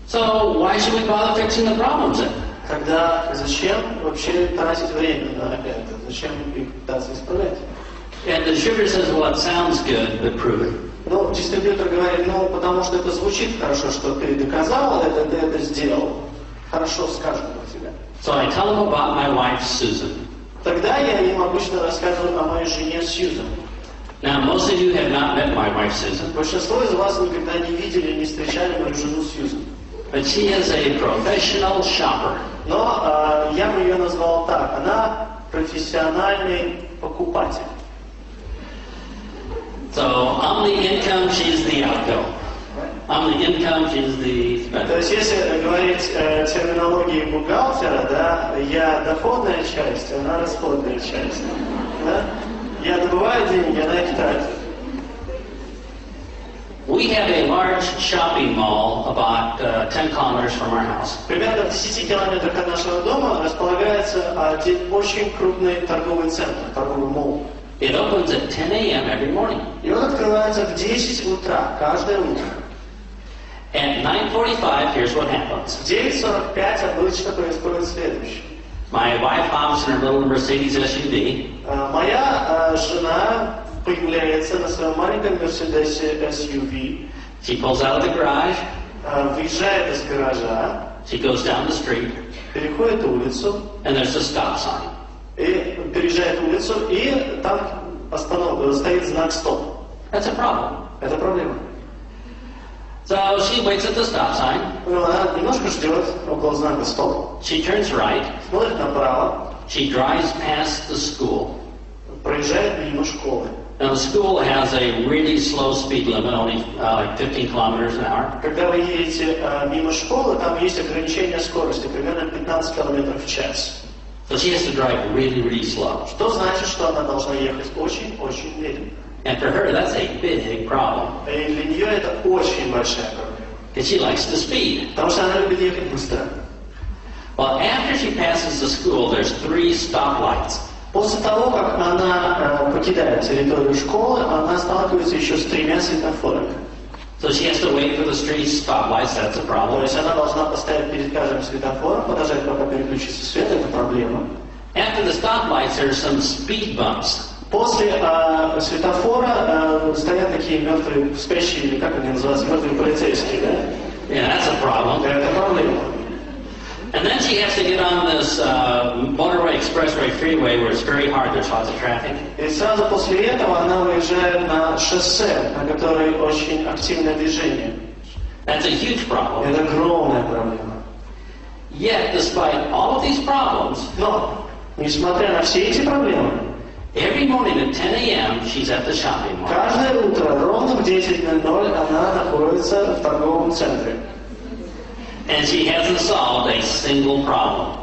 So why should we bother fixing the problems then? Тогда зачем вообще тратить время на это? Зачем их пытаться исправлять? And the distributor says, well, it sounds good, but prove it. Ну, дистрибьютор говорит, ну, потому что это звучит хорошо, что ты доказал, ты это сделал. Хорошо скажут про тебя. So I tell them about my wife, Susan. Тогда я им обычно рассказываю о моей жене Сьюзан. Now, most of you have not met my wife, Susan, Большинство из вас никогда не видели, не встречали мою жену Сьюзан. but she is a professional shopper. Но я бы ее назвал так. Она профессиональный покупатель. So I'm the income, she's the outgo. I'm the income, she's the То spender. есть, если говорить терминологией бухгалтера, да, я доходная часть, она расходная часть. Да? Я добываю деньги, она их тратит. We have a large shopping mall about 10 kilometers from our house. Примерно в 10 километрах от нашего дома располагается один очень крупный торговый центр, торговый молл. It opens at 10 a.m. every morning. И он открывается в 10 утра, каждое утро. At 9:45, here's what happens. В 9:45 обычно происходит следующее. My wife hops in her little Mercedes SUV. Моя жена появляется на своем маленьком Мерседесе SUV, She pulls out of the garage. выезжает из гаража, She goes down the street, переходит улицу, and there's a stop sign. и переезжает улицу, и там стоит знак «Стоп». That's a problem. Это проблема. So she waits at the stop sign. Она немножко ждет около знака «Стоп», She turns right. смотрит направо, She drives past the school. проезжает мимо школы. Now the school has a really slow speed limit, only like 15 kilometers an hour. Когда вы едете мимо школы, там есть ограничение скорости, примерно 15 км в час. So she has to drive really, really slow. Что значит, что она должна ехать очень-очень медленно. And for her, that's a big problem. И для нее это очень большая проблема. Because she likes to speed. Потому что она любит ехать быстро. Well, after she passes the school, there's 3 stoplights. После того, как она покидает территорию школы, она сталкивается еще с 3 светофорами. So she has to wait for the street stoplights, that's a То problem. есть она должна постоять перед каждым светофором, подождать, пока переключится свет, это проблема. After the stoplights, there's some speed bumps. После светофора стоят такие мертвые, спящие, или как они называются, мертвые полицейские, да? Yeah, that's a problem. Это проблема. And then she has to get on this motorway, expressway, freeway where it's very hard, there's lots of traffic. И сразу после этого она выезжает на шоссе, на которой очень активное движение. That's a huge problem. Это огромная проблема. Yet, despite all of these problems, Но, несмотря на все эти проблемы, every morning at 10 a.m., she's at the shopping mall. каждое утро ровно в 10:00 она находится в торговом центре. And she hasn't solved a single problem.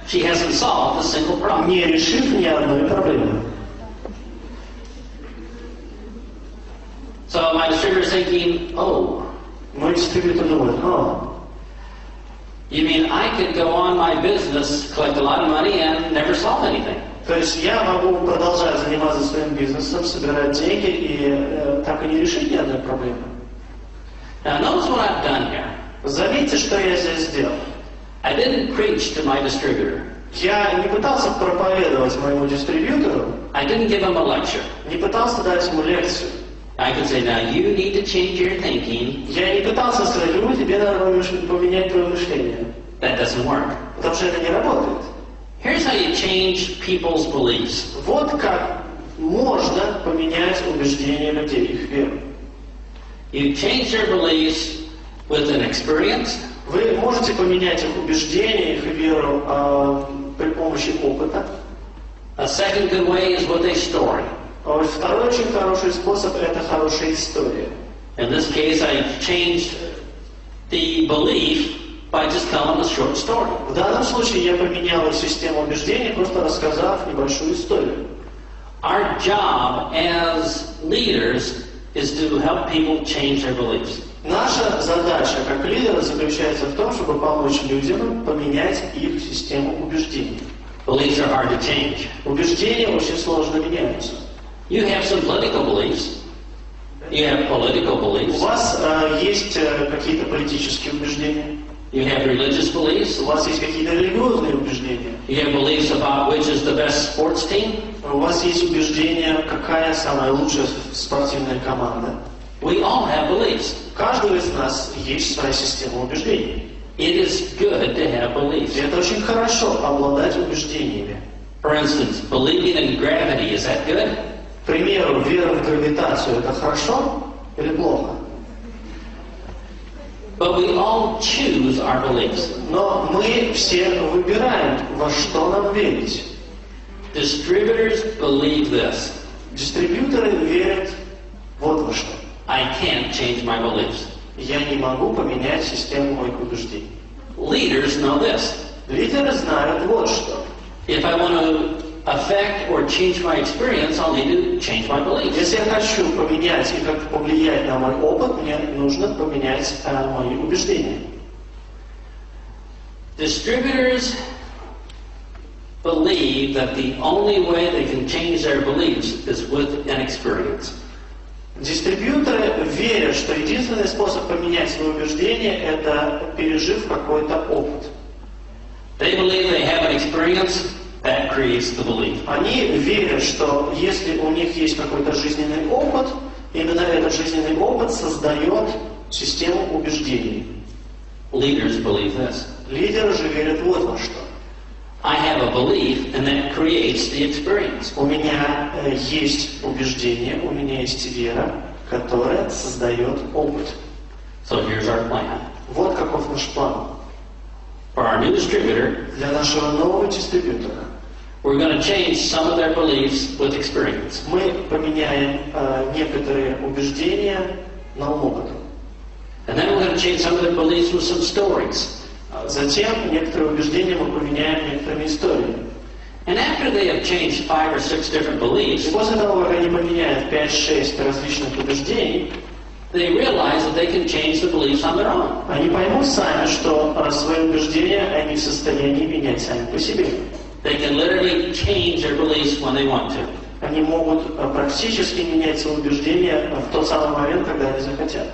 She hasn't solved a single problem. Не решив ни одной проблемы. So my distributor's thinking, oh, Мой дистрибьютор думает, you mean I could go on my business, collect a lot of money, and never solve anything? то есть я могу продолжать заниматься своим бизнесом, собирать деньги и так и не решить ни одной проблемы. Now notice what I've done here. Заметьте, что я здесь сделал. I didn't preach to my distributor. Я не пытался проповедовать моему дистрибьютору, I didn't give him a lecture. не пытался дать ему лекцию. I could say, now you need to change your thinking. Я не пытался сказать, тебе надо поменять твое мышление. That doesn't work. Потому что это не работает. Here's how you change people's beliefs. Вот как можно поменять убеждения людей, их веру. You change their beliefs with an experience, Вы можете поменять их убеждения, их веру при помощи опыта. a second good way is with a story. А вот второй очень хороший способ – это хорошая история. In this case, I changed the belief by just telling a short story. В данном случае я поменял систему убеждений, просто рассказав небольшую историю. Our job as leaders is to help people change their beliefs. Наша задача как лидера заключается в том, чтобы помочь людям поменять их систему убеждений. Beliefs are hard to change. Убеждения очень сложно меняются. You have some political beliefs. You have political У beliefs. вас есть какие-то политические убеждения. You have religious beliefs. У вас есть какие-то религиозные убеждения. You have beliefs about which is the best sports team. У вас есть убеждения, какая самая лучшая спортивная команда. We all have beliefs. У каждого из нас есть своя система убеждений. It is good to have beliefs. И это очень хорошо, обладать убеждениями. For instance, believing in gravity, is that good? К примеру, вера в гравитацию – это хорошо или плохо? But we all choose our beliefs. Но мы все выбираем, во что нам верить. Distributors believe this. Дистрибьюторы верят вот во что. I can't change my beliefs. Я не могу поменять систему моих убеждений. Leaders know this. Лидеры знают вот что. If I want to affect or change my experience, I'll need to change my beliefs. Если я хочу поменять и как-то повлиять на мой опыт, мне нужно поменять мои убеждения. Distributors believe that the only way they can change their beliefs is with an experience. Дистрибьюторы верят, что единственный способ поменять свои убеждения – это пережив какой-то опыт. They believe they have an experience that creates the belief. Они верят, что если у них есть какой-то жизненный опыт, именно этот жизненный опыт создает систему убеждений. Leaders believe this. Лидеры же верят вот во что. I have a belief, and that creates the experience. У меня есть убеждение, у меня есть вера, которая создает опыт. So here's our plan. Вот каков наш план. For our new distributor, Для нашего нового дистрибьютора we're going to change some of their beliefs with experience. мы поменяем некоторые убеждения новым опытом. And then we're going to change some of their beliefs with some stories. Затем некоторые убеждения мы поменяем некоторыми историями. And after they have changed 5 or 6 different И beliefs, после того, как они поменяют 5-6 различных убеждений, they realize that they can change the beliefs on their own. они поймут сами, что свои убеждения они в состоянии менять сами по себе. They can literally change their beliefs when they want to. Они могут практически менять свои убеждения в тот самый момент, когда они захотят.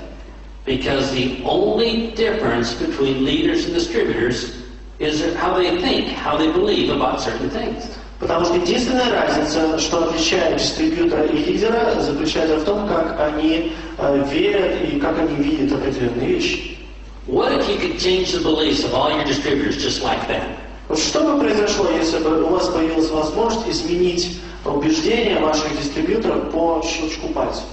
Because the only difference between leaders and distributors is how they think, how they believe about certain things. Потому что единственная разница, что отличает дистрибьютора и лидера, заключается в том, как они верят и как они видят определенные вещи. What if you could change the beliefs of all your distributors just like that? Вот что бы произошло, если бы у вас появилась возможность изменить убеждения ваших дистрибьюторов по щелчку пальцев?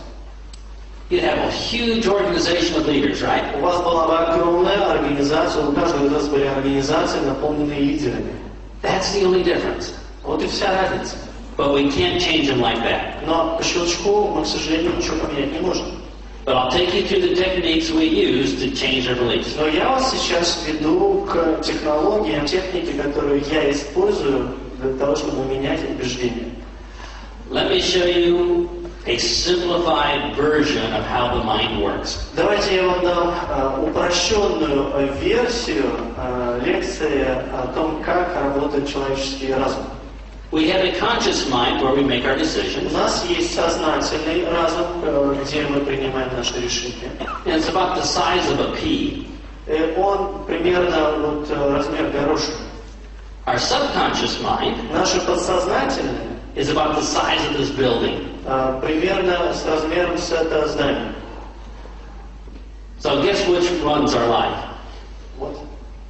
You'd have a huge organization of leaders, right? У вас была бы огромная организация, у каждого из вас были организации, наполненные лидерами. That's the only difference. Вот и вся разница. But we can't change them like that. Но по щелчку мы, к сожалению, ничего поменять не можем. But I'll take you through the techniques we use to change our beliefs. Но я вас сейчас веду к технологиям, технике, которую я использую для того, чтобы менять убеждения. Let me show you a simplified version of how the mind works. Давайте я вам дам упрощенную версию лекции о том, как работает человеческий разум. We have a conscious mind where we make our У decisions. нас есть сознательный разум, где мы принимаем наши решения. And it's about the size of a pea. Он примерно вот размер горошины. Our subconscious mind Наше подсознательное is about the size of this building. Примерно с размером с этого здания. So guess which runs our life? Вот.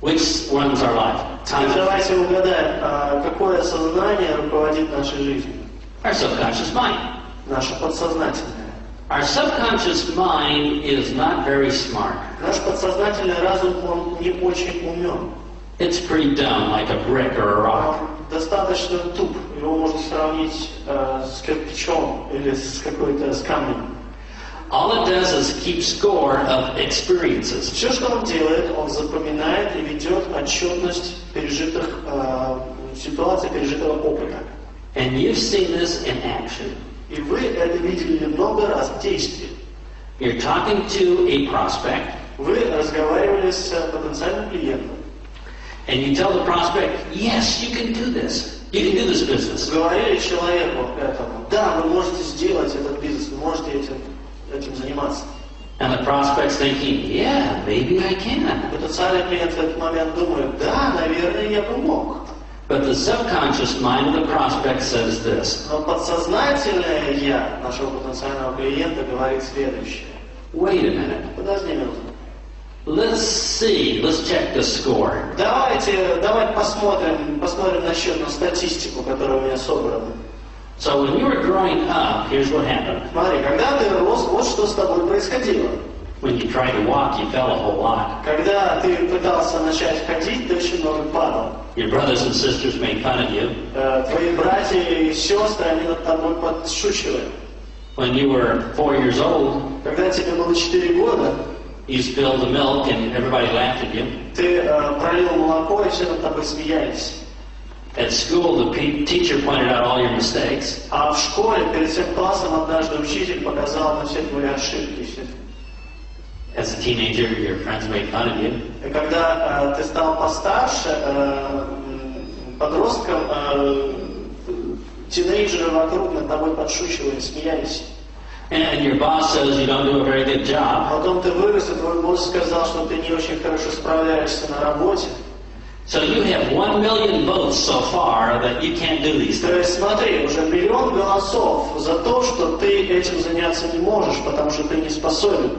Which runs our life? Теперь давайте угадаем, какое сознание руководит нашей жизнью. Our subconscious mind. Наше подсознательное. Our subconscious mind is not very smart. Наш подсознательный разум, он не очень умен. It's pretty dumb, like a brick or a rock. Он достаточно туп. Его можно сравнить с кирпичом или с камнем. All it does is keep score of experiences. Все, что он делает, он запоминает и ведет отчетность пережитых ситуаций, пережитого опыта. And you've seen this in action. И вы это видели много раз в действии. You're talking to a prospect, Вы разговаривали с потенциальным клиентом. and you tell the prospect, yes, you can do this. You can do this business. Говорили человеку этому, да, вы можете сделать этот бизнес, вы можете этим заниматься. And the prospect's thinking, yeah, maybe I can. Потенциальный клиент в этот момент думает, да, наверное, я бы мог. But the subconscious mind of the prospect says this. Но подсознательное я нашего потенциального клиента говорит следующее. Wait a minute. Подожди минуту. Let's see. Let's check the score. Давайте посмотрим на счетную статистику, которая у меня собрана. So when you were growing up, here's what happened. Смотри, когда ты рос, вот что с тобой происходило. When you tried to walk, you fell a whole lot. Когда ты пытался начать ходить, ты очень много падал. Your brothers and sisters made fun of you. Твои братья и сестры, они над тобой подшучивали. When you were 4 years old, Когда тебе было 4 года, you spilled the milk and everybody laughed at you. ты пролил молоко, и все над тобой смеялись. At school, the teacher pointed out all your mistakes. А в школе перед всем классом однажды учитель показал на все твои ошибки. As a teenager, your friends made fun of you. И когда ты стал постарше, подростком, тинейджеры вокруг над тобой подшучивали, смеялись. And your boss says you don't do a very good job. Потом ты вырос, и твой босс сказал, что ты не очень хорошо справляешься на работе. So you have 1 million votes so far that you can't do these То things. есть смотри, уже 1 миллион голосов за то, что ты этим заняться не можешь, потому что ты не способен.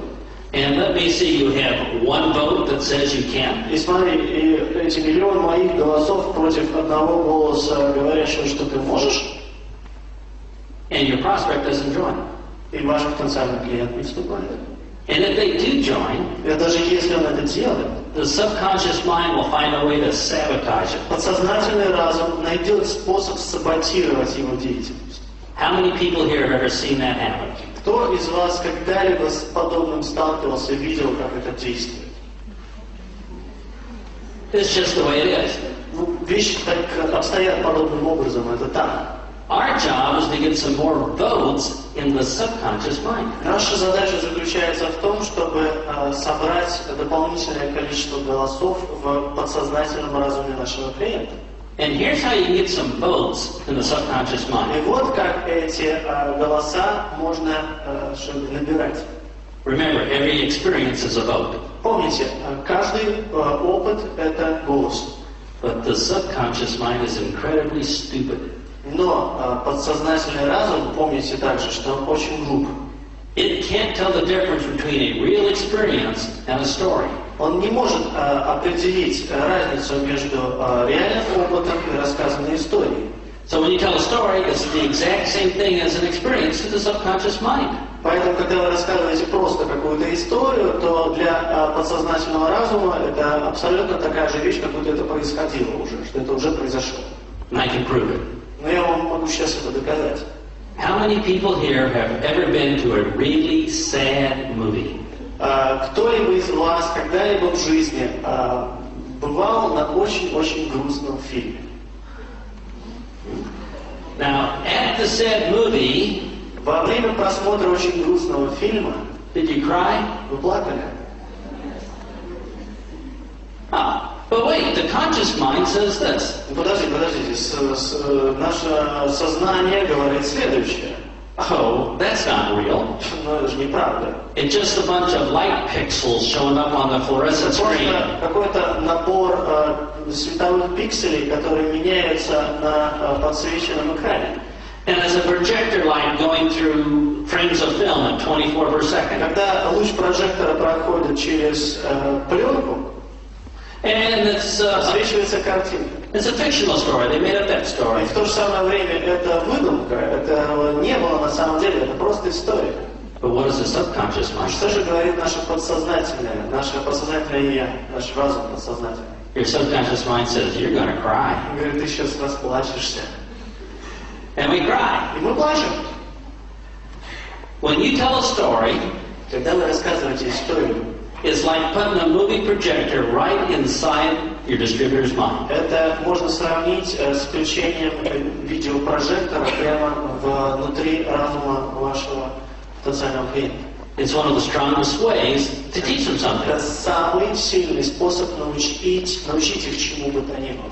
And let me see, you have 1 vote that says you can. И смотри, и эти 1 миллион моих голосов против одного голоса, говорящего, что ты можешь, And your prospect doesn't join. и ваш потенциальный клиент не вступает. And if they do join, И даже если он это делает, the subconscious mind will find a way to sabotage it. подсознательный разум найдет способ саботировать его деятельность. How many people here have ever seen that happen? Кто из вас когда-либо с подобным сталкивался, видел, как это действует? It's just the way it is. Ну, вещи так обстоят подобным образом, это так. Our job is to get some more votes in the subconscious mind. Наша задача заключается в том, чтобы собрать дополнительное количество голосов в подсознательном разуме нашего клиента. And here's how you get some votes in the subconscious И mind. вот как эти голоса можно набирать. Remember, every experience is a vote. Помните, каждый опыт – это голос. But the subconscious mind is incredibly stupid. Но подсознательный разум, помните также, что он очень глуп. It can't tell the difference between a real experience and a story. Он не может определить разницу между реальным опытом и рассказанной историей. So when you tell a story, it's the exact same thing as an experience to the subconscious mind. Поэтому, когда вы рассказываете просто какую-то историю, то для подсознательного разума это абсолютно такая же вещь, как будто это происходило уже, что это уже произошло. And I can prove it. Но я вам могу сейчас это доказать. How many people here have ever been to a really sad movie? Кто-либо из вас когда-либо в жизни бывал на очень-очень грустном фильме? Now, at the sad movie, Во время просмотра очень грустного фильма did you cry? вы плакали? But wait, the conscious mind says this. Подождите, наше сознание говорит следующее. Oh, that's not real. Но это же неправда. It's just a bunch of light pixels showing up on the fluorescent screen. Просто какой-то набор световых пикселей, которые меняются на подсвеченном экране. And as a projector light going through frames of film at 24 per second. Когда луч прожектора проходит через пленку, And подсвечивается картинка. it's a fictional story. They made up that И story. в то же самое время это выдумка, это не было на самом деле, это просто история. But what does the subconscious mind Что say? же говорит наше подсознательное я, наш разум подсознательный? Your subconscious mind says, you're going to cry. Он говорит, ты сейчас расплачешься. And we cry. И мы плачем. When you tell a story, Когда вы рассказываете историю, it's like putting a movie projector right inside your distributor's mind. это можно сравнить с включением видеопрожектора прямо внутри разума вашего потенциального клиента. It's one of the strongest ways to teach them something. Это самый сильный способ научить их чему бы то ни было.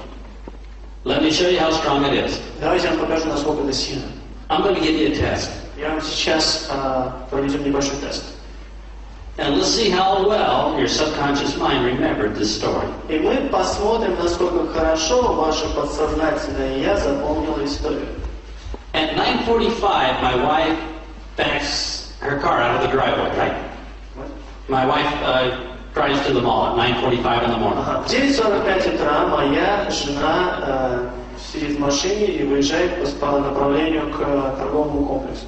Let me show you how strong it is. Давайте я вам покажу, насколько это сильно. I'm going to give you a test. Я вам сейчас проведем небольшой тест. And let's see how well your subconscious mind remembered this story. И мы посмотрим, насколько хорошо ваше подсознательное «я» запомнило историю. At 9:45, my wife backs her car out of the driveway, right? My wife drives to the mall at 9:45 in the morning. В 9:45 утра моя жена сидит в машине и выезжает по направлению к торговому комплексу.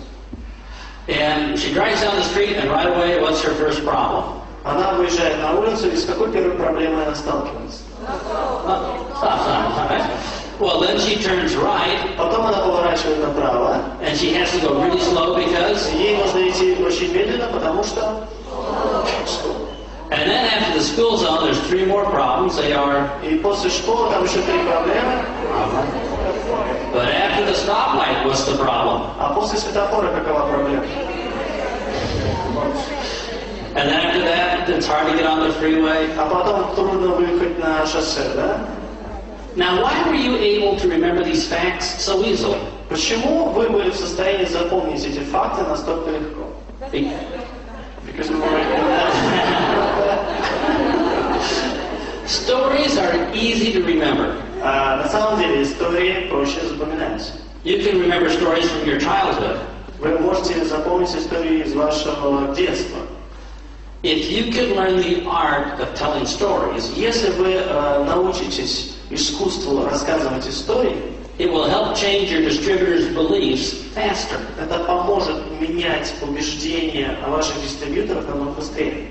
And she drives down the street, and right away, what's her first problem? Она выезжает на улицу, и с какой первой проблемой она сталкивается? Stop sign, right? Well, then she turns right, Потом она поворачивает направо. and she has to go really slow because... Ей нужно идти очень медленно, потому что... And then after the school zone, there's 3 more problems. They are... И после школы там еще 3 проблемы. But after the stoplight, what's the problem? А после светофора какова проблема? And then after that, it's hard to get on the freeway. А потом трудно выехать на шоссе, да? Now, why were you able to remember these facts so easily? Почему вы были в состоянии запомнить эти факты настолько легко? Because we were Stories are easy to remember. На самом деле истории проще запоминать. You can remember stories from your childhood. Вы можете запомнить истории из вашего детства. If you can learn the art of telling stories, Если вы научитесь искусству рассказывать истории, it will help change your distributor's beliefs faster. это поможет менять убеждения ваших дистрибьюторов намного быстрее.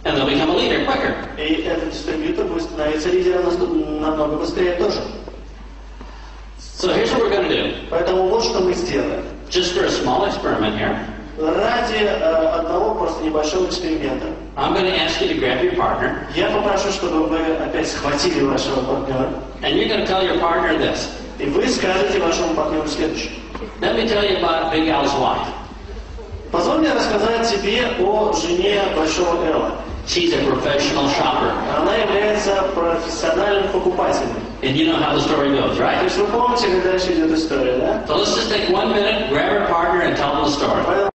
And they'll become a leader quicker. И этот дистрибьютор будет становиться лидером намного быстрее тоже. So here's what we're going to do. Поэтому вот что мы сделаем. Just for a small experiment here, Ради одного просто небольшого эксперимента I'm going to ask you to grab your partner, я попрошу, чтобы вы опять схватили вашего партнера, and you're going to tell your partner this. и вы скажете вашему партнеру следующее. Let me tell you about Big Al's wife. Позволь мне рассказать тебе о жене Большого Элла. She's a professional shopper. Она является профессиональным покупателем. And you know how the story goes, То right? есть вы помните, как дальше идет история, да? So let's just take 1 minute, grab her partner, and tell them the story.